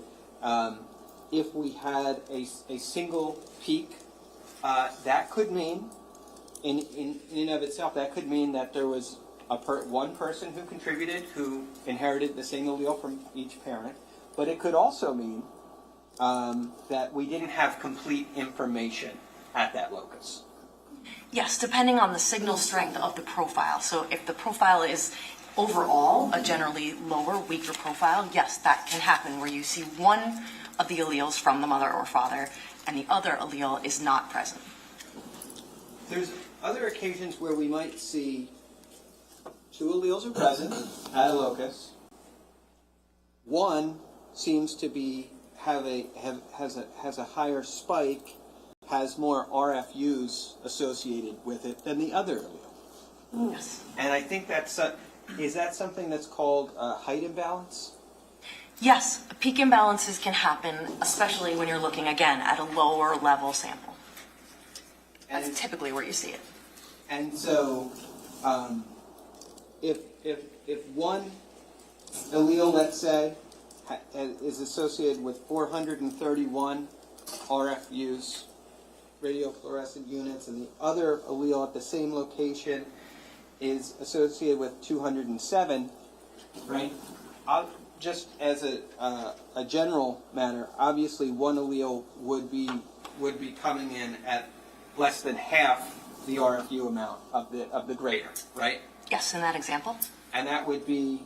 if we had a single peak, that could mean, in and of itself, that could mean that there was one person who contributed who inherited the same allele from each parent. But it could also mean that we didn't have complete information at that locus. Yes, depending on the signal strength of the profile. So if the profile is overall a generally lower, weaker profile, yes, that can happen where you see one of the alleles from the mother or father and the other allele is not present. There's other occasions where we might see two alleles are present at a locus. One seems to be has a higher spike, has more RFUs associated with it than the other allele. Yes. And I think that's is that something that's called height imbalance? Yes, peak imbalances can happen, especially when you're looking, again, at a lower level sample. That's And- typically where you see it. And so, if one allele, let's say, is associated with 431 RFUs, radiofluorescent units, and the other allele at the same location is associated with 207, right? Just as a general matter, obviously one allele would be coming in at less than half the RFU amount of the greater, right? Yes, in that example. And that would be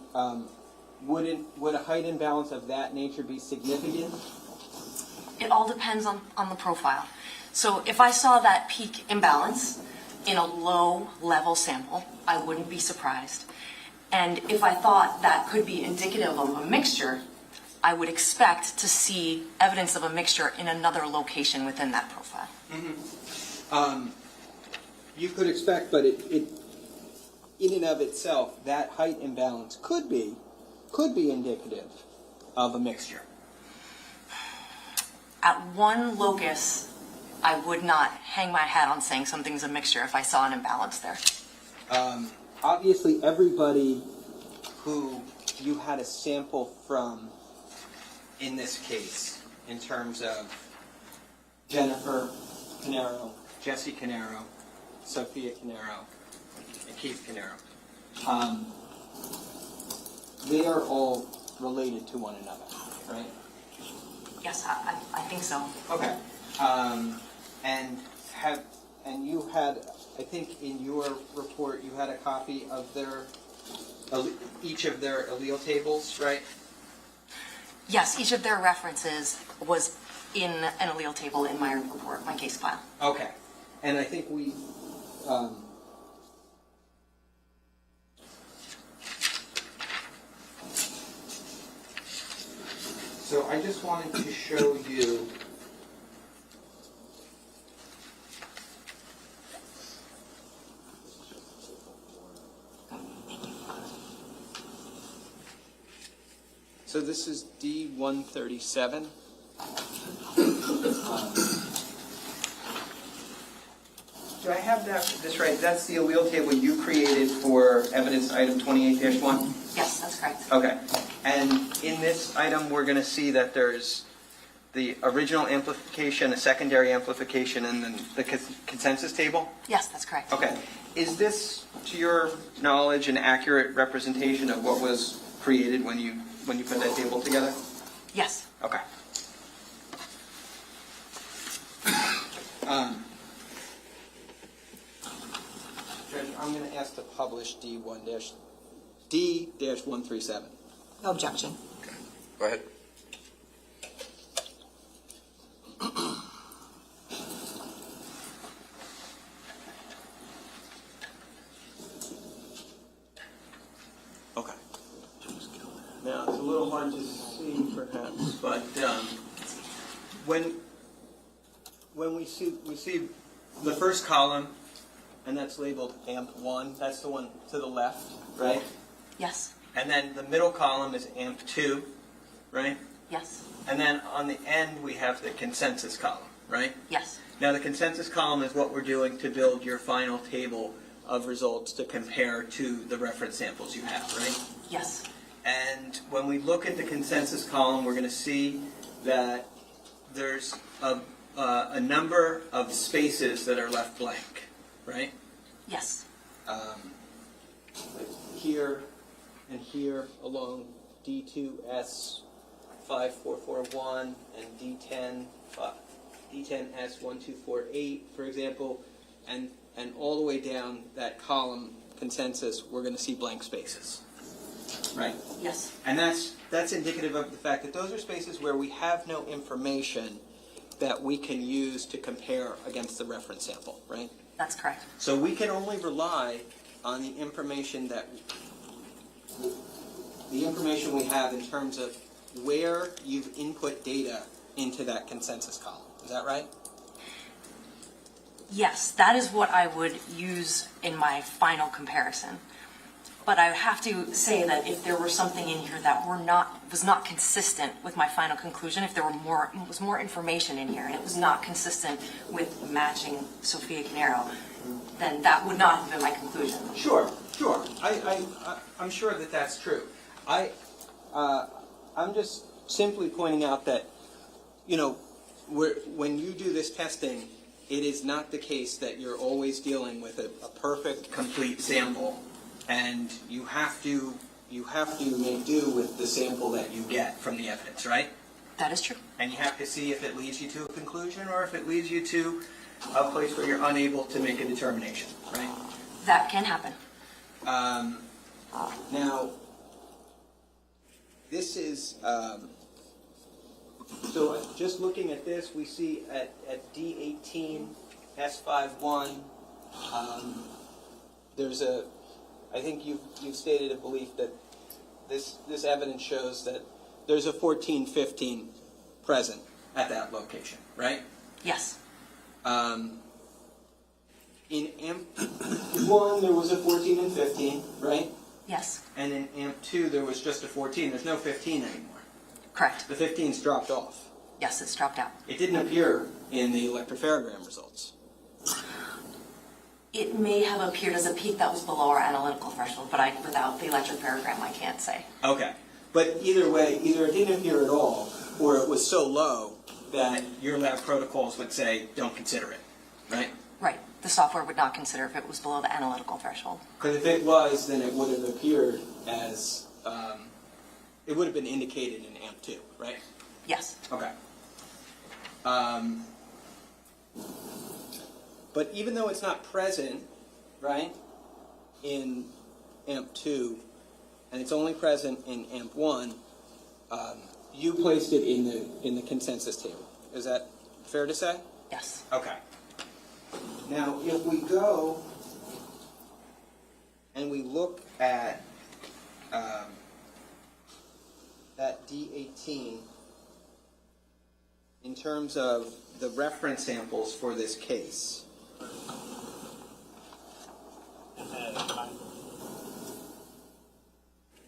would a height imbalance of that nature be significant? It all depends on the profile. So if I saw that peak imbalance in a low level sample, I wouldn't be surprised. And if I thought that could be indicative of a mixture, I would expect to see evidence of a mixture in another location within that profile. You could expect, but it in and of itself, that height imbalance could be indicative of a mixture. At one locus, I would not hang my hat on saying something's a mixture if I saw an imbalance there. Obviously, everybody who you had a sample from in this case, in terms of Jennifer Caneiro, Jesse Caneiro, Sophia Caneiro, and Keith Caneiro, they are all related to one another, right? Yes, I think so. Okay. And you had, I think in your report, you had a copy of each of their allele tables, right? Yes, each of their references was in an allele table in my report, my case file. Okay. And I think we, so I just wanted to show you so this is D137. Do I have this right? That's the allele table you created for evidence item 28-1? Yes, that's correct. Okay. And in this item, we're going to see that there's the original amplification, a secondary amplification, and then the consensus table? Yes, that's correct. Okay. Is this, to your knowledge, an accurate representation of what was created when you put that table together? Yes. Okay. Judge, I'm going to ask to publish D-137. Objection. Go ahead. Okay. Now, it's a little hard to see, perhaps, but when we see the first column, and that's labeled AMP1, that's the one to the left, right? Yes. And then the middle column is AMP2, right? Yes. And then on the end, we have the consensus column, right? Yes. Now, the consensus column is what we're doing to build your final table of results to compare to the reference samples you have, right? Yes. And when we look at the consensus column, we're going to see that there's a number of spaces that are left blank, right? Yes. Here and here along D2S5441 and D10S1248, for example, and all the way down that column consensus, we're going to see blank spaces, right? Yes. And that's indicative of the fact that those are spaces where we have no information that we can use to compare against the reference sample, right? That's correct. So we can only rely on the information we have in terms of where you've input data into that consensus column. Is that right? Yes, that is what I would use in my final comparison. But I have to say that if there were something in here that was not consistent with my final conclusion, if there was more information in here and it was not consistent with matching Sophia Caneiro, then that would not have been my conclusion. Sure. I'm sure that that's true. I'm just simply pointing out that, when you do this testing, it is not the case that you're always dealing with a perfect, complete sample, and you have to make do with the sample that you get from the evidence, right? That is true. And you have to see if it leads you to a conclusion or if it leads you to a place where you're unable to make a determination, right? That can happen. Now, this is, so just looking at this, we see at D18, S51, there's I think you've stated a belief that this evidence shows that there's a 1415 present at that location, right? Yes. In AMP1, there was a 14 and 15, right? Yes. And in AMP2, there was just a 14. There's no 15 anymore. Correct. The 15's dropped off. Yes, it's dropped out. It didn't appear in the electropharogram results. It may have appeared as a peak that was below our analytical threshold, but without the electropharogram, I can't say. Okay. But either way, either it didn't appear at all, or it was so low that your lab protocols would say, don't consider it, right? Right. The software would not consider if it was below the analytical threshold. Because if it was, then it would have appeared as, it would have been indicated in AMP2, right? Yes. Okay. But even though it's not present, right, in AMP2, and it's only present in AMP1, you placed it in the consensus table. Is that fair to say? Yes. Okay. Now, if we go and we look at D18 in terms of the reference samples for this case,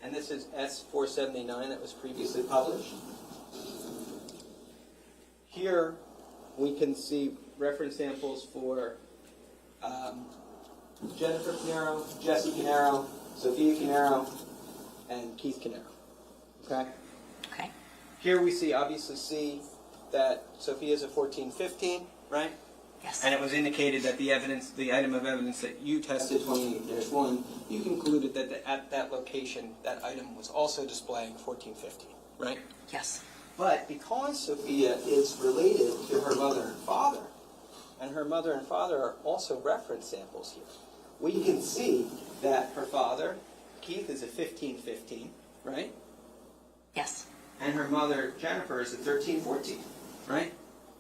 and this is S479 that was previously published. Here we can see reference samples for Jennifer Caneiro, Jesse Caneiro, Sophia Caneiro, and Keith Caneiro. Okay? Okay. Here we obviously see that Sophia's a 1415, right? Yes. And it was indicated that the item of evidence that you tested, 28-1, you concluded that at that location, that item was also displaying 1415, right? Yes. But because Sophia is related to her mother and father, and her mother and father are also reference samples here, we can see that her father, Keith, is a 1515, right? Yes. And her mother, Jennifer, is a 1314, right?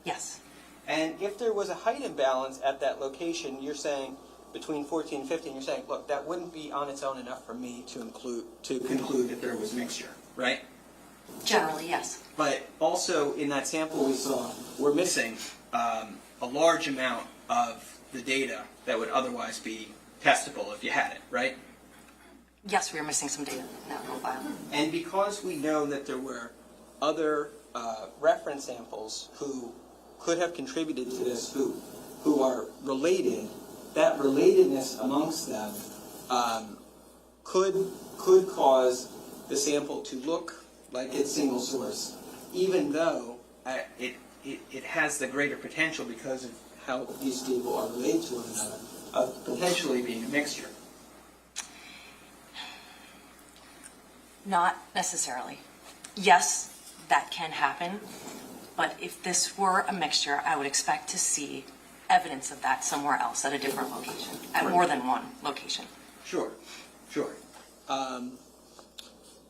Yes. And if there was a height imbalance at that location, you're saying, between 14 and 15, you're saying, look, that wouldn't be on its own enough for me to conclude that there was mixture, right? Generally, yes. But also in that sample we saw, we're missing a large amount of the data that would otherwise be testable if you had it, right? Yes, we are missing some data in that profile. And because we know that there were other reference samples who could have contributed to this, who are related, that relatedness amongst them could cause the sample to look like it's single source, even though it has the greater potential because of how these people are related to one another, of potentially being a mixture. Not necessarily. Yes, that can happen, but if this were a mixture, I would expect to see evidence of that somewhere else at a different location, at more than one location. Sure.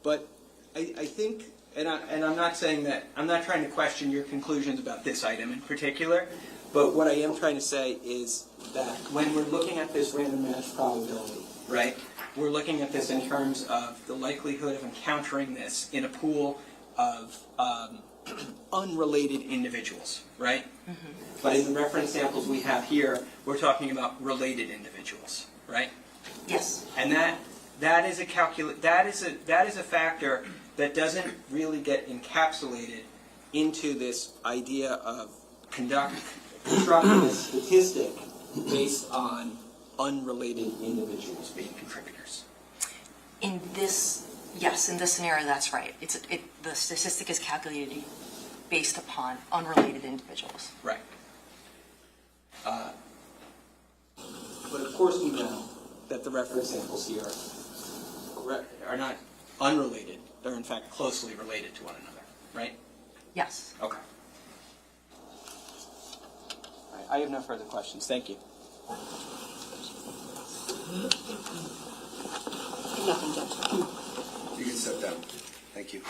But I think, and I'm not saying that, I'm not trying to question your conclusions about this item in particular, but what I am trying to say is that when we're looking at this random match probability, right, we're looking at this in terms of the likelihood of encountering this in a pool of unrelated individuals, right? But in the reference samples we have here, we're talking about related individuals, right? Yes. And that is a factor that doesn't really get encapsulated into this idea of constructing a statistic based on unrelated individuals being contributors. In this scenario, that's right. The statistic is calculated based upon unrelated individuals. Right. But of course we know that the reference samples here are not unrelated. They're in fact closely related to one another, right? Yes. Okay. All right, I have no further questions. Thank you. Nothing, Judge. You can sit down. Thank you.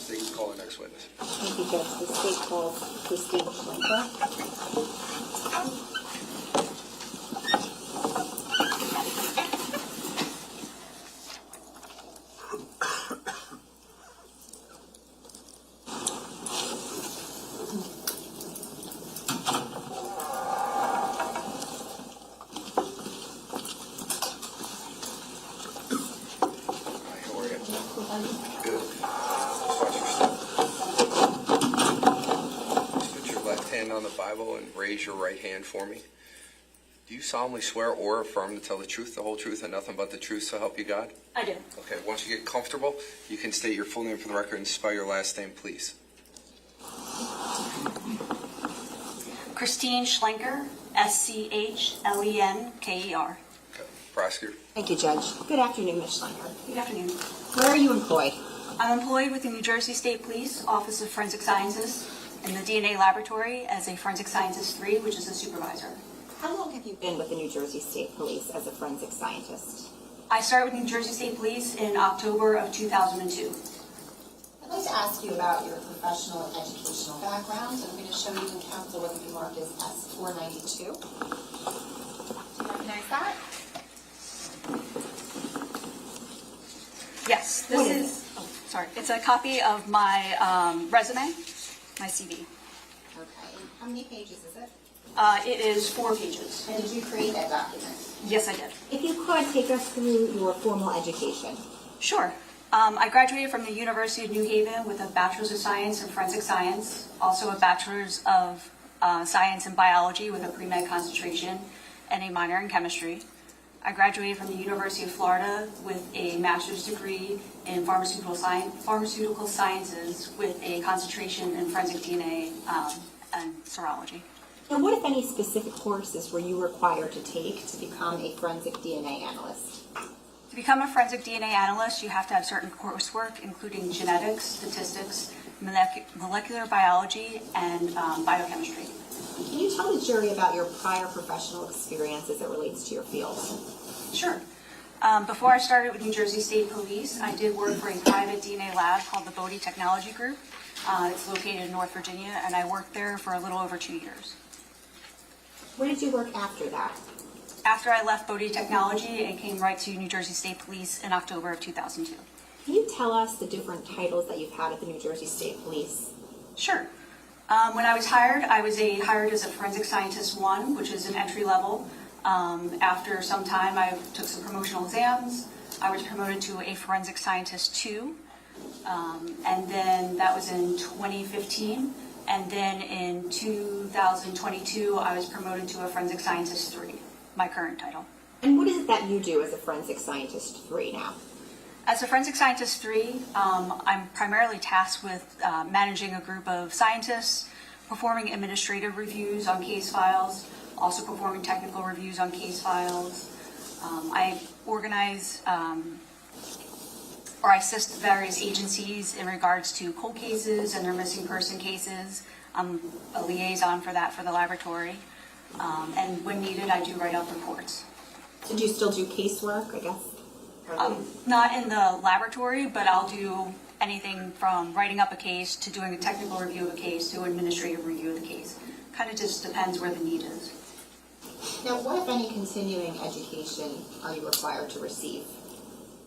So you can call the next witness. Thank you, Judge. The state calls Christine Schlenker. Hi, how are you? Good. Just put your left hand on the Bible and raise your right hand for me. Do you solemnly swear or affirm to tell the truth, the whole truth, and nothing but the truth, so help you God? I do. Okay, once you get comfortable, you can state your full name for the record and spell your last name, please. Christine Schlenker, Schlenker. Okay, prosecutor. Thank you, Judge. Good afternoon, Ms. Schlenker. Good afternoon. Where are you employed? I'm employed with the New Jersey State Police Office of Forensic Sciences in the DNA laboratory as a Forensic Scientist 3, which is a supervisor. How long have you been with the New Jersey State Police as a forensic scientist? I started with New Jersey State Police in October of 2002. I'd like to ask you about your professional and educational background. I'm going to show you in counsel what can be marked as S-492. Do you recognize that? Yes, What this is is, it's a copy of my resume, my CV. Okay. And how many pages is it? It is 4 pages. And did you create that document? Yes, I did. If you could, take us through your formal education. Sure. I graduated from the University of New Haven with a Bachelor's of Science in Forensic Science, also a Bachelor's of Science in Biology with a pre-med concentration, and a minor in Chemistry. I graduated from the University of Florida with a master's degree in pharmaceutical sciences with a concentration in forensic DNA and serology. And what, if any, specific courses were you required to take to become a forensic DNA analyst? To become a forensic DNA analyst, you have to have certain coursework, including genetics, statistics, molecular biology, and biochemistry. Can you tell the jury about your prior professional experience as it relates to your field? Sure. Before I started with New Jersey State Police, I did work for a private DNA lab called the Bodie Technology Group. It's located in North Virginia, and I worked there for a little over 2 years. Where did you work after that? After I left Bodie Technology and came right to New Jersey State Police in October of 2002. Can you tell us the different titles that you've had at the New Jersey State Police? Sure. When I was hired hired as a Forensic Scientist 1, which is an entry level. After some time, I took some promotional exams. I was promoted to a Forensic Scientist 2, and then that was in 2015. And then in 2022, I was promoted to a Forensic Scientist 3, my current title. And what is it that you do as a Forensic Scientist 3 now? As a Forensic Scientist 3, I'm primarily tasked with managing a group of scientists, performing administrative reviews on case files, also performing technical reviews on case files. I organize or I assist various agencies in regards to cold cases and their missing person cases. I'm a liaison for that for the laboratory. And when needed, I do write up reports. So do you still do casework, I guess? Not in the laboratory, but I'll do anything from writing up a case to doing a technical review of a case to administrative review of the case. Kind of just depends where the need is. Now, what, if any, continuing education are you required to receive?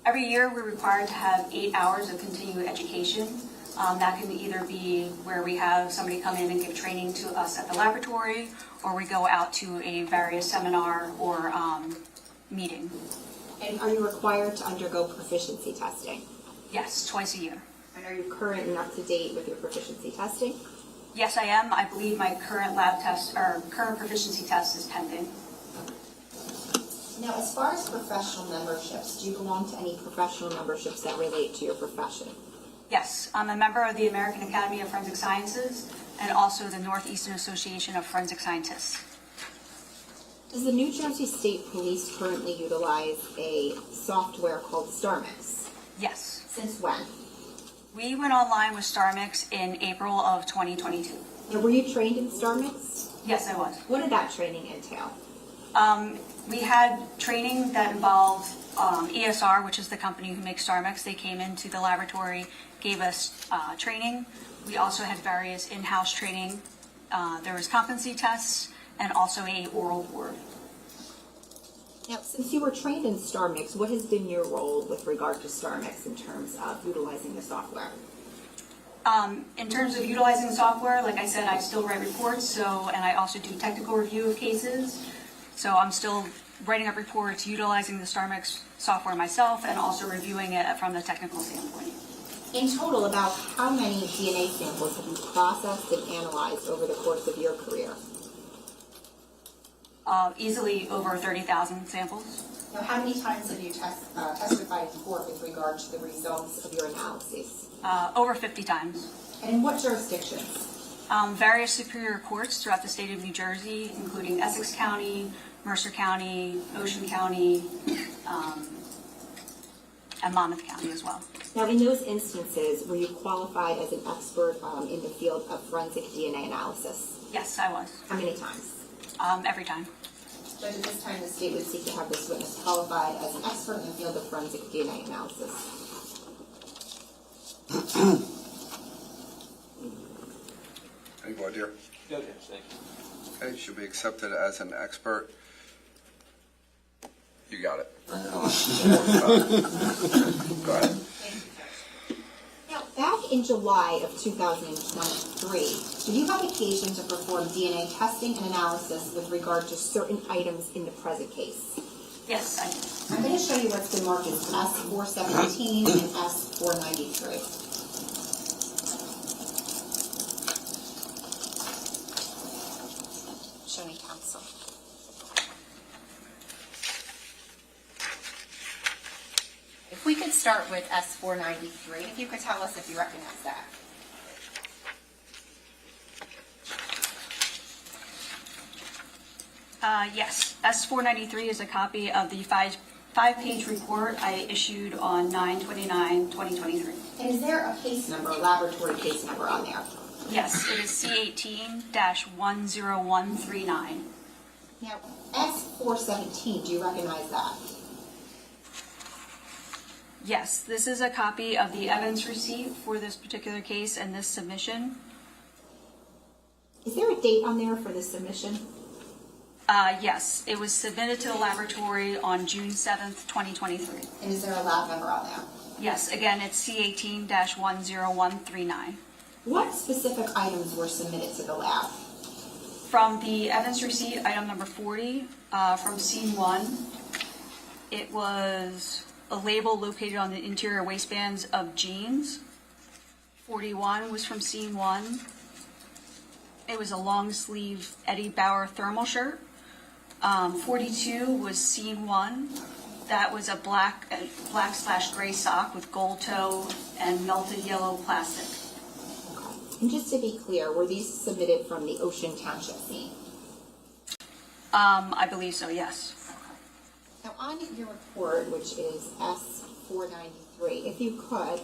Every year, we're required to have 8 hours of continuing education. That can either be where we have somebody come in and give training to us at the laboratory, or we go out to a various seminar or meeting. And are you required to undergo proficiency testing? Yes, twice a year. And are you current and up to date with your proficiency testing? Yes, I am. I believe my current lab test, or current proficiency test is pending. Now, as far as professional memberships, do you belong to any professional memberships that relate to your profession? Yes, I'm a member of the American Academy of Forensic Sciences and also the Northeastern Association of Forensic Scientists. Does the New Jersey State Police currently utilize a software called StarMix? Yes. Since when? We went online with StarMix in April of 2022. Now, were you trained in StarMix? Yes, I was. What did that training entail? We had training that involved ESR, which is the company who makes StarMix. They came into the laboratory, gave us training. We also had various in-house training. There was competency tests and also a oral board. Now, since you were trained in StarMix, what has been your role with regard to StarMix in terms of utilizing the software? In terms of utilizing the software, like I said, I still write reports, and I also do technical review of cases. So I'm still writing up reports, utilizing the StarMix software myself, and also reviewing it from the technical standpoint. In total, about how many DNA samples have you processed and analyzed over the course of your career? Easily over 30,000 samples. Now, how many times have you testified in court with regard to the results of your analyses? Over 50 times. And in what jurisdictions? Various superior courts throughout the state of New Jersey, including Essex County, Mercer County, Ocean County, and Monmouth County as well. Now, in those instances, were you qualified as an expert in the field of forensic DNA analysis? Yes, I was. How many times? Every time. Judge, at this time, the state would seek to have this witness qualified as an expert in the field of forensic DNA analysis. How you going, dear? Good, thank you. Okay, should be accepted as an expert. You got it. Go ahead. Now, back in July of 2023, did you have occasion to perform DNA testing and analysis with regard to certain items in the present case? Yes, I did. I'm going to show you what's been marked as S417 and S493. Show me, counsel. If we could start with S493, if you could tell us if you recognize that. Yes, S493 is a copy of the five-page report I issued on 9/29/2023. And is there a case number, a laboratory case number on there? Yes, it is C18-10139. Now, S417, do you recognize that? Yes, this is a copy of the evidence receipt for this particular case and this submission. Is there a date on there for the submission? Yes, it was submitted to the laboratory on June 7th, 2023. And is there a lab number on there? Yes, again, it's C18-10139. What specific items were submitted to the lab? From the evidence receipt, item number 40, from scene 1, it was a label located on the interior waistbands of jeans. 41 was from scene 1. It was a long sleeve Eddie Bauer thermal shirt. 42 was scene 1. That was a black/gray sock with gold toe and melted yellow plastic. Okay. And just to be clear, were these submitted from the Ocean Township scene? I believe so, yes. Now, on your report, which is S493, if you could,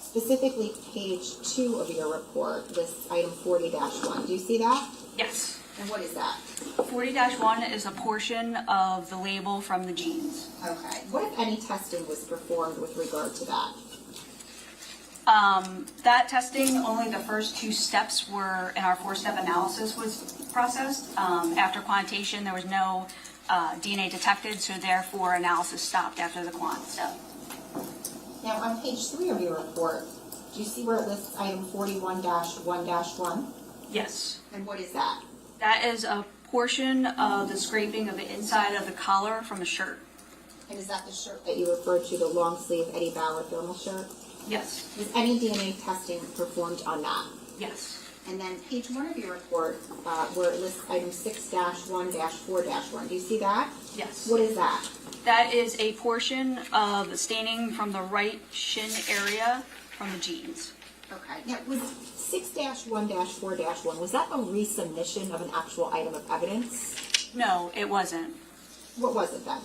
specifically page 2 of your report, this item 40-1, do you see that? Yes. And what is that? 40-1 is a portion of the label from the jeans. Okay. What, if any, testing was performed with regard to that? That testing, only the first 2 steps were in our 4-step analysis was processed. After quantitation, there was no DNA detected, so therefore analysis stopped after the quant step. Now, on page 3 of your report, do you see where it lists item 41-1-1? Yes. And what is that? That is a portion of the scraping of the inside of the collar from a shirt. And is that the shirt that you referred to, the long sleeve Eddie Bauer thermal shirt? Yes. Was any DNA testing performed on that? Yes. And then page 1 of your report, where it lists item 6-1-4-1, do you see that? Yes. What is that? That is a portion of the staining from the right shin area from the jeans. Okay. Now, was 6-1-4-1, was that a resubmission of an actual item of evidence? No, it wasn't. What was it then?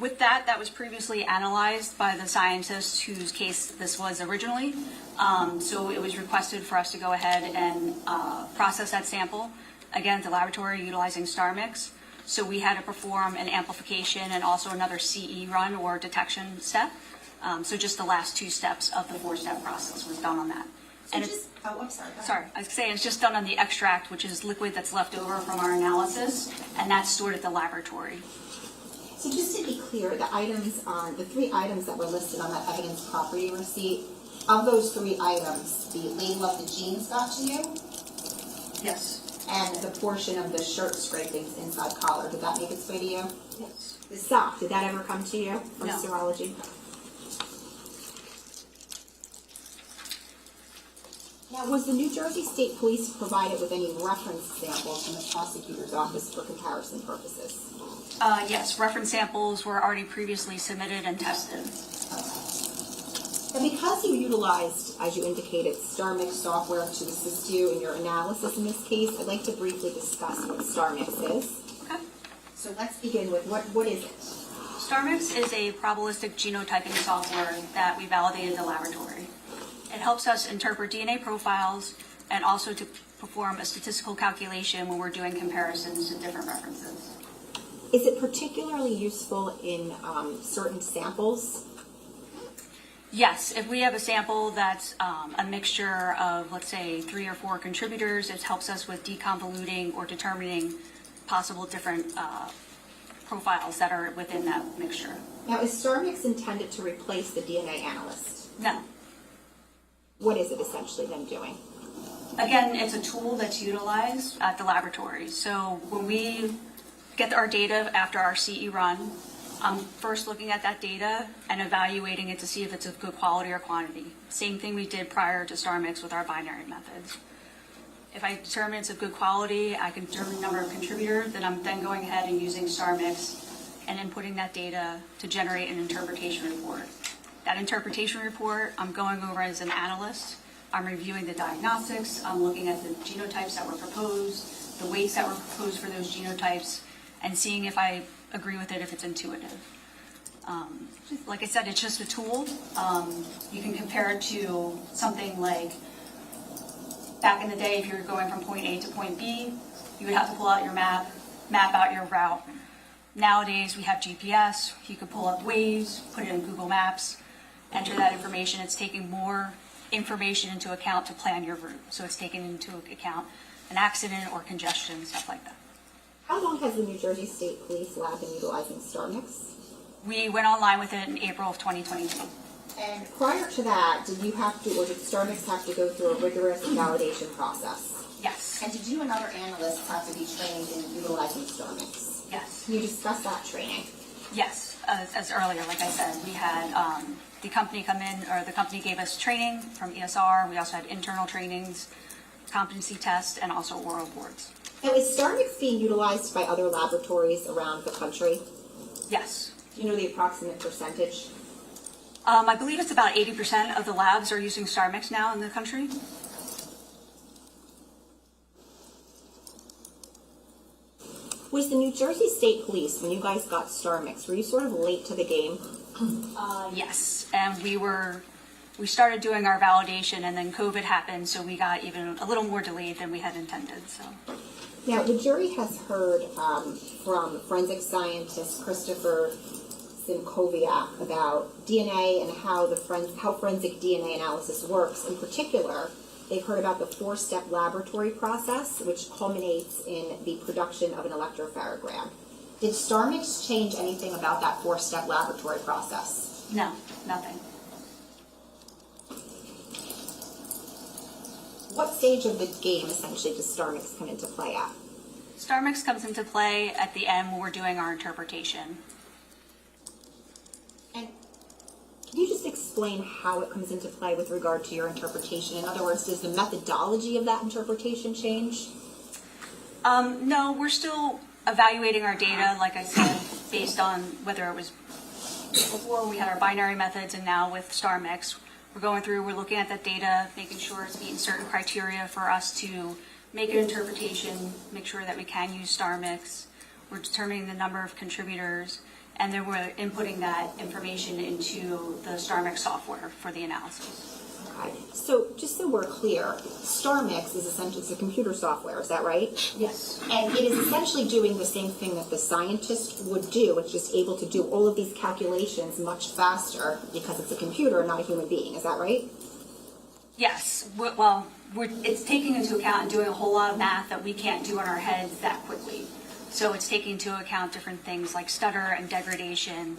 With that was previously analyzed by the scientists whose case this was originally. So it was requested for us to go ahead and process that sample, again, at the laboratory utilizing StarMix. So we had to perform an amplification and also another CE run or detection step. So just the last 2 steps of the 4-step process was done on that. And it's, I'm sorry. Go ahead. sorry, I was saying it's just done on the extract, which is liquid that's left over from our analysis, and that's stored at the laboratory. So just to be clear, the 3 items that were listed on that evidence property receipt, of those 3 items, the label of the jeans got to you, Yes. and the portion of the shirt scrapings inside collar, did that make its way to you? Yes. The sock, did that ever come to you from No. serology? Now, was the New Jersey State Police provided with any reference samples from the prosecutor's office for comparison purposes? Yes, reference samples were already previously submitted and tested. And because you utilized, as you indicated, StarMix software to assist you in your analysis in this case, I'd like to briefly discuss what StarMix is. Okay. So let's begin with what is it? StarMix is a probabilistic genotyping software that we validated in the laboratory. It helps us interpret DNA profiles and also to perform a statistical calculation when we're doing comparisons to different references. Is it particularly useful in certain samples? Yes, if we have a sample that's a mixture of, let's say, 3 or 4 contributors, it helps us with deconvoluting or determining possible different profiles that are within that mixture. Now, is StarMix intended to replace the DNA analyst? No. What is it essentially then doing? Again, it's a tool that's utilized at the laboratory. So when we get our data after our CE run, I'm first looking at that data and evaluating it to see if it's of good quality or quantity. Same thing we did prior to StarMix with our binary methods. If I determine it's of good quality, I can determine the number of contributors, then I'm then going ahead and using StarMix and inputting that data to generate an interpretation report. That interpretation report, I'm going over as an analyst. I'm reviewing the diagnostics. I'm looking at the genotypes that were proposed, the weights that were proposed for those genotypes, and seeing if I agree with it, if it's intuitive. Like I said, it's just a tool. You can compare it to something like back in the day, if you were going from point A to point B, you would have to pull out your map out your route. Nowadays, we have GPS. You could pull up Waze, put it in Google Maps, enter that information. It's taking more information into account to plan your route. So it's taking into account an accident or congestion, stuff like that. How long has the New Jersey State Police Lab been utilizing StarMix? We went online with it in April of 2022. And prior to that, did you have to, or did StarMix have to go through a rigorous validation process? Yes. And did you and other analysts have to be trained in utilizing StarMix? Yes. Can you discuss that training? Yes. As earlier, like I said, we had the company come in, or the company gave us training from ESR. We also had internal trainings, competency tests, and also oral boards. Now, is StarMix being utilized by other laboratories around the country? Yes. Do you know the approximate percentage? I believe it's about 80% of the labs are using StarMix now in the country. Was the New Jersey State Police, when you guys got StarMix, were you sort of late to the game? Yes, and we started doing our validation, and then COVID happened, so we got even a little more delayed than we had intended. So, Now, the jury has heard from forensic scientist Christopher Simkoviak about DNA and how forensic DNA analysis works. In particular, they've heard about the 4-step laboratory process, which culminates in the production of an electropharogram. Did StarMix change anything about that 4-step laboratory process? No, nothing. What stage of the game, essentially, does StarMix come into play at? StarMix comes into play at the end when we're doing our interpretation. And can you just explain how it comes into play with regard to your interpretation? In other words, does the methodology of that interpretation change? No, we're still evaluating our data, like I said, based on whether it was before we had our binary methods and now with StarMix. We're going through, we're looking at that data, making sure it's meeting certain criteria for us to make an interpretation, make sure that we can use StarMix. We're determining the number of contributors, and then we're inputting that information into the StarMix software for the analysis. Okay. So just so we're clear, StarMix is essentially it's a computer software, is that right? Yes. And it is essentially doing the same thing that the scientist would do. It's just able to do all of these calculations much faster because it's a computer, not a human being. Is that right? Yes. It's taking into account and doing a whole lot of math that we can't do in our heads that quickly. So it's taking into account different things like stutter and degradation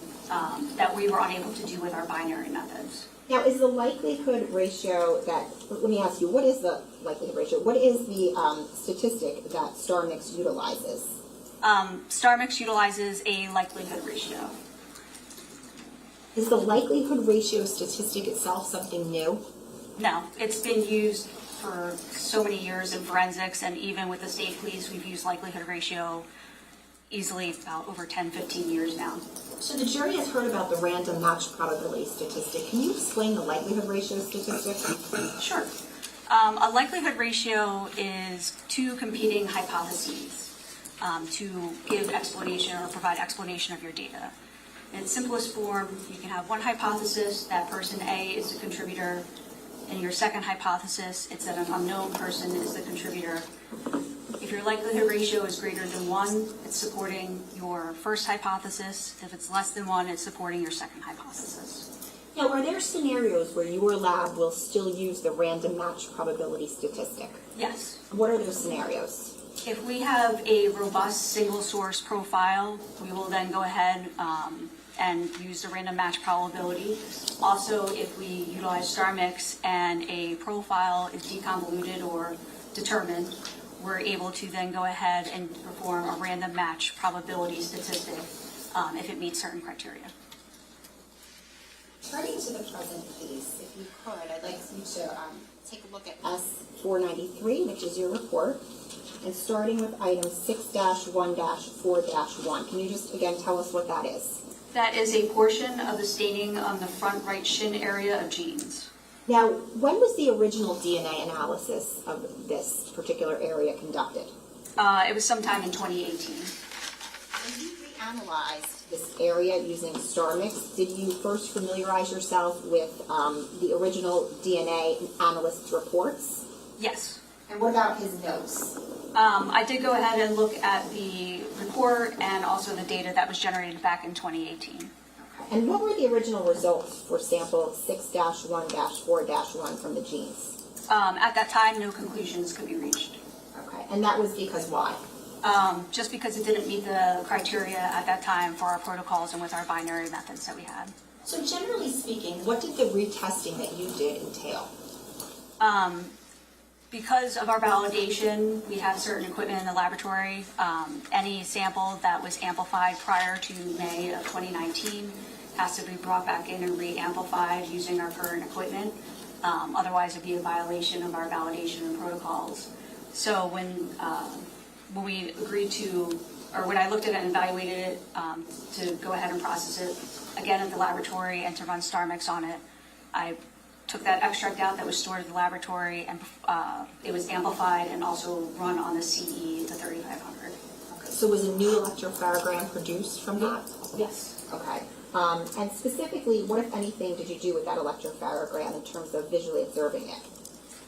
that we were unable to do with our binary methods. Now, is the likelihood ratio that, let me ask you, what is the likelihood ratio? What is the statistic that StarMix utilizes? StarMix utilizes a likelihood ratio. Is the likelihood ratio statistic itself something new? No, it's been used for so many years in forensics, and even with the state police, we've used likelihood ratio easily about over 10, 15 years now. So the jury has heard about the random match probability statistic. Can you explain the likelihood ratio statistic? Sure. A likelihood ratio is two competing hypotheses to give explanation or provide explanation of your data. In its simplest form, you can have one hypothesis that person A is the contributor. In your second hypothesis, it's that an unknown person is the contributor. If your likelihood ratio is greater than 1, it's supporting your first hypothesis. If it's less than 1, it's supporting your second hypothesis. Now, are there scenarios where your lab will still use the random match probability statistic? Yes. What are those scenarios? If we have a robust single source profile, we will then go ahead and use the random match probability. Also, if we utilize StarMix and a profile is deconvoluted or determined, we're able to then go ahead and perform a random match probability statistic if it meets certain criteria. Turning to the present case, if you could, I'd like you to take a look at S493, which is your report, and starting with item 6-1-4-1. Can you just, again, tell us what that is? That is a portion of the staining on the front right shin area of jeans. Now, when was the original DNA analysis of this particular area conducted? It was sometime in 2018. When you reanalyzed this area using StarMix, did you first familiarize yourself with the original DNA analyst's reports? Yes. And what about his notes? I did go ahead and look at the report and also the data that was generated back in 2018. And what were the original results for sample 6-1-4-1 from the genes? At that time, no conclusions could be reached. Okay, and that was because why? Just because it didn't meet the criteria at that time for our protocols and with our binary methods that we had. So generally speaking, what did the retesting that you did entail? Because of our validation, we have certain equipment in the laboratory. Any sample that was amplified prior to May of 2019 has to be brought back in and re-amplified using our current equipment. Otherwise, it'd be a violation of our validation and protocols. So when we agreed to, or when I looked at it and evaluated it to go ahead and process it again at the laboratory and to run StarMix on it, I took that extract out that was stored in the laboratory and it was amplified and also run on the CE, the 3500. Okay, so was a new electropharogram produced from that? Yes. Okay. And specifically, what, if anything, did you do with that electropharogram in terms of visually observing it?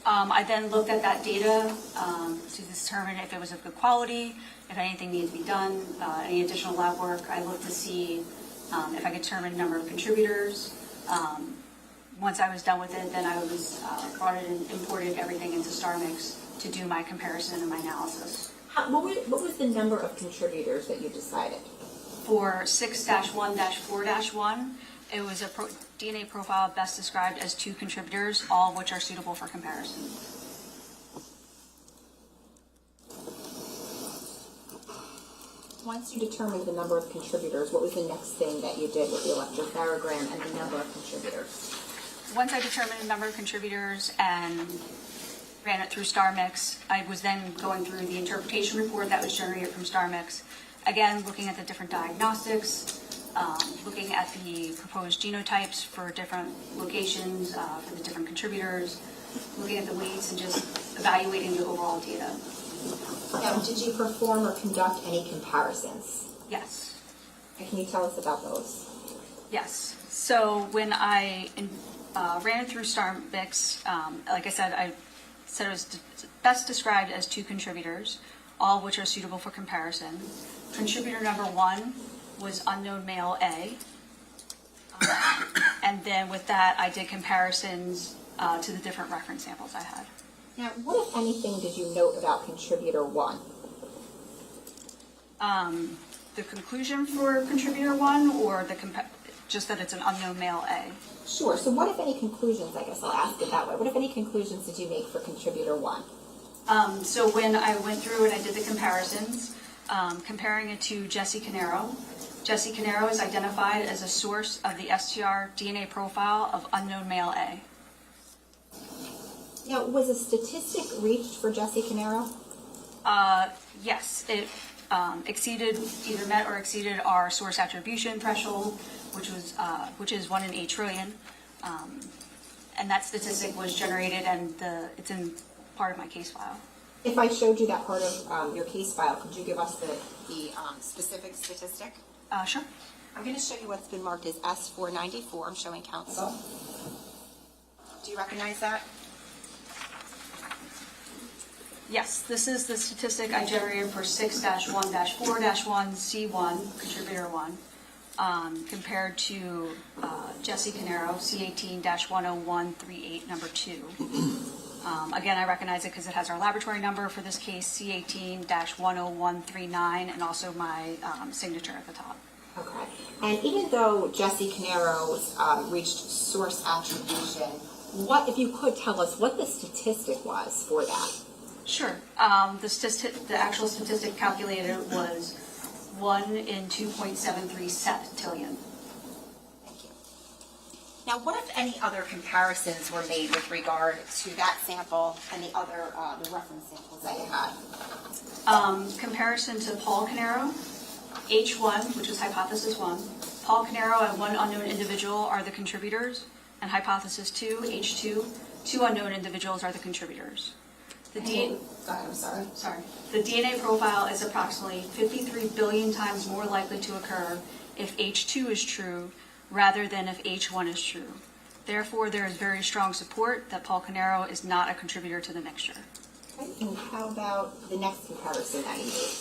I then looked at that data to determine if it was of good quality, if anything needed to be done, any additional lab work. I looked to see If I could determine number of contributors, once I was done with it, then I was brought it and imported everything into StarMix to do my comparison and my analysis. What was the number of contributors that you decided? For 6-1-4-1, it was a DNA profile best described as 2 contributors, all of which are suitable for comparison. Once you determined the number of contributors, what was the next thing that you did with the electropharogram and the number of contributors? Once I determined the number of contributors and ran it through StarMix, I was then going through the interpretation report that was generated from StarMix. Again, looking at the different diagnostics, looking at the proposed genotypes for different locations, for the different contributors, looking at the weights and just evaluating the overall data. Now, did you perform or conduct any comparisons? Yes. And can you tell us about those? Yes. So when I ran it through StarMix, like I said it was best described as 2 contributors, all of which are suitable for comparison. Contributor number 1 was unknown male A. And then with that, I did comparisons to the different reference samples I had. Now, what, if anything, did you note about contributor 1? The conclusion for contributor 1 or just that it's an unknown male A? Sure. So what, if any, conclusions, I guess I'll ask it that way, what, if any, conclusions did you make for contributor 1? So when I went through and I did the comparisons, comparing it to Jesse Caneiro, Jesse Caneiro is identified as a source of the STR DNA profile of unknown male A. Now, was a statistic reached for Jesse Caneiro? Yes, it either met or exceeded our source attribution threshold, which is 1 in 8 trillion. And that statistic was generated and it's in part of my case file. If I showed you that part of your case file, could you give us the specific statistic? Sure. I'm going to show you what's been marked as S494. I'm showing council. Do you recognize that? Yes, this is the statistic I generated for 6-1-4-1 C1, contributor 1, compared to Jesse Caneiro, C18-10138, number 2. Again, I recognize it because it has our laboratory number for this case, C18-10139, and also my signature at the top. Okay. And even though Jesse Caneiro reached source attribution, what, if you could tell us what the statistic was for that? Sure. The actual statistic calculated was 1 in 2.73 septillion. Thank you. Now, what, if any, other comparisons were made with regard to that sample and the other the reference samples that you had? Comparison to Paul Caneiro, H1, which was hypothesis 1. Paul Caneiro and 1 unknown individual are the contributors, and hypothesis 2, H2, 2 unknown individuals are the contributors. The DNA profile is approximately 53 billion times more likely to occur if H2 is true rather than if H1 is true. Therefore, there is very strong support that Paul Caneiro is not a contributor to the mixture. Okay. And how about the next comparison that you made?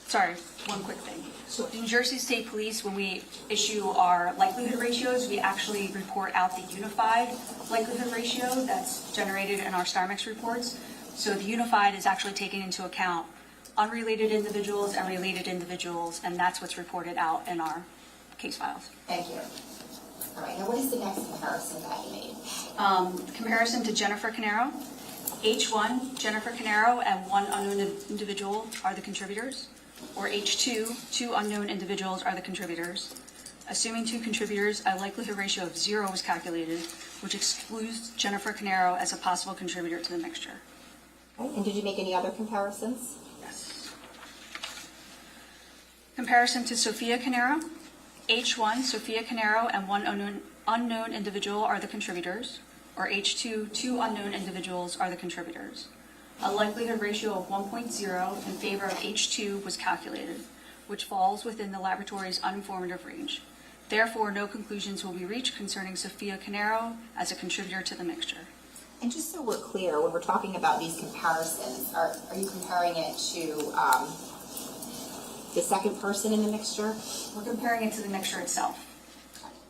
Sorry, one quick thing. Sure. New Jersey State Police, when we issue our likelihood ratios, we actually report out the unified likelihood ratio that's generated in our StarMix reports. So the unified is actually taking into account unrelated individuals and related individuals, and that's what's reported out in our case files. Thank you. All right. Now, what is the next comparison that you made? Comparison to Jennifer Caneiro. H1, Jennifer Caneiro, and 1 unknown individual are the contributors. Or H2, 2 unknown individuals are the contributors. Assuming 2 contributors, a likelihood ratio of 0 was calculated, which excludes Jennifer Caneiro as a possible contributor to the mixture. Okay. And did you make any other comparisons? Yes. Comparison to Sophia Caneiro. H1, Sophia Caneiro, and 1 unknown individual are the contributors. Or H2, 2 unknown individuals are the contributors. A likelihood ratio of 1.0 in favor of H2 was calculated, which falls within the laboratory's uninformative range. Therefore, no conclusions will be reached concerning Sophia Caneiro as a contributor to the mixture. And just so we're clear, when we're talking about these comparisons, are you comparing it to the second person in the mixture? We're comparing it to the mixture itself.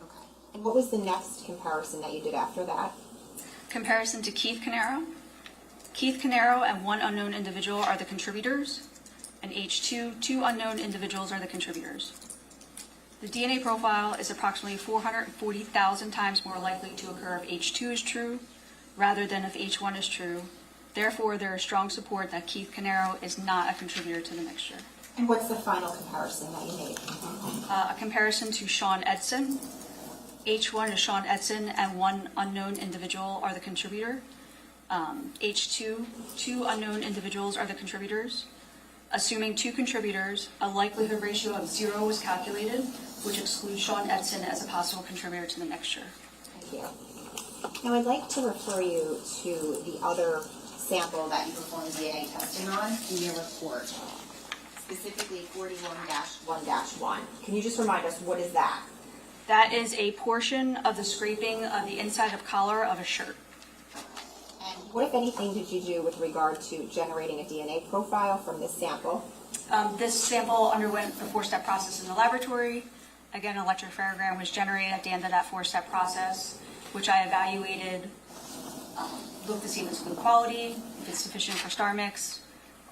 Okay. And what was the next comparison that you did after that? Comparison to Keith Caneiro. Keith Caneiro and one unknown individual are the contributors, and H2, two unknown individuals are the contributors. The DNA profile is approximately 440,000 times more likely to occur if H2 is true rather than if H1 is true. Therefore, there is strong support that Keith Caneiro is not a contributor to the mixture. And what's the final comparison that you made? A comparison to Sean Edson. H1 is Sean Edson and one unknown individual are the contributor. H2, two unknown individuals are the contributors. Assuming two contributors, a likelihood ratio of 0 was calculated, which excludes Sean Edson as a possible contributor to the mixture. Thank you. Now I'd like to refer you to the other sample that you performed DNA testing on in your report, specifically 41-1-1. Can you just remind us, what is that? That is a portion of the scraping of the inside of collar of a shirt. And what, if anything, did you do with regard to generating a DNA profile from this sample? This sample underwent a 4-step process in the laboratory. Again, an electrophoregram was generated at the end of that 4-step process, which I evaluated, looked to see if it's good quality, if it's sufficient for star mix,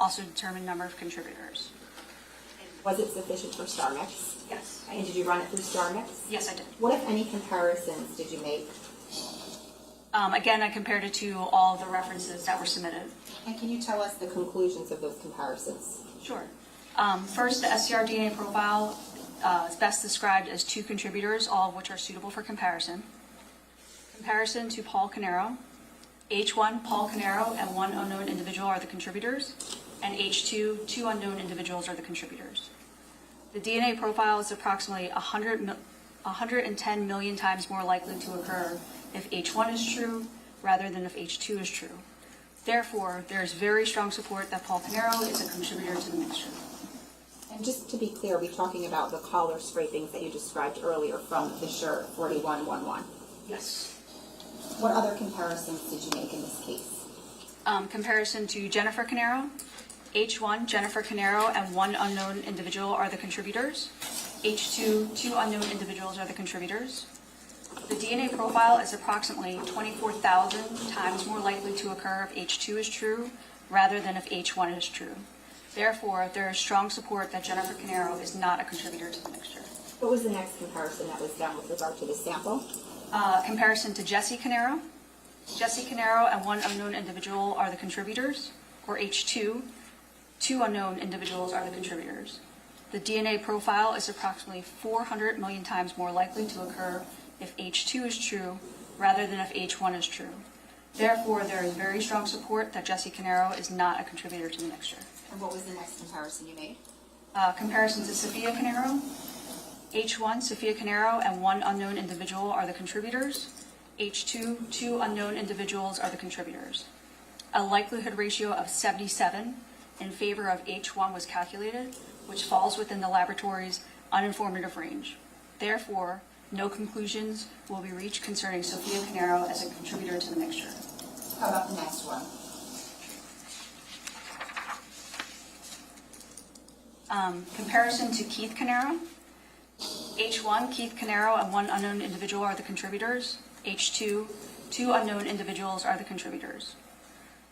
also determined number of contributors. Was it sufficient for star mix? Yes. And did you run it through star mix? Yes, I did. What, if any, comparisons did you make? Again, I compared it to all of the references that were submitted. And can you tell us the conclusions of those comparisons? Sure. First, the SCR DNA profile is best described as two contributors, all of which are suitable for comparison. Comparison to Paul Caneiro. H1, Paul Caneiro, and one unknown individual are the contributors, and H2, two unknown individuals are the contributors. The DNA profile is approximately 110 million times more likely to occur if H1 is true rather than if H2 is true. Therefore, there is very strong support that Paul Caneiro is a contributor to the mixture. And just to be clear, are we talking about the collar scrapings that you described earlier from the shirt 41-1-1? Yes. What other comparisons did you make in this case? Comparison to Jennifer Caneiro. H1, Jennifer Caneiro, and one unknown individual are the contributors. H2, two unknown individuals are the contributors. The DNA profile is approximately 24,000 times more likely to occur if H2 is true rather than if H1 is true. Therefore, there is strong support that Jennifer Caneiro is not a contributor to the mixture. What was the next comparison that was done with regard to the sample? Comparison to Jesse Caneiro. Jesse Caneiro and one unknown individual are the contributors, or H2, two unknown individuals are the contributors. The DNA profile is approximately 400 million times more likely to occur if H2 is true rather than if H1 is true. Therefore, there is very strong support that Jesse Caneiro is not a contributor to the mixture. And what was the next comparison you made? Comparison to Sophia Caneiro. H1, Sophia Caneiro, and one unknown individual are the contributors. H2, two unknown individuals are the contributors. A likelihood ratio of 77 in favor of H1 was calculated, which falls within the laboratory's uninformative range. Therefore, no conclusions will be reached concerning Sophia Caneiro as a contributor to the mixture. How about the next one? Comparison to Keith Caneiro. H1, Keith Caneiro, and one unknown individual are the contributors. H2, two unknown individuals are the contributors.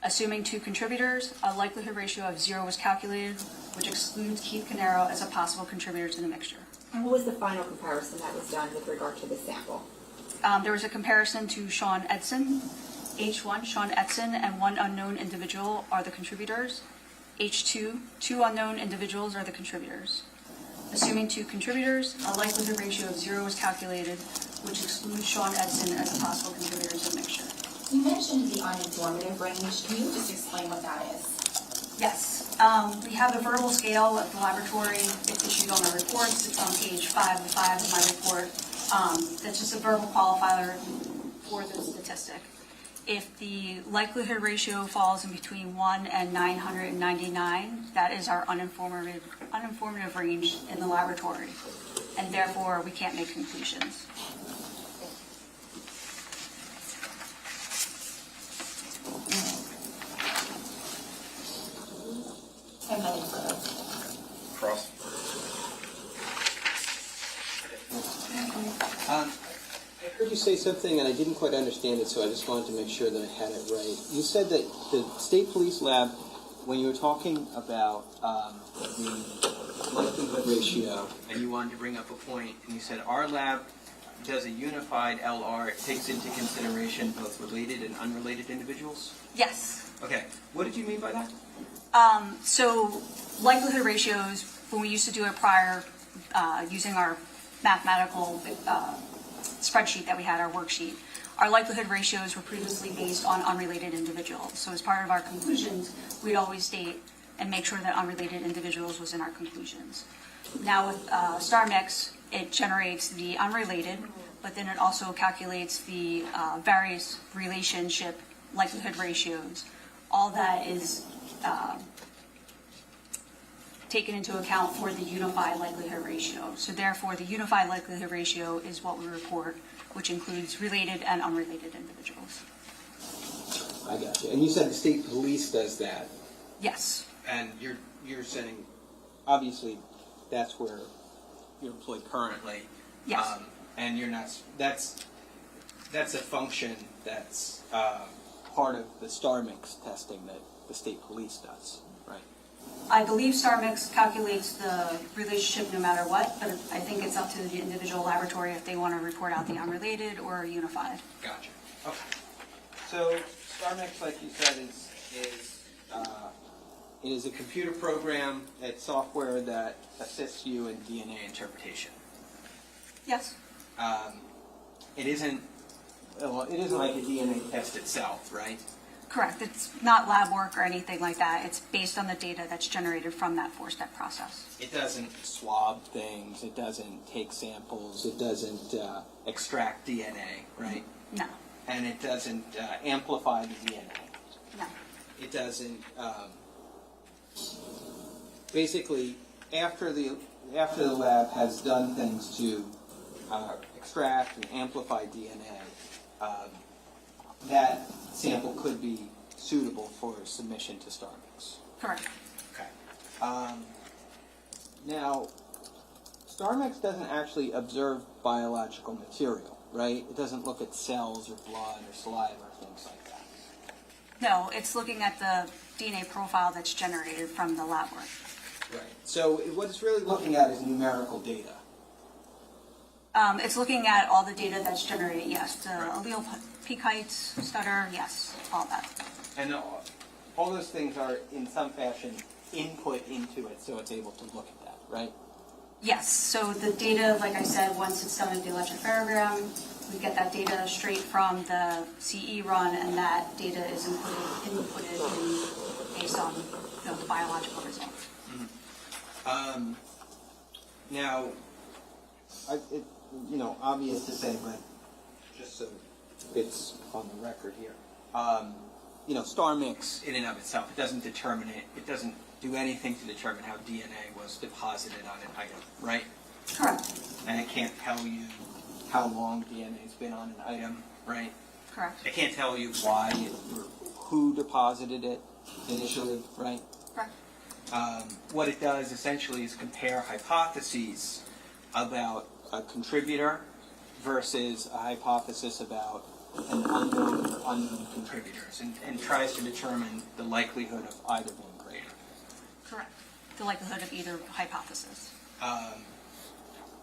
Assuming two contributors, a likelihood ratio of 0 was calculated, which excludes Keith Caneiro as a possible contributor to the mixture. And what was the final comparison that was done with regard to the sample? There was a comparison to Sean Edson. H1, Sean Edson, and one unknown individual are the contributors. H2, two unknown individuals are the contributors. Assuming two contributors, a likelihood ratio of 0 was calculated, which excludes Sean Edson as a possible contributor to the mixture. You mentioned the uninformative range. Can you just explain what that is? Yes. We have the verbal scale of the laboratory. It's issued on the reports. It's on page 5 of my report. That's just a verbal qualifier for the statistic. If the likelihood ratio falls in between 1 and 999, that is our uninformative range in the laboratory, and therefore we can't make conclusions. And nothing further. Cross. heard you say something, and I didn't quite understand it, so I just wanted to make sure that I had it right. You said that the state police lab, when you were talking about the likelihood ratio, and you wanted to bring up a point, and you said our lab does a unified LR. It takes into consideration both related and unrelated individuals? Yes. Okay. What did you mean by that? So likelihood ratios, when we used to do it prior, using our mathematical spreadsheet that we had, our worksheet, our likelihood ratios were previously based on unrelated individuals. So as part of our conclusions, we'd always state and make sure that unrelated individuals was in our conclusions. Now with StarMix, it generates the unrelated, but then it also calculates the various relationship likelihood ratios. All that is taken into account for the unified likelihood ratio. So therefore, the unified likelihood ratio is what we report, which includes related and unrelated individuals. I got you. And you said the state police does that. Yes. And you're saying, obviously, that's where you're employed currently. Yes. And you're not. That's a function that's part of the StarMix testing that the state police does, right? I believe StarMix calculates the relationship no matter what, but I think it's up to the individual laboratory if they want to report out the unrelated or unified. Gotcha. Okay. So StarMix, like you said, it is a computer program. It's software that assists you in DNA interpretation. Yes. It isn't like a DNA test itself, right? Correct. It's not lab work or anything like that. It's based on the data that's generated from that 4-step process. It doesn't swab things. It doesn't take samples. It doesn't extract DNA, right? No. And it doesn't amplify the DNA. No. It doesn't. Basically, after the lab has done things to extract and amplify DNA, that sample could be suitable for submission to StarMix. Correct. Okay. Now, StarMix doesn't actually observe biological material, right? It doesn't look at cells or blood or saliva or things like that. No, it's looking at the DNA profile that's generated from the lab work. Right. So what it's really looking at is numerical data. It's looking at all the data that's generated, yes. The allele peak heights, stutter, yes, all that. And all those things are, in some fashion, input into it, so it's able to look at that, right? Yes, so the data, like I said, once it's done in the electrophoregram, we get that data straight from the CE run, and that data is inputted in based on the biological results. Mm-hmm. Now, obvious to say, but just so it's on the record here, StarMix in and of itself, it doesn't determine it. It doesn't do anything to determine how DNA was deposited on an item, right? Correct. And it can't tell you how long DNA's been on an item, right? Correct. It can't tell you why or who deposited it initially, right? Correct. What it does essentially is compare hypotheses about a contributor versus a hypothesis about an unknown contributors, and tries to determine the likelihood of either being greater. Correct. The likelihood of either hypothesis.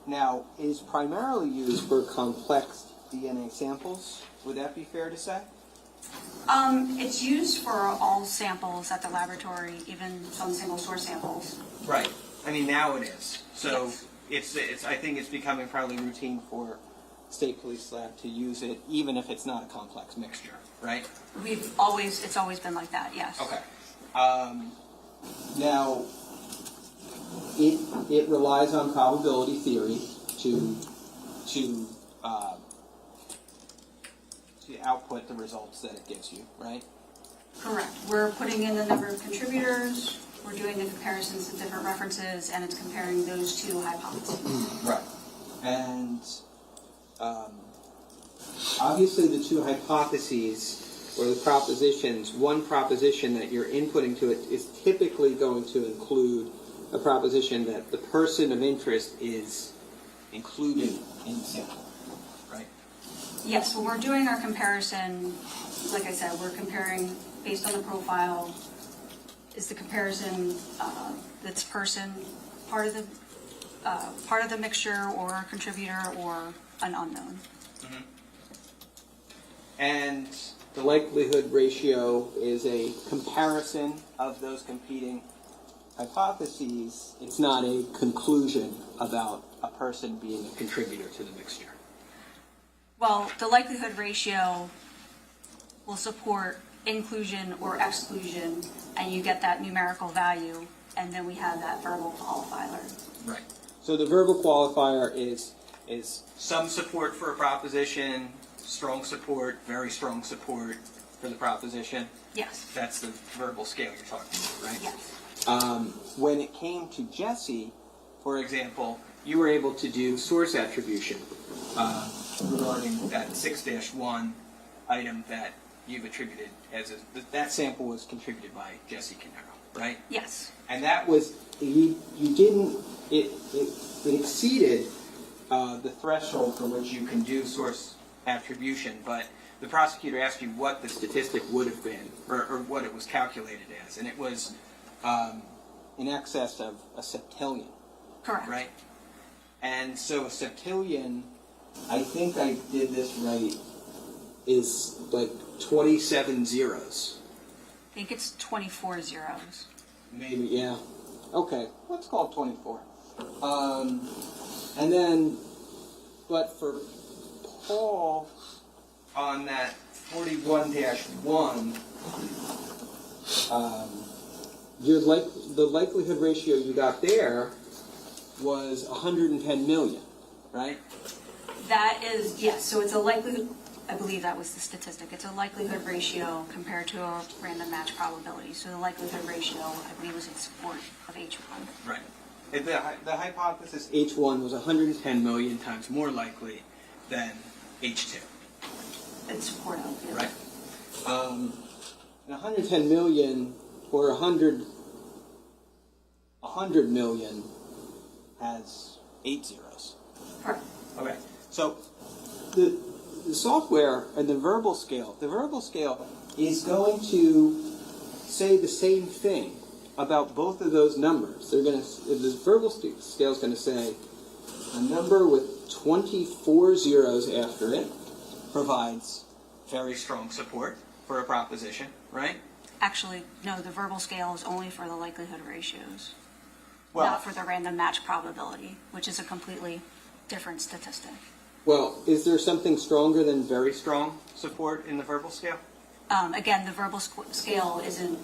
Now, is primarily used for complex DNA samples. Would that be fair to say? It's used for all samples at the laboratory, even some single source samples. Right. I mean, now it is. So Yes. it's. I think it's becoming probably routine for state police lab to use it, even if it's not a complex mixture, right? It's always been like that, yes. Okay. Now, it relies on probability theory to output the results that it gives you, right? Correct. We're putting in the number of contributors, we're doing the comparisons to different references, and it's comparing those two hypotheses. Right. And obviously the two hypotheses or the propositions, one proposition that you're inputting to it is typically going to include a proposition that the person of interest is included in the sample, right? Yes, when we're doing our comparison, like I said, we're comparing based on the profile. Is the comparison that's person part of the mixture or a contributor or an unknown? And the likelihood ratio is a comparison of those competing hypotheses. It's not a conclusion about a person being a contributor to the mixture. Well, the likelihood ratio will support inclusion or exclusion, and you get that numerical value, and then we have that verbal qualifier. Right. So the verbal qualifier is some support for a proposition, strong support, very strong support for the proposition. Yes. That's the verbal scale you're talking about, right? Yes. When it came to Jesse, for example, you were able to do source attribution regarding that 6-1 item that you've attributed as that sample was contributed by Jesse Caneiro, right? Yes. And that was you didn't it exceeded the threshold for which you can do source attribution, but the prosecutor asked you what the statistic would have been or what it was calculated as, and it was in excess of a septillion. Correct. Right? And so a septillion, I think I did this right, is like 27 zeros. I think it's 24 zeros. Maybe, yeah. Okay, let's call it 24. And then, but for Paul, on that 41-1, the likelihood ratio you got there was 110 million, right? That is, yes, so it's a likelihood, I believe that was the statistic. It's a likelihood ratio compared to a random match probability. So the likelihood ratio, I believe, was in support of H1. Right. The hypothesis H1 was 110 million times more likely than H2. In support of, yeah. Right. And 110 million or 100 million has 8 zeros. Correct. Okay. So the software and the verbal scale is going to say the same thing about both of those numbers. The verbal scale is going to say a number with 24 zeros after it provides very strong support for a proposition, right? Actually, no, the verbal scale is only for the likelihood ratios, Well, not for the random match probability, which is a completely different statistic. well, is there something stronger than very strong support in the verbal scale? Again, the verbal scale isn't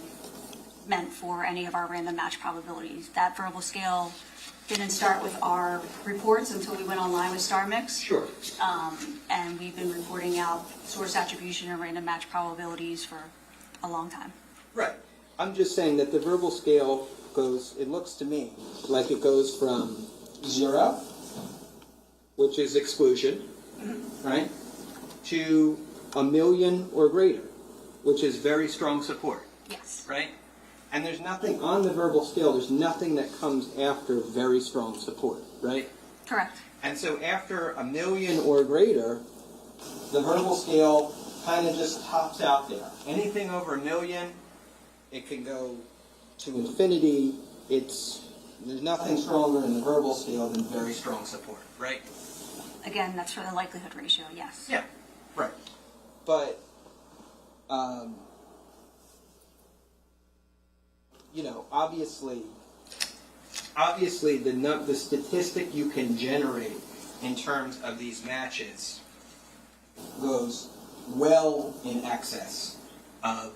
meant for any of our random match probabilities. That verbal scale didn't start with our reports until we went online with StarMix. Sure. And we've been reporting out source attribution and random match probabilities for a long time. Right. I'm just saying that the verbal scale goes, it looks to me like it goes from 0, which is exclusion, right, to 1 million or greater, which is very strong support, Yes. right? And there's nothing on the verbal scale, there's nothing that comes after very strong support, right? Correct. And so after 1 million or greater, the verbal scale kind of just tops out there. Anything over 1 million, it can go to infinity. There's nothing stronger in the verbal scale than very strong support, right? Again, that's for the likelihood ratio, yes. Yeah, right. But, obviously the statistic you can generate in terms of these matches goes well in excess of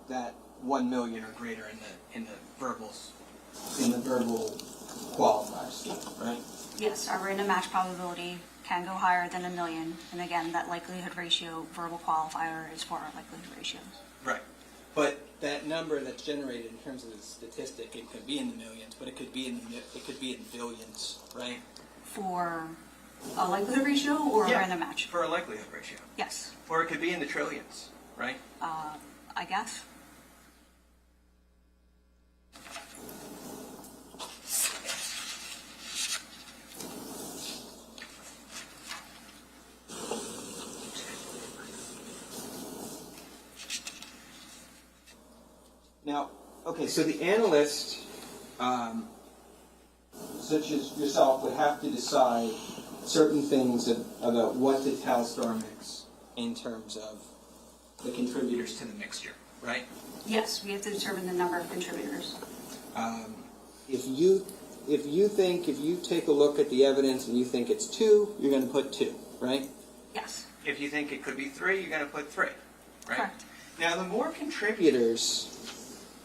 that 1 million or greater in the verbal qualifier scheme, right? Yes, our random match probability can go higher than 1 million. And again, that likelihood ratio verbal qualifier is for our likelihood ratios. Right. But that number that's generated in terms of the statistic, it could be in the millions, but it could be in billions, right? For a likelihood ratio or a random match? For a likelihood ratio. Yes. Or it could be in the trillions, right? I guess. Okay, so the analyst, such as yourself, would have to decide certain things about what to tell StarMix in terms of the contributors to the mixture, right? Yes, we have to determine the number of contributors. If you take a look at the evidence and you think it's 2, you're going to put 2, right? Yes, If you think it could be 3, you're going to put 3, right? correct. Now, the more contributors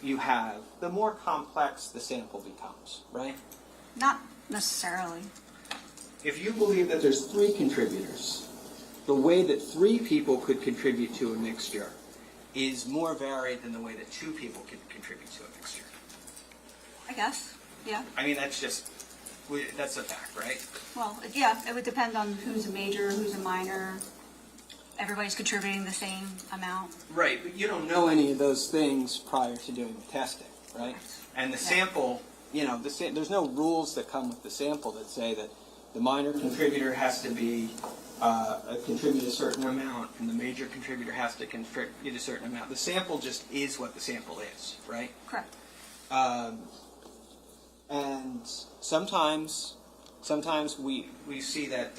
you have, the more complex the sample becomes, right? Not necessarily. If you believe that there's 3 contributors, the way that 3 people could contribute to a mixture is more varied than the way that 2 people can contribute to a mixture. I guess, yeah. I mean, that's a fact, right? Well, yeah, it would depend on who's a major, who's a minor. Everybody's contributing the same amount. Right, but you don't know any of those things prior to doing the testing, right? And the sample, there's no rules that come with the sample that say that the minor contributor has to contribute a certain amount, and the major contributor has to contribute a certain amount. The sample just is what the sample is, right? Correct. And sometimes we see that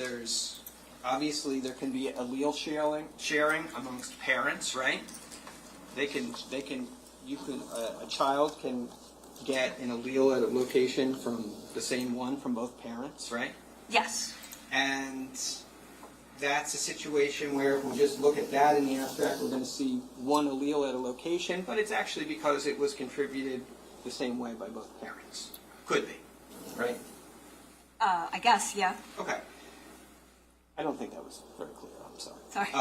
obviously there can be allele sharing amongst parents, right? A child can get an allele at a location from the same one from both parents, right? Yes. And that's a situation where if we just look at that in the abstract, we're going to see one allele at a location, but it's actually because it was contributed the same way by both parents. Could be, right? I guess, yeah. Okay. I don't think that was very clear. I'm sorry.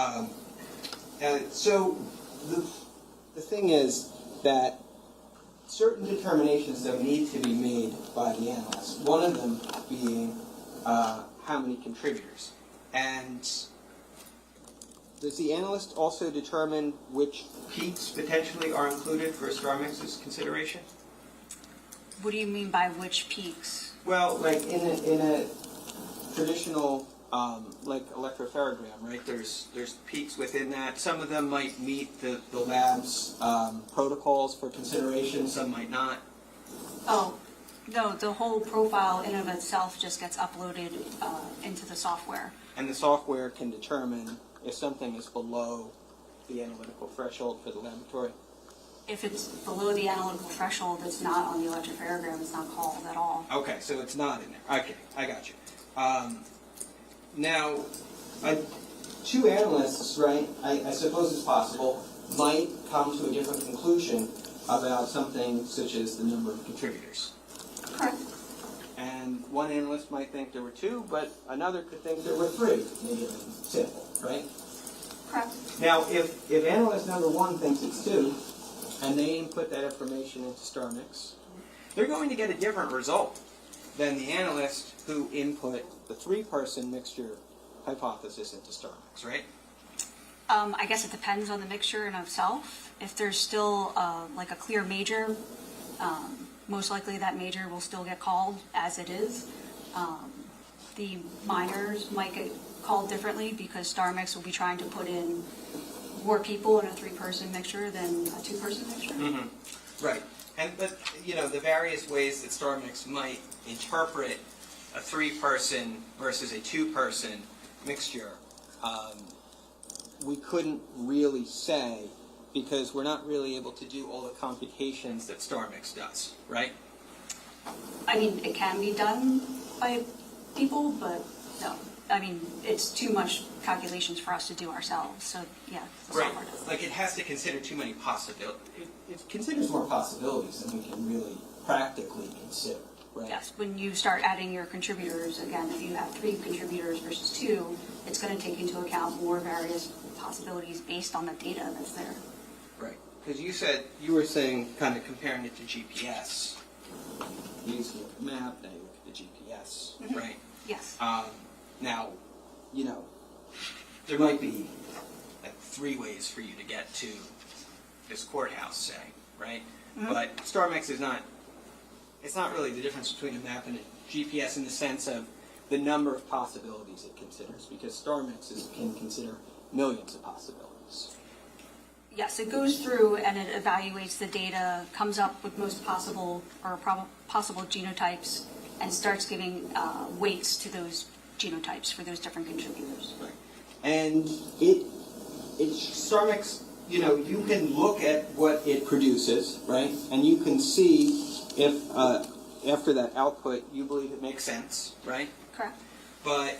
Sorry. So the thing is that certain determinations that need to be made by the analyst, one of them being how many contributors. And does the analyst also determine which peaks potentially are included for StarMix's consideration? What do you mean by which peaks? Well, like in a traditional like electropharogram, right? There's peaks within that. Some of them might meet the lab's protocols for consideration. Some might not. Oh, no, the whole profile in and of itself just gets uploaded into the software. And the software can determine if something is below the analytical threshold for the laboratory. If it's below the analytical threshold, it's not on the electropharogram, it's not called at all. Okay, so it's not in there. Okay, I got you. Now, 2 analysts, right, I suppose it's possible, might come to a different conclusion about something such as the number of contributors. Correct. And one analyst might think there were 2, but another could think there were 3, maybe simple, right? Correct. Now, if analyst number 1 thinks it's 2, and they input that information into StarMix, they're going to get a different result than the analyst who input the 3-person mixture hypothesis into StarMix, right? I guess it depends on the mixture in itself. If there's still like a clear major, most likely that major will still get called as it is. The minors might get called differently because StarMix will be trying to put in more people in a 3-person mixture than a 2-person mixture. Mm-hmm. Right. But the various ways that StarMix might interpret a 3-person versus a 2-person mixture, we couldn't really say because we're not really able to do all the computations that StarMix does, right? I mean, it can be done by people, but no. I mean, it's too much calculations for us to do ourselves. So, yeah, the software does that. Like it has to consider too many possibilities. It considers more possibilities than we can really practically consider, right? Yes, when you start adding your contributors, again, if you have 3 contributors versus 2, it's going to take into account more various possibilities based on the data that's there. Right. Because you were saying, kind of comparing it to GPS. You used to look at the map, now you look at the GPS, right? Yes. Now, there might be like 3 ways for you to get to this courthouse, say, right? Mm-hmm. But StarMix is not, it's not really the difference between a map and a GPS in the sense of the number of possibilities it considers, because StarMix can consider millions of possibilities. Yes, it goes through and it evaluates the data, comes up with most possible or possible genotypes, and starts giving weights to those genotypes for those different contributors. Right. And StarMix, you know, you can look at what it produces, right? And you can see if after that output you believe it makes sense, right? Correct. But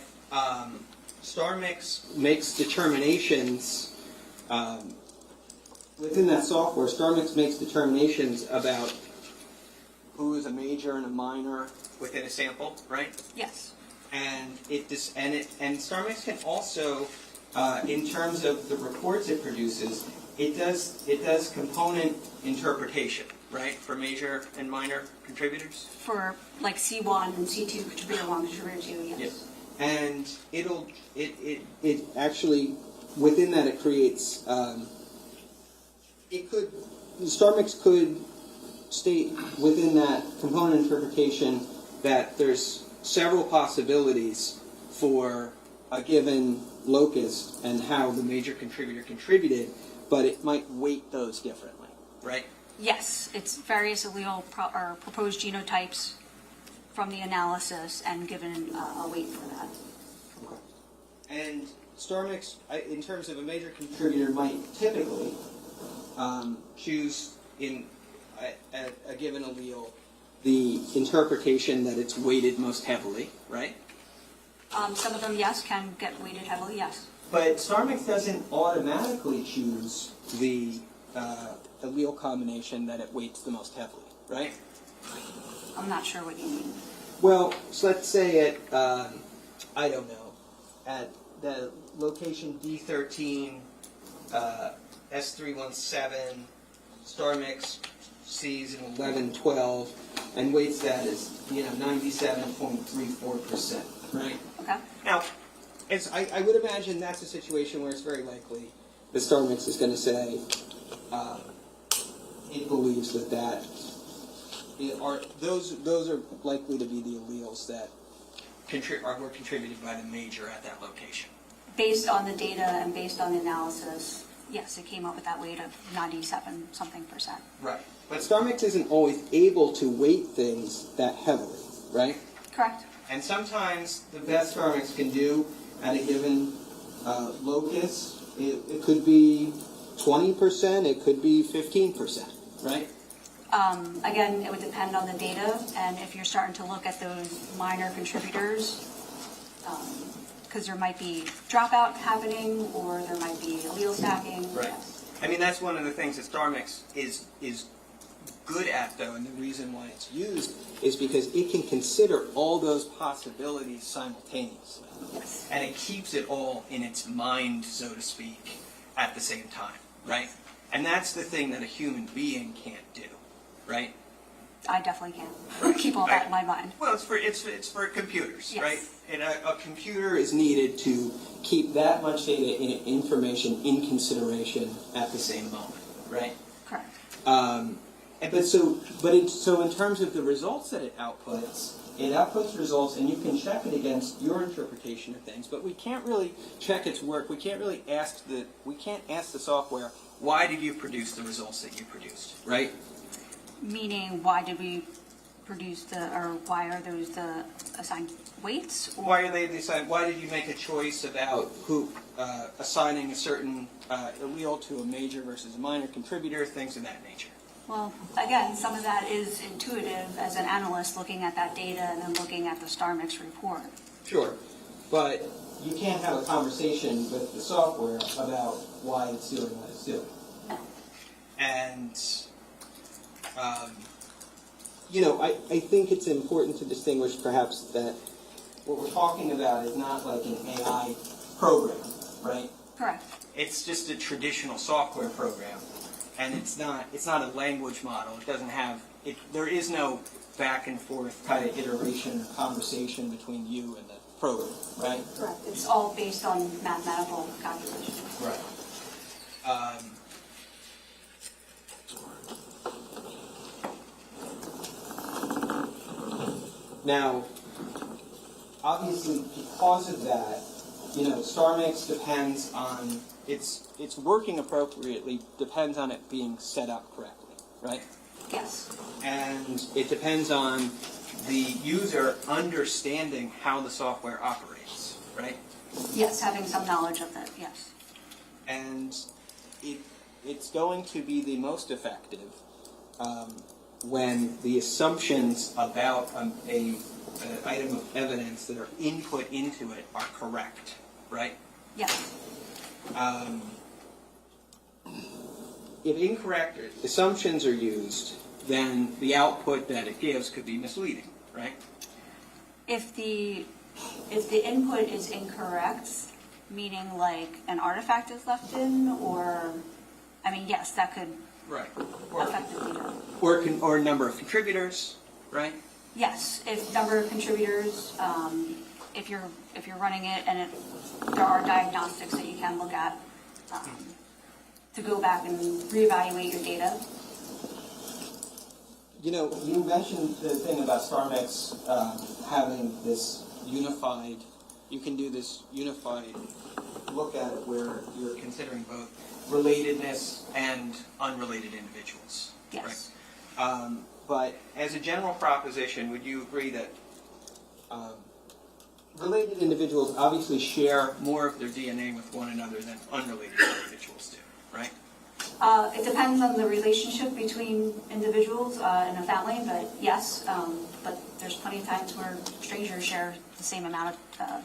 StarMix makes determinations within that software. StarMix makes determinations about who is a major and a minor within a sample, right? Yes. And and StarMix can also, in terms of the reports it produces, it does component interpretation, right, for major and minor contributors. For like C1 and C2, contributor 1, contributor 2, yes. Yes. And it actually, within that, it creates, StarMix could state within that component interpretation that there's several possibilities for a given locus and how the major contributor contributed, but it might weight those differently, right? Yes, it's various allele or proposed genotypes from the analysis and given a weight for that. Okay. And StarMix, in terms of a major contributor, might typically choose in a given allele the interpretation that it's weighted most heavily, right? Some of them, yes, can get weighted heavily, yes. But StarMix doesn't automatically choose the allele combination that it weights the most heavily, right? I'm not sure what you mean. Well, so let's say at, I don't know, at the location D13, S317, StarMix sees an 1112 and weights that as, 97.34%, right? Okay. Now, I would imagine that's a situation where it's very likely that StarMix is going to say it believes that those are likely to be the alleles that were contributed by the major at that location. Based on the data and based on the analysis, yes, it came up with that weight of 97-something%. Right. But StarMix isn't always able to weight things that heavily, right? Correct. And sometimes the best StarMix can do at a given locus, it could be 20%, it could be 15%, right? Again, it would depend on the data, and if you're starting to look at those minor contributors, because there might be dropout happening, or there might be allele stacking. Right. Yes. I mean, that's one of the things that StarMix is good at, though, and the reason why it's used is because it can consider all those possibilities simultaneously. Yes. And it keeps it all in its mind, so to speak, at the same time, right? And that's the thing that a human being can't do, right? I definitely can keep all that in my mind. Well, it's for computers, Yes. right? And a computer is needed to keep that much data information in consideration at the same moment, right? Correct. So in terms of the results that it outputs results, and you can check it against your interpretation of things. But we can't really check its work. We can't really ask the software, why did you produce the results that you produced, right? Meaning, why did we produce why are those the assigned weights? Or? Why are they decided? Why did you make a choice about who assigning a certain allele to a major versus a minor contributor, things of that nature? Well, again, some of that is intuitive as an analyst looking at that data and then looking at the StarMix report. Sure, but you can't have a conversation with the software about why it's doing what it's doing. And I think it's important to distinguish perhaps that what we're talking about is not like an AI program, right? Correct. It's just a traditional software program, and it's not a language model. It doesn't have there is no back and forth kind of iteration or conversation between you and the program, right? Correct. It's all based on mathematical calculations. Right. Now, obviously, because of that, StarMix depends on it's working appropriately depends on it being set up correctly, right? Yes. And it depends on the user understanding how the software operates, right? Yes, having some knowledge of that, yes. And it's going to be the most effective when the assumptions about an item of evidence that are input into it are correct, right? Yes. If incorrect assumptions are used, then the output that it gives could be misleading, right? If the input is incorrect, meaning like an artifact is left in, or, I mean, yes, that could Right. affect the data. Or number of contributors, right? Yes, if number of contributors, if you're running it and there are diagnostics that you can look at to go back and reevaluate your data. You know, you mentioned the thing about StarMix having this unified, you can do this unified look at it where you're considering both relatedness and unrelated individuals. Yes. Right? But as a general proposition, would you agree that related individuals obviously share more of their DNA with one another than unrelated individuals do, right? It depends on the relationship between individuals in a family, but yes, but there's plenty of times where strangers share the same amount of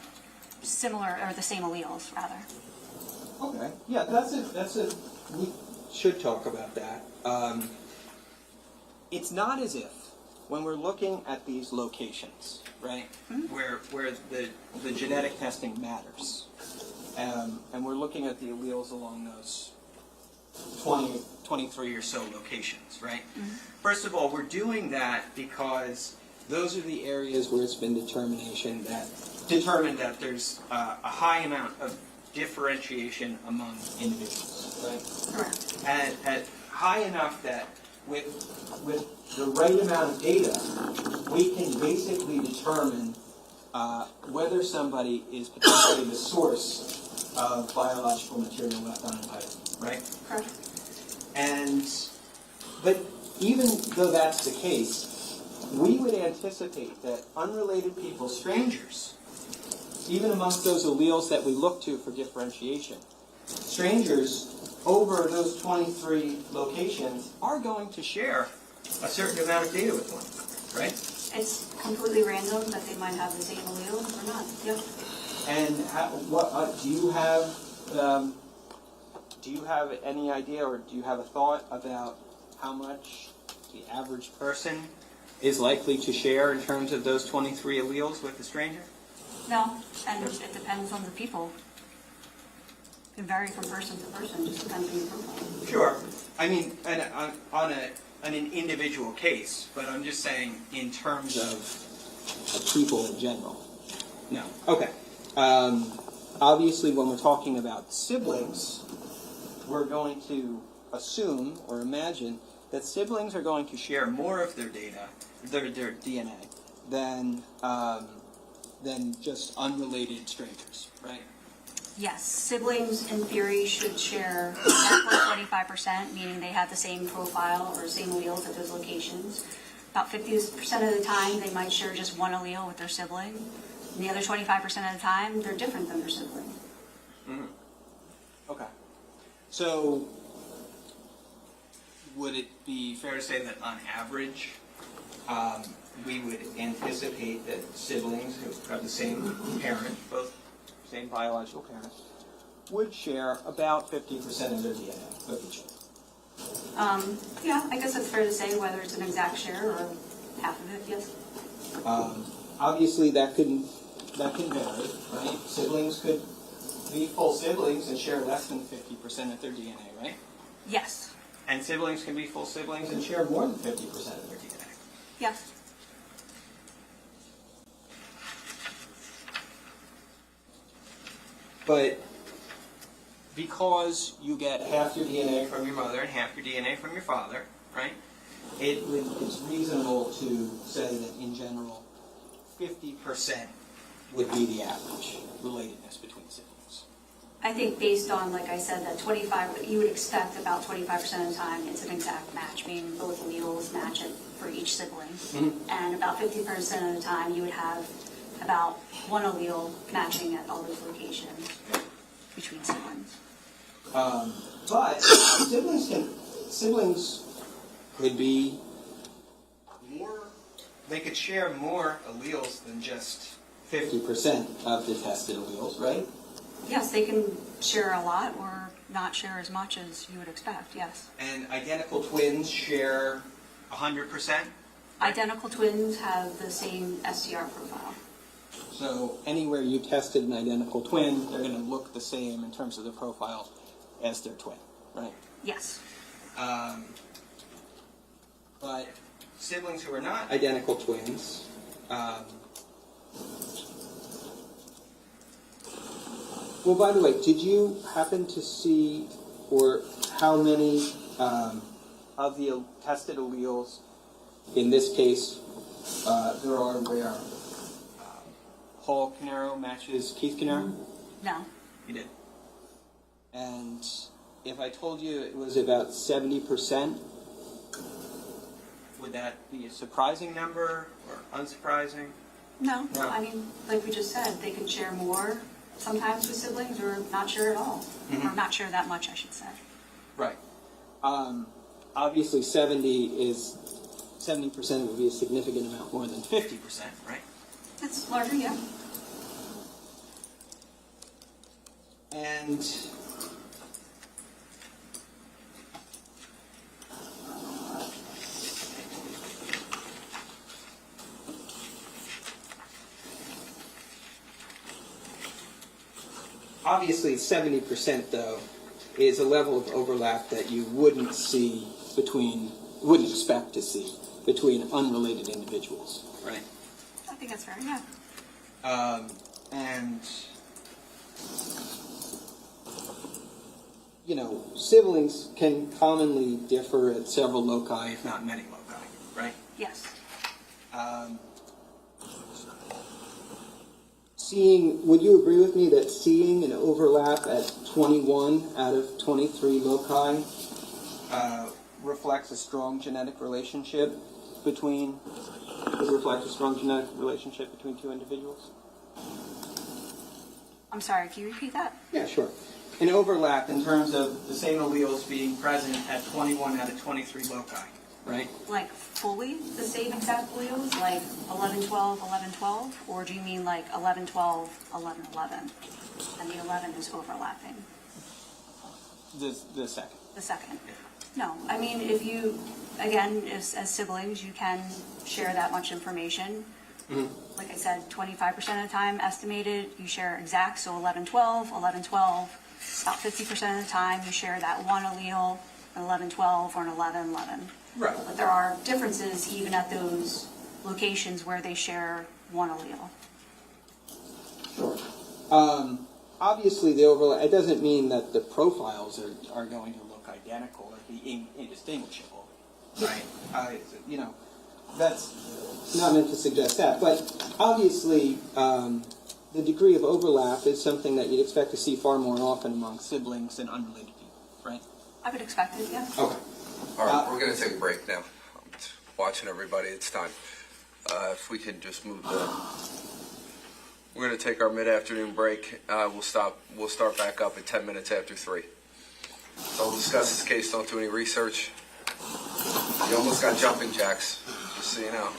similar, or the same alleles, rather. Okay, yeah, we should talk about that. It's not as if, when we're looking at these locations, right, where the genetic testing matters, and we're looking at the alleles along those 23 or so locations, right? First of all, we're doing that because those are the areas where it's been determined that there's a high amount of differentiation among individuals, right? Correct. At high enough that with the right amount of data, we can basically determine whether somebody is potentially the source of biological material left unentitled, right? Correct. But even though that's the case, we would anticipate that unrelated people, strangers, even amongst those alleles that we look to for differentiation, strangers over those 23 locations are going to share a certain amount of data with one another, right? It's completely random that they might have the same allele or not. Yep. And do you have any idea, or do you have a thought about how much the average person is likely to share in terms of those 23 alleles with the stranger? No, and it depends on the people. It can vary from person to person, just depends on your profile. Sure. I mean, on an individual case, but I'm just saying in terms of people in general. No. Okay. Obviously, when we're talking about siblings, we're going to assume or imagine that siblings are going to share more of their data, their DNA, than just unrelated strangers, right? Yes, siblings in theory should share 25%, meaning they have the same profile or same alleles at those locations. About 50% of the time, they might share just one allele with their sibling. And the other 25% of the time, they're different than their sibling. Mm-hmm. Okay. So, would it be fair to say that on average, we would anticipate that siblings who have the same parent, both same biological parent, would share about 50% of their DNA with each other? Yeah, I guess it's fair to say whether it's an exact share or half of it, yes. Obviously, that can vary, right? Siblings could be full siblings and share less than 50% of their DNA, right? Yes. And siblings can be full siblings and share more than 50% of their DNA. Yes. But because you get half your DNA from your mother and half your DNA from your father, right? It's reasonable to say that in general, 50% would be the average relatedness between siblings. I think based on, like I said, that 25, you would expect about 25% of the time it's an exact match, meaning both alleles match it for each sibling. And about 50% of the time you would have about one allele matching at all those locations between siblings. But siblings could be more, they could share more alleles than just 50% of the tested alleles, right? Yes, they can share a lot or not share as much as you would expect, yes. And identical twins share 100%? Identical twins have the same STR profile. So anywhere you tested an identical twin, they're going to look the same in terms of the profile as their twin, right? Yes. But siblings who are not identical twins, well, by the way, did you happen to see, or how many of the tested alleles, in this case, there are where Paul Caneiro matches Keith Caneiro? No. You did. And if I told you it was about 70%, would that be a surprising number or unsurprising? No. No. I mean, like we just said, they can share more sometimes with siblings or not share at all. Or not share that much, I should say. Right. Obviously, 70% would be a significant amount more than 50%, right? It's larger, yeah. And obviously, 70%, though, is a level of overlap that you wouldn't expect to see between unrelated individuals, right? I think that's fair, yeah. And, you know, siblings can commonly differ at several loci, if not many loci, right? Yes. Would you agree with me that seeing an overlap at 21 out of 23 loci reflects a strong genetic relationship between two individuals? I'm sorry, can you repeat that? Yeah, sure. An overlap in terms of the same alleles being present at 21 out of 23 loci, right? Like fully the same exact alleles, like 11, 12, 11, 12? Or do you mean like 11, 12, 11, 11? And the 11 is overlapping? The second. The second? No. I mean, if you, again, as siblings, you can share that much information. Like I said, 25% of the time estimated, you share exact, so 11, 12, 11, 12. About 50% of the time, you share that one allele, an 11, 12, or an 11, 11. Right. But there are differences even at those locations where they share one allele. Sure. Obviously, the overlap, it doesn't mean that the profiles are going to look identical or be indistinguishable, right? You know, that's not meant to suggest that. But obviously, the degree of overlap is something that you'd expect to see far more often among siblings than unrelated people, right? I would expect it, yeah. Okay. All right, we're going to take a break now. I'm watching everybody. It's time. If we could just move we're going to take our mid-afternoon break. We'll start back up at 10 minutes after 3. So we'll discuss this case. Don't do any research. You almost got jumping jacks, just so you know.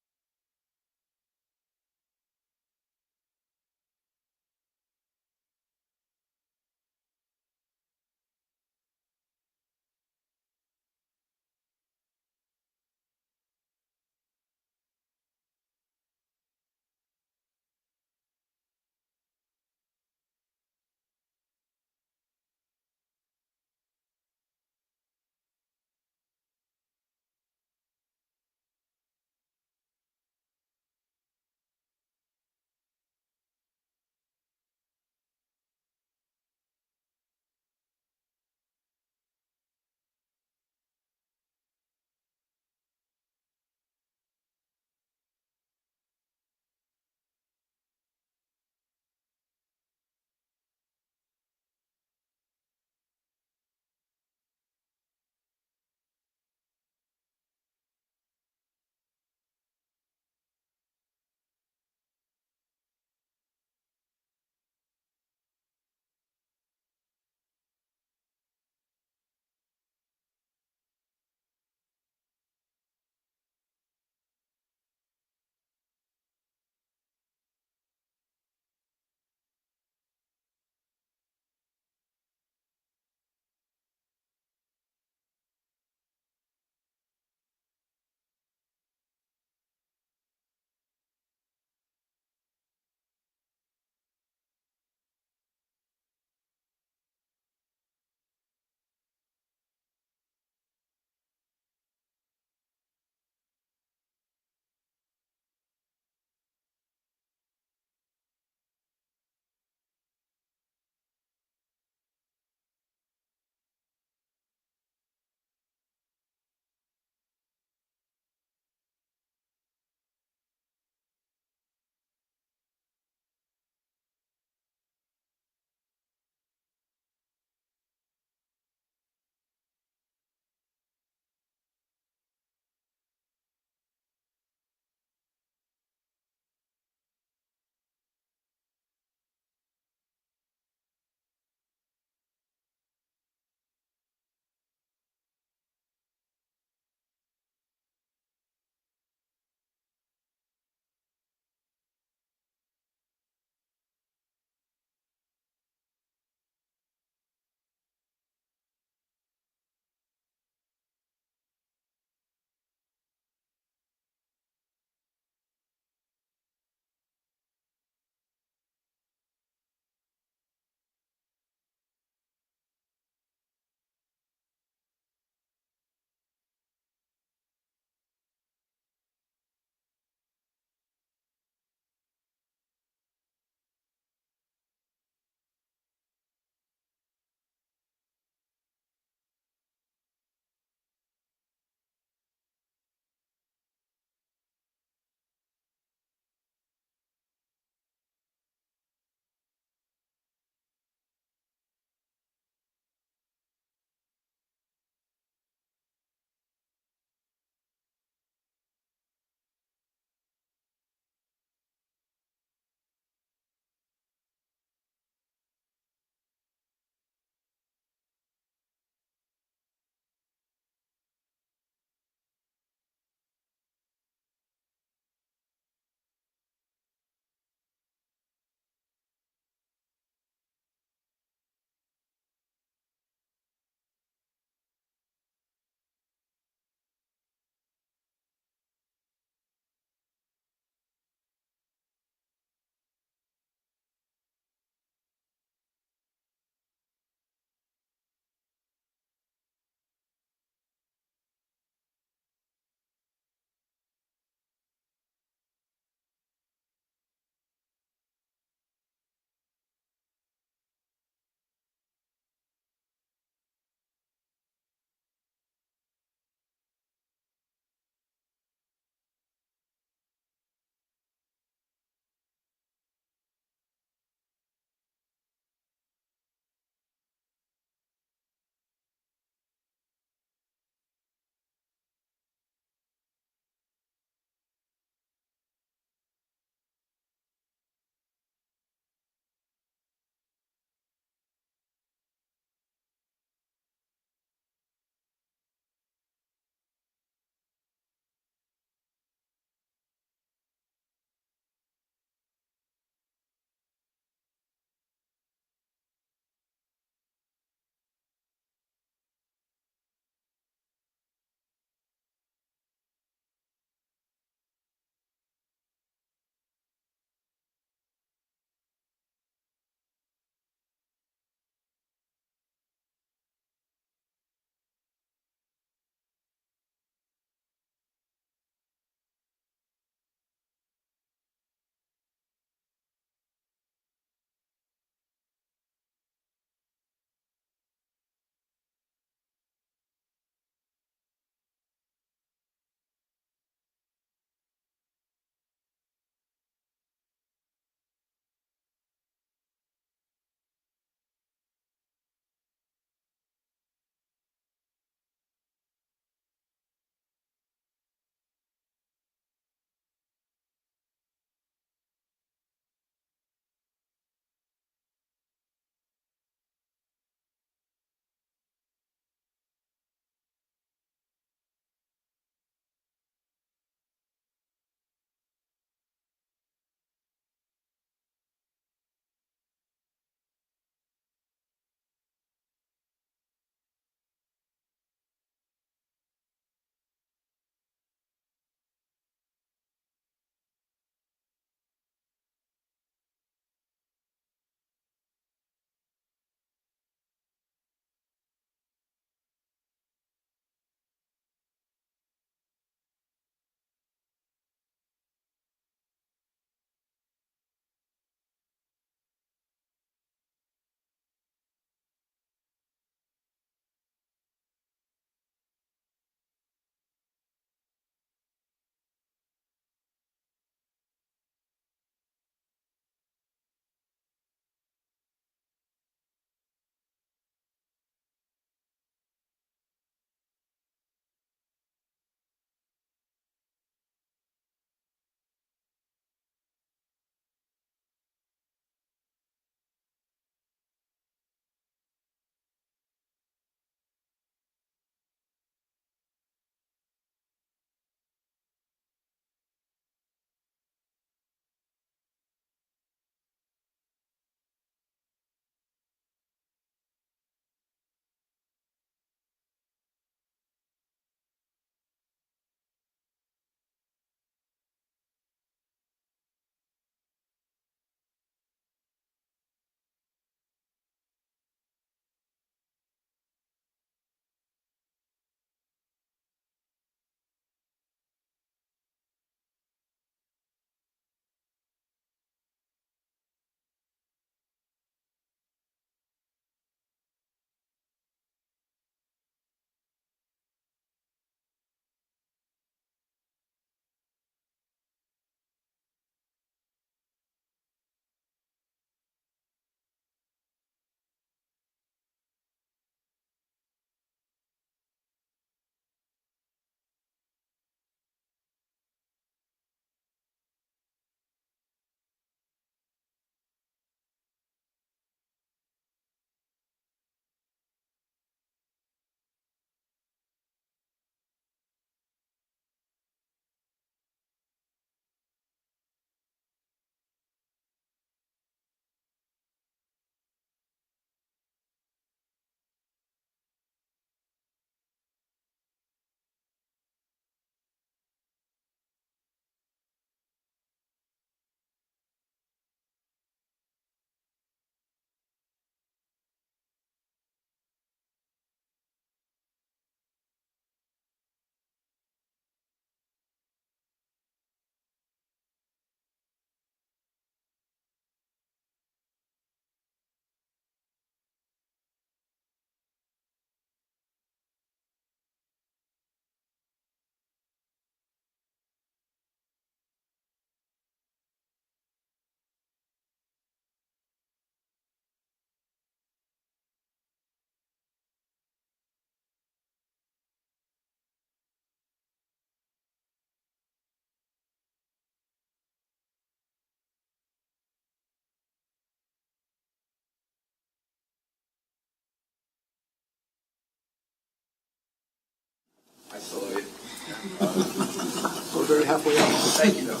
We're very halfway up. Thank you, though.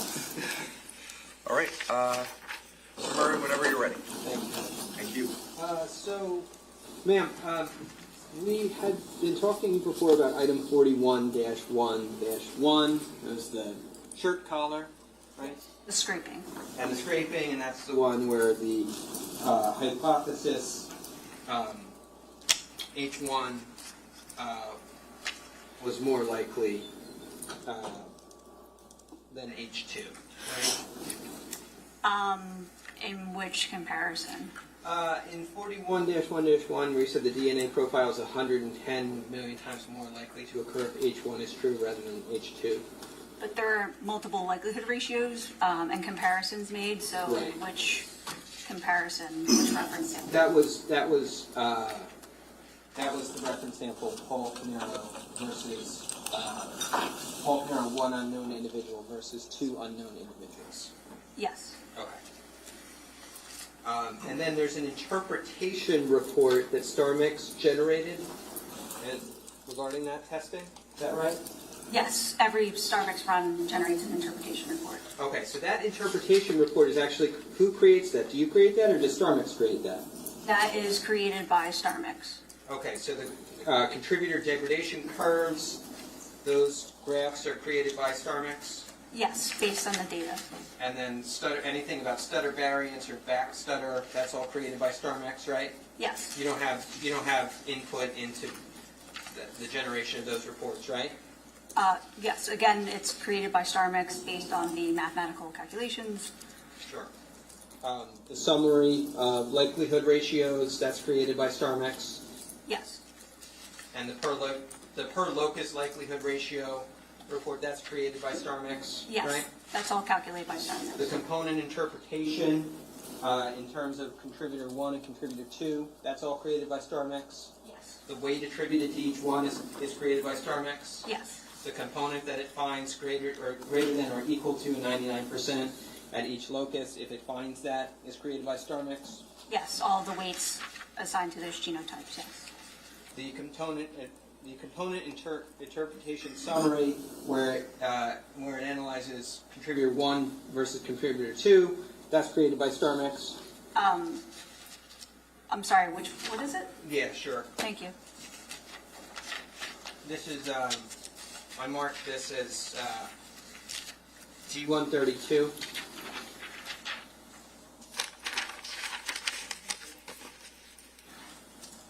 All right, Mr. Murray, whenever you're ready. Thank you. Thank you. So, ma'am, we had been talking before about item 41-1-1. There's the shirt collar, right? The scraping. And the scraping, and that's the one where the hypothesis H1 was more likely than H2, right? In which comparison? In 41-1-1, where you said the DNA profile is 110 million times more likely to occur if H1 is true rather than H2. But there are multiple likelihood ratios and comparisons made, so Right. which comparison, which reference sample? That was the reference sample, Paul Caneiro versus Paul Caneiro, one unknown individual versus two unknown individuals. Yes. Okay. And then there's an interpretation report that StarMix generated regarding that testing. Is that right? Yes, every StarMix run generates an interpretation report. Okay, so that interpretation report is actually, who creates that? Do you create that or does StarMix create that? That is created by StarMix. Okay, so the contributor degradation curves, those graphs are created by StarMix? Yes, based on the data. And then anything about stutter variance or back stutter, that's all created by StarMix, right? Yes. You don't have input into the generation of those reports, right? Yes, again, it's created by StarMix based on the mathematical calculations. Sure. The summary of likelihood ratios, that's created by StarMix. Yes. And the per locus likelihood ratio report, that's created by StarMix, Yes. right? That's all calculated by StarMix. The component interpretation in terms of contributor 1 and contributor 2, that's all created by StarMix. Yes. The weight attributed to each one is created by StarMix. Yes. The component that it finds greater than or equal to 99% at each locus, if it finds that, is created by StarMix. Yes, all the weights assigned to those genotypes, yes. The component interpretation summary, where it analyzes contributor 1 versus contributor 2, that's created by StarMix. I'm sorry, what is it? Yeah, sure. Thank you. This is, I marked this as G132.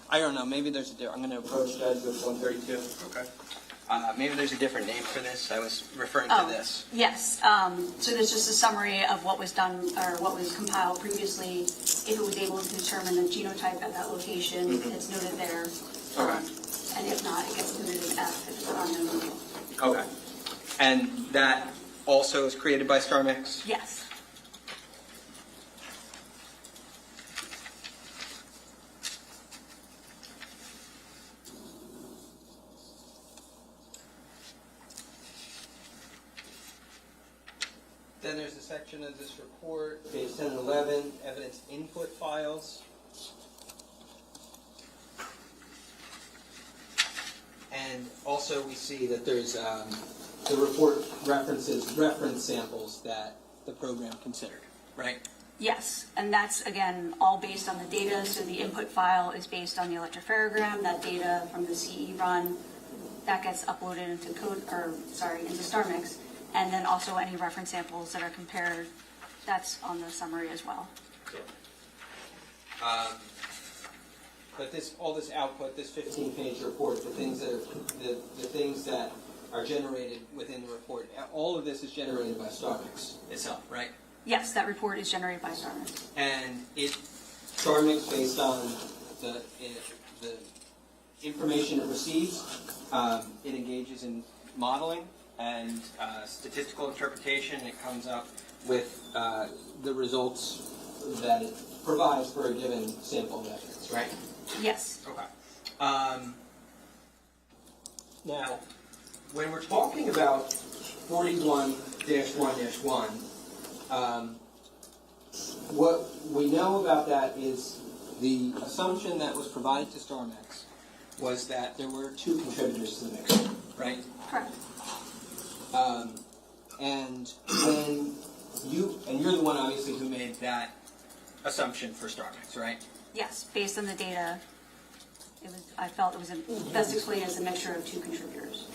I don't know, maybe there's a I'm going to approach you guys with 132. Okay. Maybe there's a different name for this. I was referring to this. Yes. So there's just a summary of what was done or what was compiled previously. If it was able to determine the genotype at that location, it's noted there. Okay. And if not, it gets noted as F if it's unknown. Okay. And that also is created by StarMix? Yes. Then there's a section of this report, page 10 and 11, evidence input files. And also we see that there's, the report references reference samples that the program considered, right? Yes, and that's, again, all based on the data. So the input file is based on the electropherogram, that data from the CE run, that gets uploaded into into StarMix. And then also any reference samples that are compared, that's on the summary as well. But all this output, this 15-page report, the things that are generated within the report, all of this is generated by StarMix itself, right? Yes, that report is generated by StarMix. And StarMix, based on the information it receives, it engages in modeling and statistical interpretation. It comes up with the results that it provides for a given sample of evidence, right? Yes. Okay. Now, when we're talking about 41-1-1, what we know about that is the assumption that was provided to StarMix was that there were two contributors to the mixture, right? Correct. And when you're the one obviously who made that assumption for StarMix, right? Yes, based on the data, I felt it was best explained as a mixture of two contributors.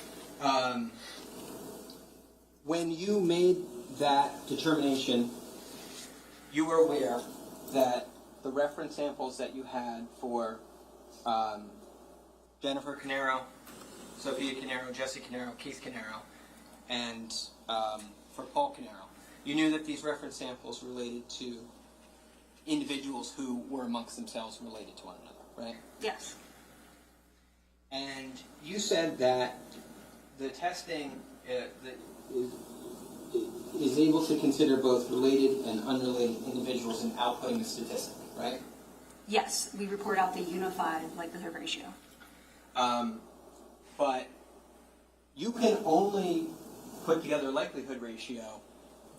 When you made that determination, you were aware that the reference samples that you had for Jennifer Caneiro, Sophia Caneiro, Jesse Caneiro, Keith Caneiro, and for Paul Caneiro, you knew that these reference samples related to individuals who were amongst themselves related to one another, right? Yes. And you said that the testing is able to consider both related and unrelated individuals in outputting the statistic, right? Yes, we report out the unified likelihood ratio. But you can only put together a likelihood ratio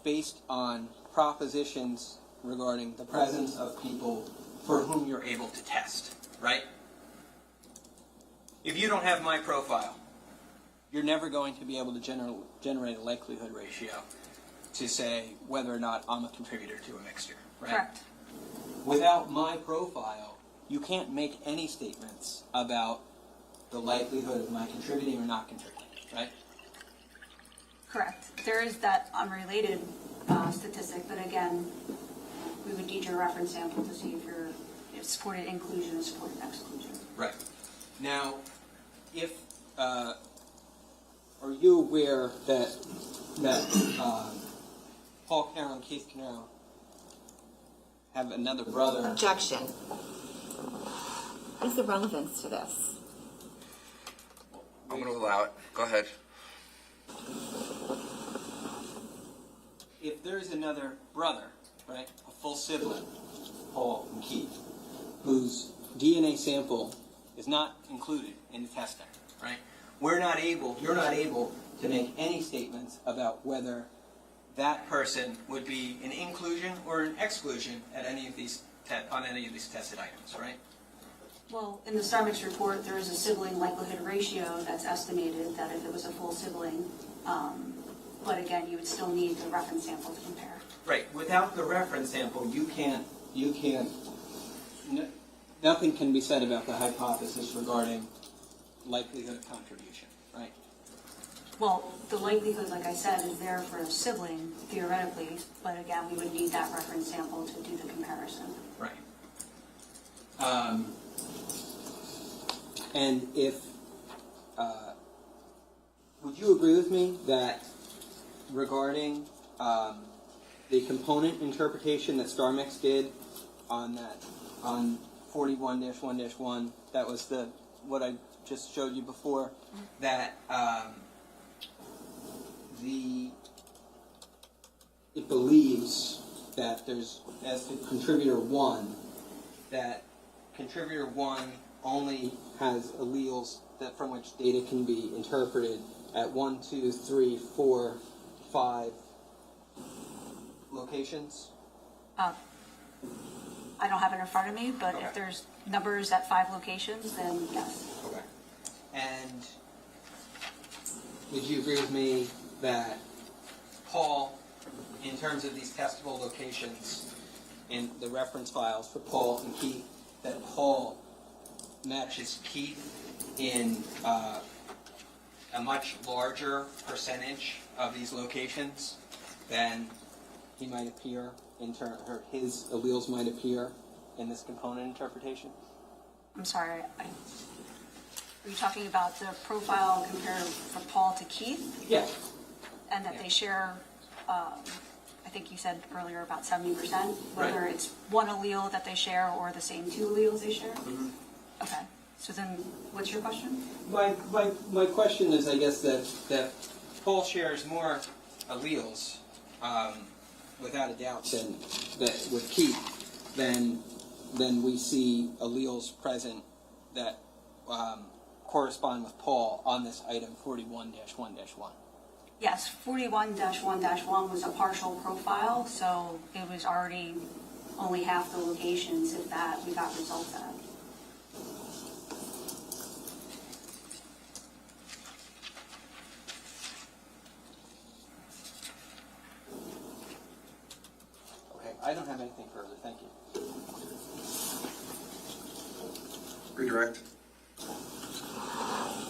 based on propositions regarding the presence of people for whom you're able to test, right? If you don't have my profile, you're never going to be able to generate a likelihood ratio to say whether or not I'm a contributor to a mixture, right? Correct. Without my profile, you can't make any statements about the likelihood of my contributing or not contributing, right? Correct. There is that unrelated statistic, but again, we would need your reference sample to see if you're supported inclusion or supported exclusion. Right. Now, if are you aware that Paul Caneiro and Keith Caneiro have another brother? Objection. What is the relevance to this? I'm going to allow it. Go ahead. If there is another brother, right, a full sibling, Paul and Keith, whose DNA sample is not included in the testing, right? You're not able to make any statements about whether that person would be an inclusion or an exclusion at any of these on any of these tested items, right? Well, in the StarMix report, there is a sibling likelihood ratio that's estimated that if it was a full sibling, but again, you would still need the reference sample to compare. Right. Without the reference sample, nothing can be said about the hypothesis regarding likelihood of contribution, right? Well, the likelihood, like I said, is there for a sibling, theoretically, but again, we would need that reference sample to do the comparison. Right. And if, would you agree with me that regarding the component interpretation that StarMix did on 41-1-1, that was what I just showed you before, that it believes that there's, as to contributor 1, that contributor 1 only has alleles that from which data can be interpreted at 1, 2, 3, 4, 5 locations? I don't have it in front of me, but Okay. if there's numbers at 5 locations, then yes. Okay. And would you agree with me that Paul, in terms of these testable locations in the reference files for Paul and Keith, that Paul matches Keith in a much larger percentage of these locations than he might appear or his alleles might appear in this component interpretation? I'm sorry, are you talking about the profile compared from Paul to Keith? Yes. And that they share, I think you said earlier about 70%, whether Right. it's one allele that they share or the same 2 alleles they share? Mm-hmm. Okay, so then what's your question? My question is, I guess, that Paul shares more alleles, without a doubt, than that with Keith, than we see alleles present that correspond with Paul on this item 41-1-1. Yes, 41-1-1 was a partial profile, so it was already only half the locations, if that, we got results at. Redirect.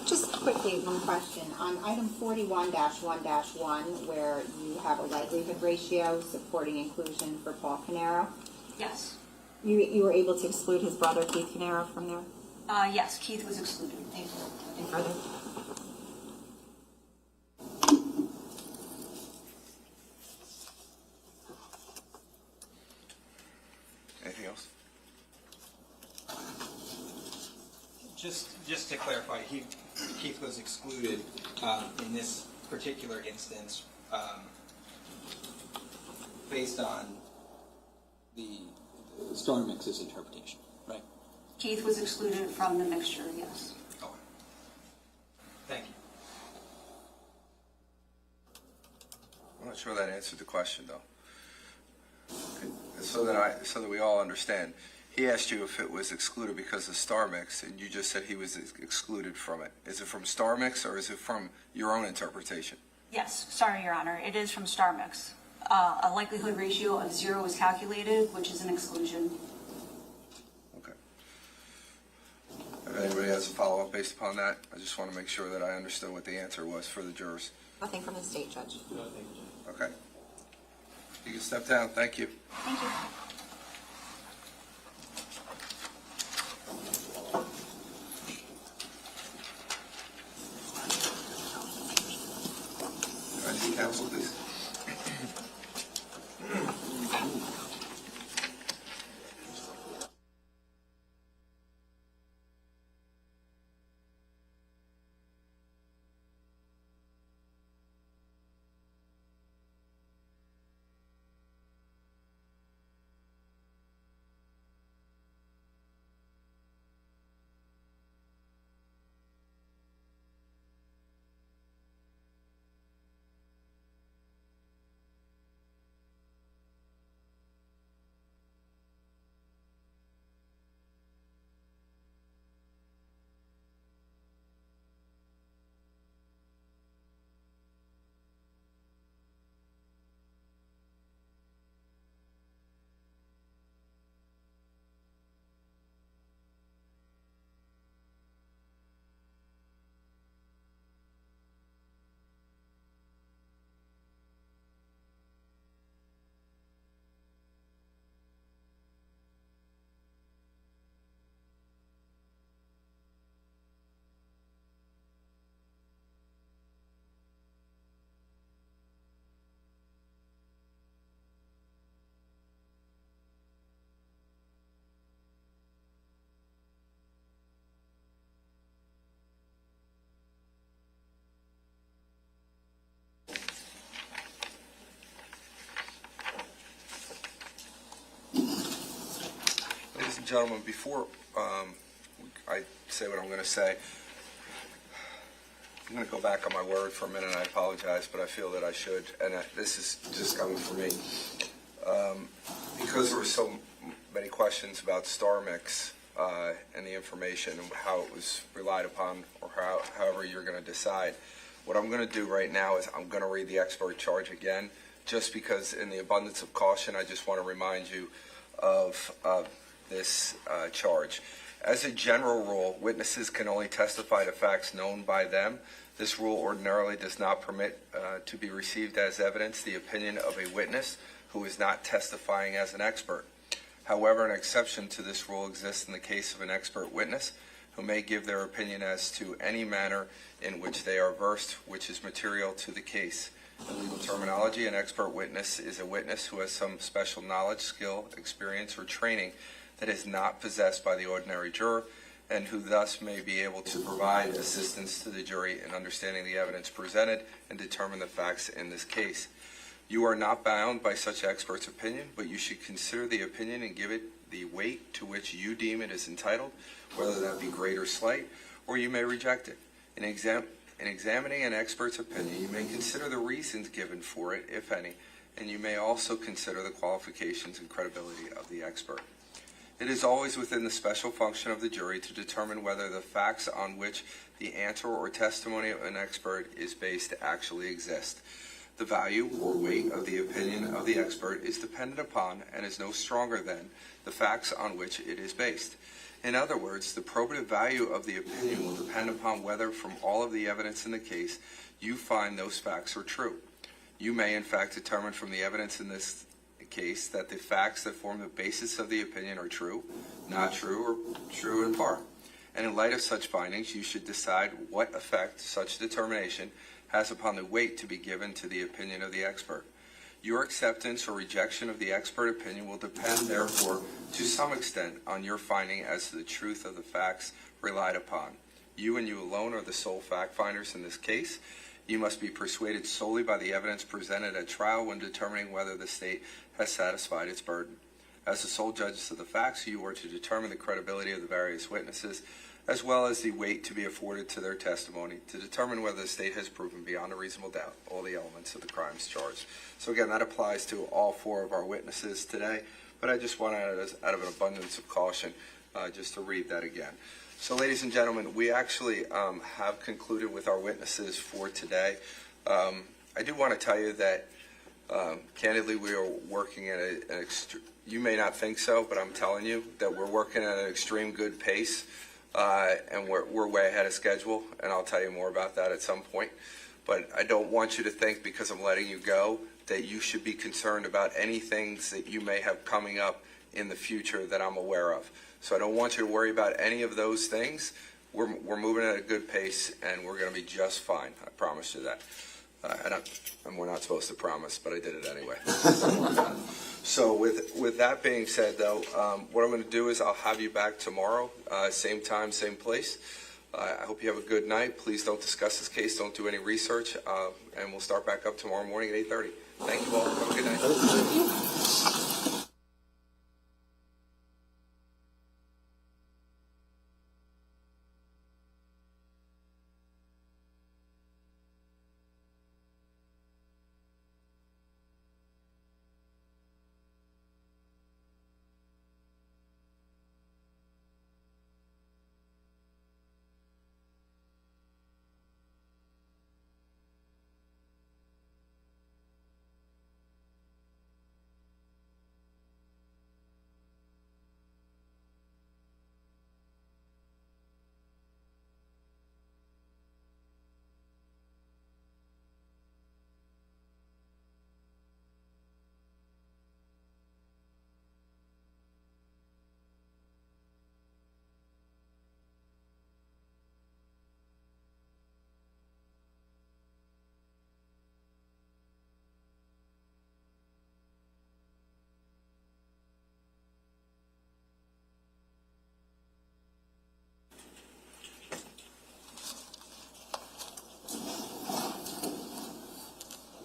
Just quickly, one question. On item 41-1-1, where you have a likelihood ratio supporting inclusion for Paul Caneiro, Yes. you were able to exclude his brother Keith Caneiro from there? Yes, Keith was excluded. Thank you. Any further? Anything else? Just to clarify, Keith was excluded in this particular instance based on the Star Mix's interpretation, right? Keith was excluded from the mixture, yes. Okay. Thank you. I'm not sure that answered the question, though. So that we all understand, he asked you if it was excluded because of Star Mix, and you just said he was excluded from it. Is it from Star Mix, or is it from your own interpretation? Yes, sorry, Your Honor, it is from Star Mix. A likelihood ratio of 0 is calculated, which is an exclusion. Okay. If anybody has a follow-up based upon that, I just want to make sure that I understood what the answer was for the jurors. Nothing from the state judge. Okay. You can step down. Thank you. Thank you. Can I see counsel, please? Ladies and gentlemen, before I say what I'm going to say, I'm going to go back on my word for a minute. I apologize, but I feel that I should, and this is just coming from me. Because there were so many questions about Star Mix and the information and how it was relied upon, or however you're going to decide, what I'm going to do right now is I'm going to read the expert charge again, just because in the abundance of caution, I just want to remind you of this charge. As a general rule, witnesses can only testify to facts known by them. This rule ordinarily does not permit to be received as evidence the opinion of a witness who is not testifying as an expert. However, an exception to this rule exists in the case of an expert witness who may give their opinion as to any manner in which they are versed, which is material to the case. In legal terminology, an expert witness is a witness who has some special knowledge, skill, experience, or training that is not possessed by the ordinary juror, and who thus may be able to provide assistance to the jury in understanding the evidence presented and determine the facts in this case. You are not bound by such expert's opinion, but you should consider the opinion and give it the weight to which you deem it is entitled, whether that be great or slight, or you may reject it. In examining an expert's opinion, you may consider the reasons given for it, if any, and you may also consider the qualifications and credibility of the expert. It is always within the special function of the jury to determine whether the facts on which the answer or testimony of an expert is based actually exist. The value or weight of the opinion of the expert is dependent upon and is no stronger than the facts on which it is based. In other words, the probative value of the opinion will depend upon whether, from all of the evidence in the case, you find those facts are true. You may, in fact, determine from the evidence in this case that the facts that form the basis of the opinion are true, not true, or true in part. And in light of such findings, you should decide what effect such determination has upon the weight to be given to the opinion of the expert. Your acceptance or rejection of the expert opinion will depend, therefore, to some extent on your finding as to the truth of the facts relied upon. You and you alone are the sole fact finders in this case. You must be persuaded solely by the evidence presented at trial when determining whether the state has satisfied its burden. As the sole judges of the facts, you are to determine the credibility of the various witnesses, as well as the weight to be afforded to their testimony, to determine whether the state has proven beyond a reasonable doubt all the elements of the crimes charged. So again, that applies to all four of our witnesses today, but I just wanted, out of an abundance of caution, just to read that again. So ladies and gentlemen, we actually have concluded with our witnesses for today. I do want to tell you that, candidly, we are working at you may not think so, but I'm telling you that we're working at an extreme good pace. And we're way ahead of schedule, and I'll tell you more about that at some point. But I don't want you to think, because I'm letting you go, that you should be concerned about any things that you may have coming up in the future that I'm aware of. So I don't want you to worry about any of those things. We're moving at a good pace, and we're going to be just fine. I promise you that. And we're not supposed to promise, but I did it anyway. So with that being said, though, what I'm going to do is I'll have you back tomorrow, same time, same place. I hope you have a good night. Please don't discuss this case. Don't do any research. And we'll start back up tomorrow morning at 8:30. Thank you all. Have a good night.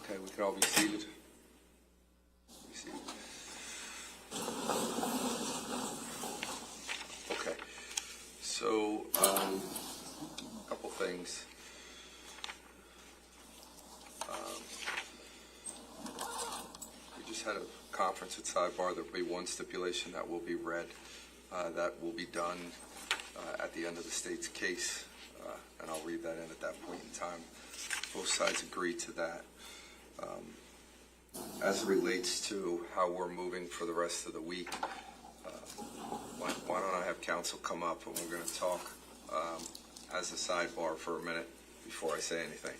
Okay, we can all be seated. Okay, so a couple things. We just had a conference at Sidebar. There will be one stipulation that will be read. That will be done at the end of the state's case, and I'll read that in at that point in time. Both sides agreed to that. As it relates to how we're moving for the rest of the week, why don't I have counsel come up and we're going to talk as a sidebar for a minute before I say anything.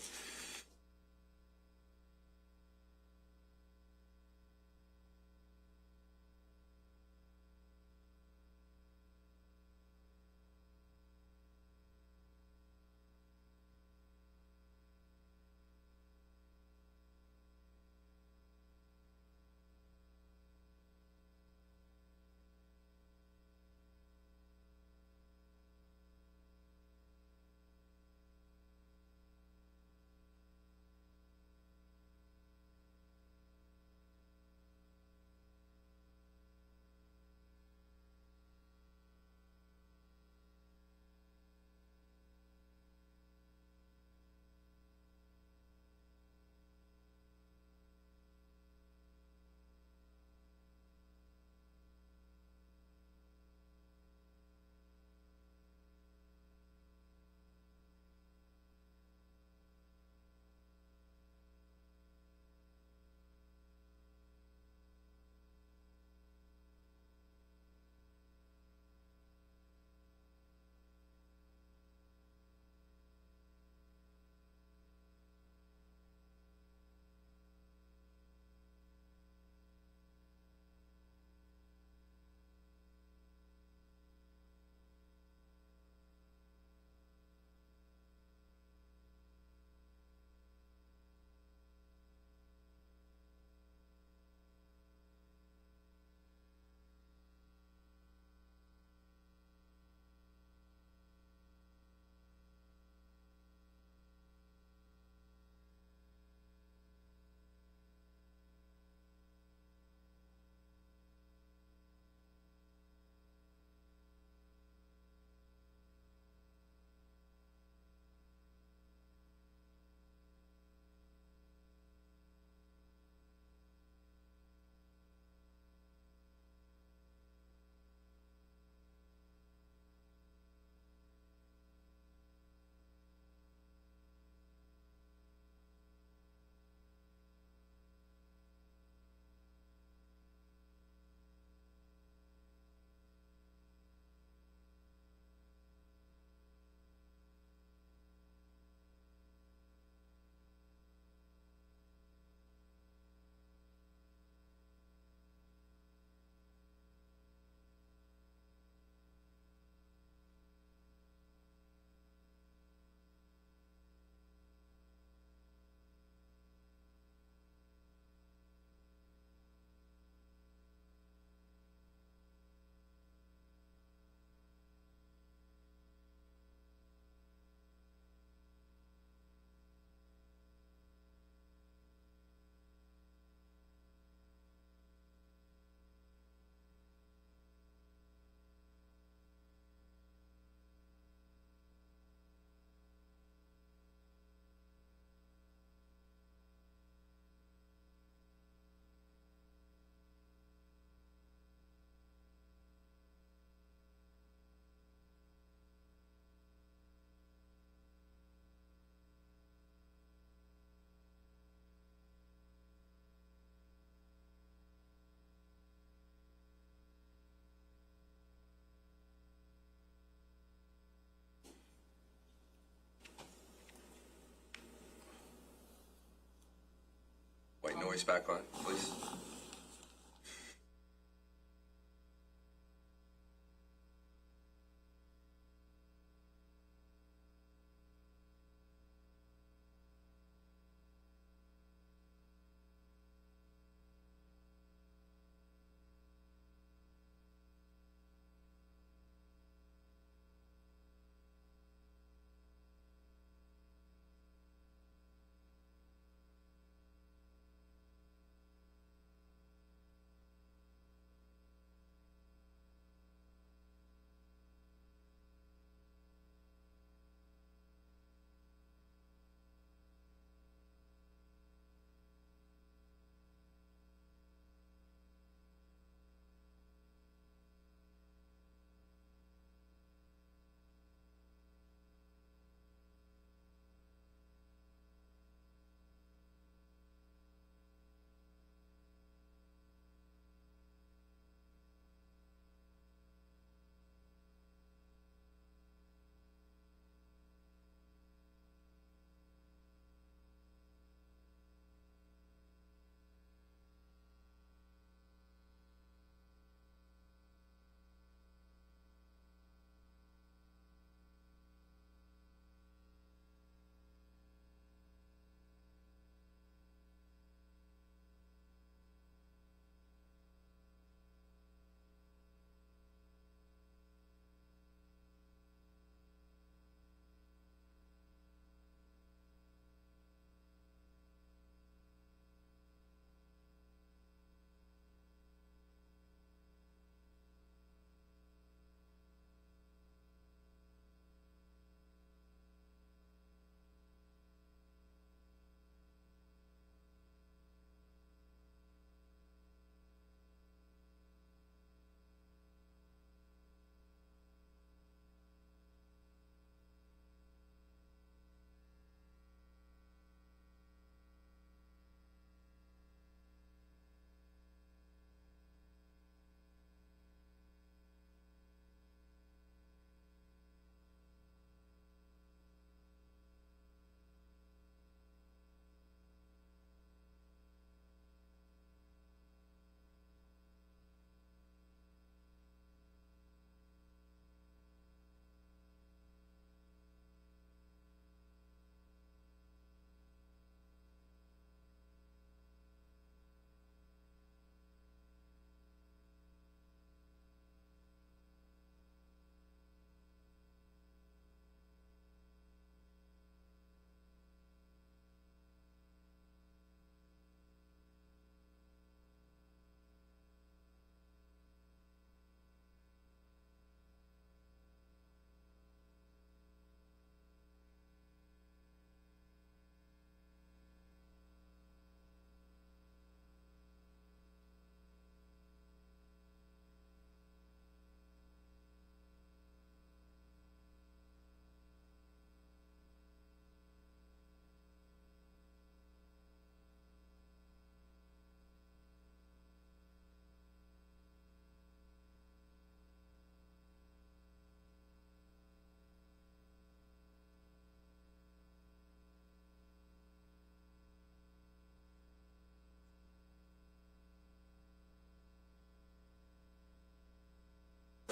voice back on, please.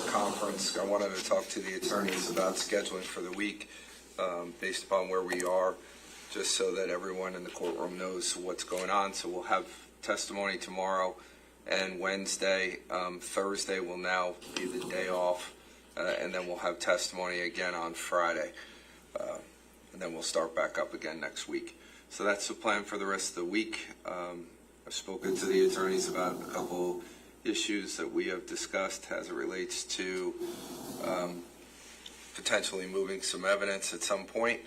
Conference, I wanted to talk to the attorneys about scheduling for the week based upon where we are, just so that everyone in the courtroom knows what's going on. So we'll have testimony tomorrow and Wednesday. Thursday will now be the day off, and then we'll have testimony again on Friday. And then we'll start back up again next week. So that's the plan for the rest of the week. I've spoken to the attorneys about a couple issues that we have discussed as it relates to potentially moving some evidence at some point,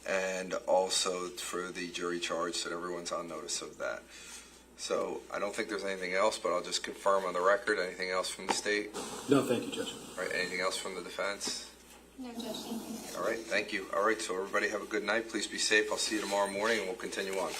and also for the jury charge, so that everyone's on notice of that. So I don't think there's anything else, but I'll just confirm on the record. Anything else from the state? No, thank you, Judge. All right, anything else from the defense? No, Judge, thank you. All right, thank you. All right, so everybody have a good night. Please be safe. I'll see you tomorrow morning, and we'll continue on.